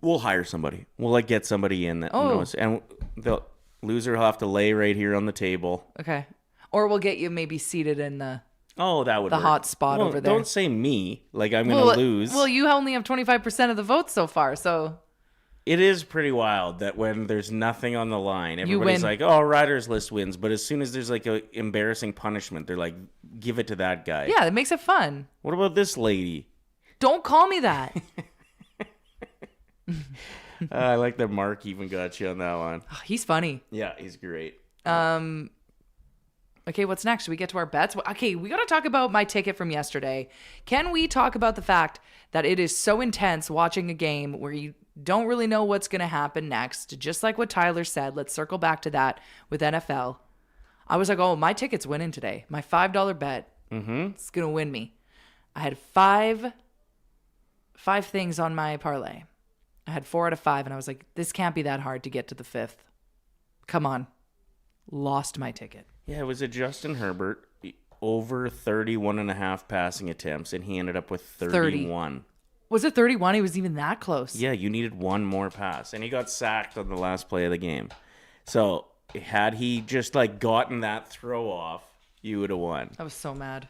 Speaker 6: We'll hire somebody. We'll get somebody in that knows. And the loser will have to lay right here on the table.
Speaker 5: Okay. Or we'll get you maybe seated in the
Speaker 6: that would
Speaker 5: the
Speaker 6: work.
Speaker 5: hot spot over there.
Speaker 6: Don't say me like I'm going to lose.
Speaker 5: Well, you only have 25% of the votes so far, so...
Speaker 6: It is pretty wild that when there's nothing on the line,
Speaker 5: You
Speaker 6: everybody's
Speaker 5: win.
Speaker 6: like, oh, Ryder's list wins. But as soon as there's like a embarrassing punishment, they're like, give it to that guy.
Speaker 5: Yeah, it makes it fun.
Speaker 6: What about this lady?
Speaker 5: Don't call me that.
Speaker 6: I like that Mark even got you on that one.
Speaker 5: Oh, he's funny.
Speaker 6: Yeah, he's great.
Speaker 5: Okay, what's next? Should we get to our bets? Okay, we got to talk about my ticket from yesterday. Can we talk about the fact that it is so intense watching a game where you don't really know what's going to happen next? Just like what Tyler said, let's circle back to that with NFL. I was like, oh, my ticket's winning today. My $5 bet, it's going to win me. I had five things on my parlay. I had 4 out of 5, and I was like, this can't be that hard to get to the 5th. Come on. Lost my ticket.
Speaker 6: Yeah, it was a Justin Herbert over 31.5 passing attempts, and he ended up with 31.
Speaker 5: Was it 31? He was even that close.
Speaker 6: Yeah, you needed one more pass, and he got sacked on the last play of the game. So had he just gotten that throw off, you would have won.
Speaker 5: I was so mad.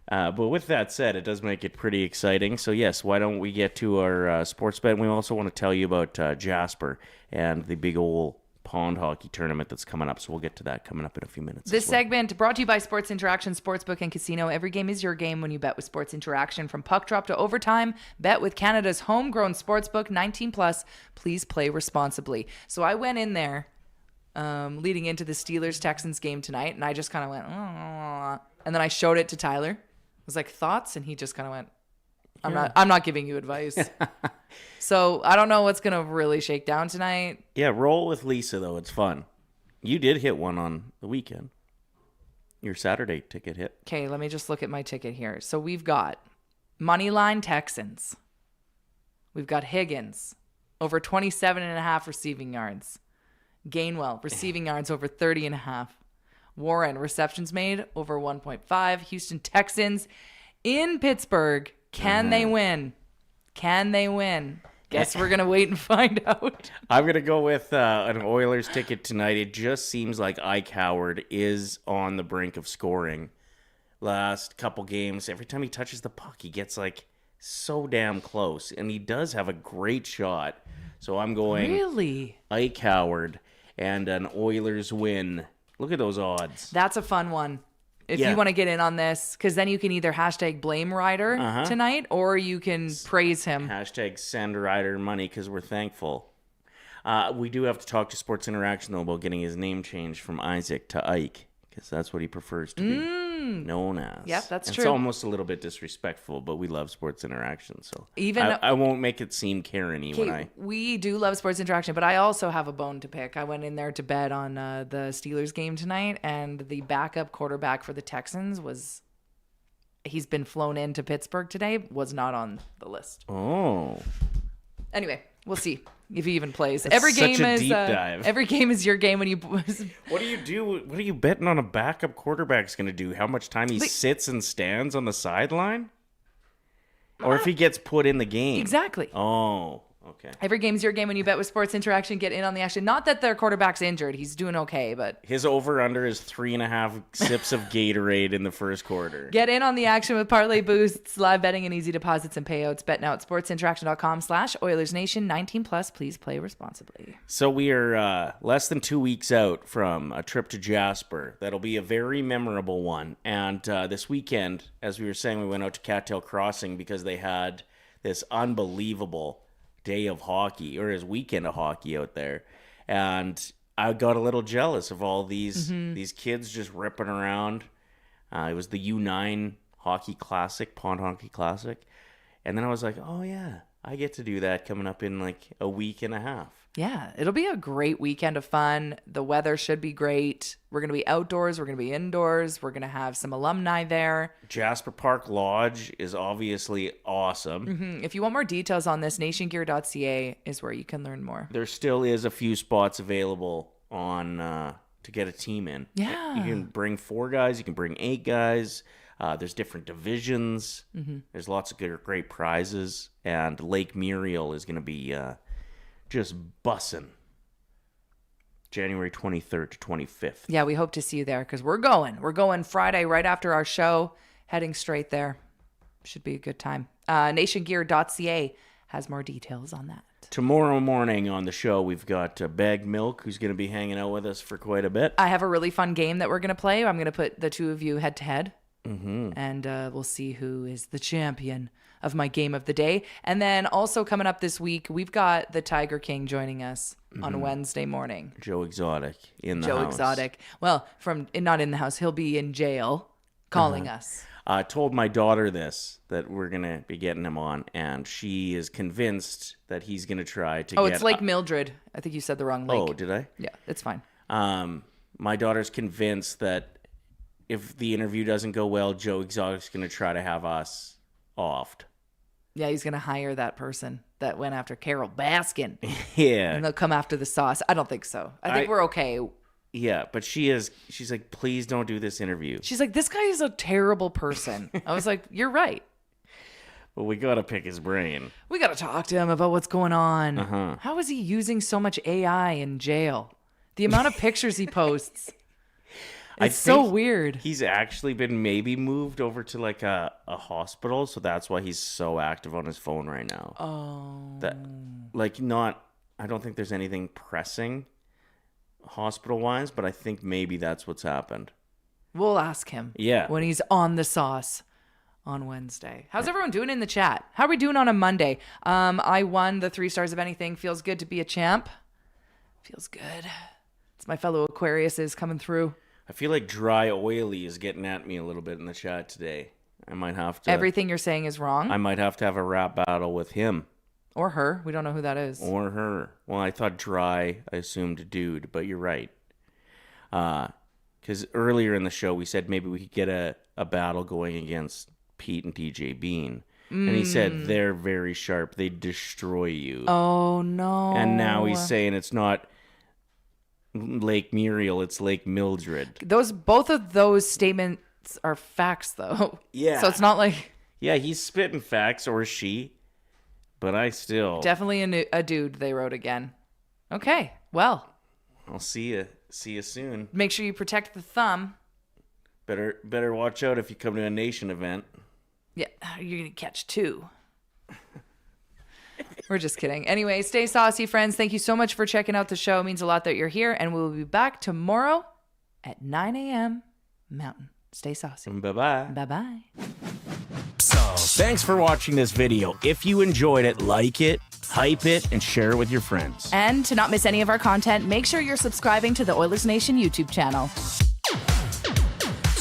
Speaker 6: But with that said, it does make it pretty exciting. So yes, why don't we get to our sports bet? And we also want to tell you about Jasper and the big old pond hockey tournament that's coming up. So we'll get to that coming up in a few minutes.
Speaker 5: This segment brought to you by Sports Interaction Sportsbook and Casino. Every game is your game when you bet with Sports Interaction. From puck drop to overtime, bet with Canada's homegrown sportsbook, 18 plus. Please play responsibly. So I went in there leading into the Steelers-Texans game tonight, and I just kind of went, oh. And then I showed it to Tyler. I was like, thoughts? And he just kind of went, I'm not giving you advice. So I don't know what's going to really shake down tonight.
Speaker 6: Yeah, roll with Lisa, though. It's fun. You did hit one on the weekend. Your Saturday ticket hit.
Speaker 5: Okay, let me just look at my ticket here. So we've got Moneyline Texans. We've got Higgins, over 27.5 receiving yards. Gainwell, receiving yards over 30.5. Warren, receptions made over 1.5. Houston Texans in Pittsburgh. Can they win? Can they win? Guess we're going to wait and find out.
Speaker 6: I'm going to go with an Oilers ticket tonight. It just seems like Ike Howard is on the brink of scoring. Last couple games, every time he touches the puck, he gets so damn close. And he does have a great shot. So I'm going
Speaker 5: Really?
Speaker 6: Ike Howard and an Oilers win. Look at those odds.
Speaker 5: That's a fun one. If you want to get in on this, because then you can either hashtag blame Ryder tonight, or you can praise him.
Speaker 6: Hashtag send Ryder money because we're thankful. We do have to talk to Sports Interaction, though, about getting his name changed from Isaac to Ike, because that's what he prefers to be known as.
Speaker 5: Yep, that's true.
Speaker 6: It's almost a little bit disrespectful, but we love Sports Interaction, so
Speaker 5: Even
Speaker 6: I won't make it seem Karen-y when I...
Speaker 5: We do love Sports Interaction, but I also have a bone to pick. I went in there to bet on the Steelers game tonight, and the backup quarterback for the Texans he's been flown into Pittsburgh today, was not on the list.
Speaker 6: Oh.
Speaker 5: Anyway, We'll see if he even plays.
Speaker 6: That's
Speaker 5: Every
Speaker 6: such
Speaker 5: game
Speaker 6: a
Speaker 5: is
Speaker 6: deep dive.
Speaker 5: every game is your game when you.
Speaker 6: What do you do? What are you betting on a backup quarterback's going to do? How much time he sits and stands on the sideline? Or if he gets put in the game?
Speaker 5: Exactly.
Speaker 6: Oh, okay.
Speaker 5: Every game's your game when you bet with Sports Interaction. Get in on the action. Not that their quarterback's injured. He's doing okay, but
Speaker 6: His over-under is 3.5 sips of Gatorade in the first quarter.
Speaker 5: get in on the action with parlay boosts, live betting, and easy deposits and payouts. Bet now at sportsinteraction.com/Oilersnation. 19 plus. Please play responsibly.
Speaker 6: So we are less than 2 weeks out from a trip to Jasper. That'll be a very memorable one. And this weekend, as we were saying, we went out to Cattail Crossing because they had this unbelievable day of hockey, or his weekend of hockey out there. And I got a little jealous of all these kids just ripping around. It was the U9 Hockey Classic, Pond Hockey Classic. And then I was like, oh yeah, I get to do that coming up in like a week and a half.
Speaker 5: Yeah, it'll be a great weekend of fun. The weather should be great. We're going to be outdoors. We're going to be indoors. We're going to have some alumni there.
Speaker 6: Jasper Park Lodge is obviously awesome.
Speaker 5: If you want more details on this, nationgear.ca is where you can learn more.
Speaker 6: There still is a few spots available on to get a team in.
Speaker 5: Yeah.
Speaker 6: You can bring 4 guys. You can bring 8 guys. There's different divisions. There's lots of great prizes. And Lake Muriel is going to be just bussin'. January 23rd to 25th.
Speaker 5: Yeah, we hope to see you there because we're going. We're going Friday right after our show, heading straight there. Should be a good time. Nationgear.ca has more details on that.
Speaker 6: Tomorrow morning on the show, we've got Bag Milk, who's going to be hanging out with us for quite a bit.
Speaker 5: I have a really fun game that we're going to play. I'm going to put the two of you head to head. And we'll see who is the champion of my game of the day. And then also coming up this week, we've got the Tiger King joining us on Wednesday morning.
Speaker 6: Joe Exotic in the
Speaker 5: Joe
Speaker 6: house.
Speaker 5: Exotic. Well, not in the house. He'll be in jail calling us.
Speaker 6: I told my daughter that we're going to be getting him on, and she is convinced that he's going to try to
Speaker 5: Oh, it's Lake Mildred. I think you said the wrong lake.
Speaker 6: Oh, did I?
Speaker 5: Yeah, it's fine.
Speaker 6: My daughter's convinced that if the interview doesn't go well, Joe Exotic's going to try to have us offed.
Speaker 5: Yeah, he's going to hire that person that went after Carol Baskin.
Speaker 6: Yeah.
Speaker 5: And they'll come after the sauce. I don't think so. I think we're okay.
Speaker 6: Yeah, but she's like, please don't do this interview.
Speaker 5: She's like, this guy is a terrible person. I was like, you're right.
Speaker 6: Well, we got to pick his brain.
Speaker 5: We got to talk to him about what's going on. How is he using so much AI in jail? The amount of pictures he posts. It's so weird.
Speaker 6: He's actually been maybe moved over to like a hospital, so that's why he's so active on his phone right now.
Speaker 5: Oh.
Speaker 6: I don't think there's anything pressing hospital-wise, but I think maybe that's what's happened.
Speaker 5: We'll ask him.
Speaker 6: Yeah.
Speaker 5: When he's on the sauce on Wednesday. How's everyone doing in the chat? How are we doing on a Monday? I won the 3 stars of anything. Feels good to be a champ. Feels good. It's my fellow Aquariuses coming through.
Speaker 6: I feel like Dry Oily is getting at me a little bit in the chat today. I might have to.
Speaker 5: Everything you're saying is wrong.
Speaker 6: I might have to have a rap battle with him.
Speaker 5: Or her. We don't know who that is.
Speaker 6: Or her. Well, I thought Dry, I assumed dude, but you're right. Because earlier in the show, we said maybe we could get a battle going against Pete and DJ Bean. And he said they're very sharp. They destroy you.
Speaker 5: Oh, no.
Speaker 6: And now he's saying it's not Lake Muriel, it's Lake Mildred.
Speaker 5: Both of those statements are facts, though.
Speaker 6: Yeah.
Speaker 5: So it's not like...
Speaker 6: Yeah, he's spitting facts, or she. But I still...
Speaker 5: Definitely a dude, they wrote again. Okay, well.
Speaker 6: I'll see you soon.
Speaker 5: Make sure you protect the thumb.
Speaker 6: Better watch out if you come to a nation event.
Speaker 5: Yeah, you're going to catch 2. We're just kidding. Anyway, stay saucy, friends. Thank you so much for checking out the show. It means a lot that you're here. And we'll be back tomorrow at 9 a.m. Mountain. Stay saucy.
Speaker 6: Bye-bye.
Speaker 5: Bye-bye.
Speaker 6: Thanks for watching this video. If you enjoyed it, like it, hype it, and share it with your friends.
Speaker 11: And to not miss any of our content, make sure you're subscribing to the Oilersnation YouTube channel.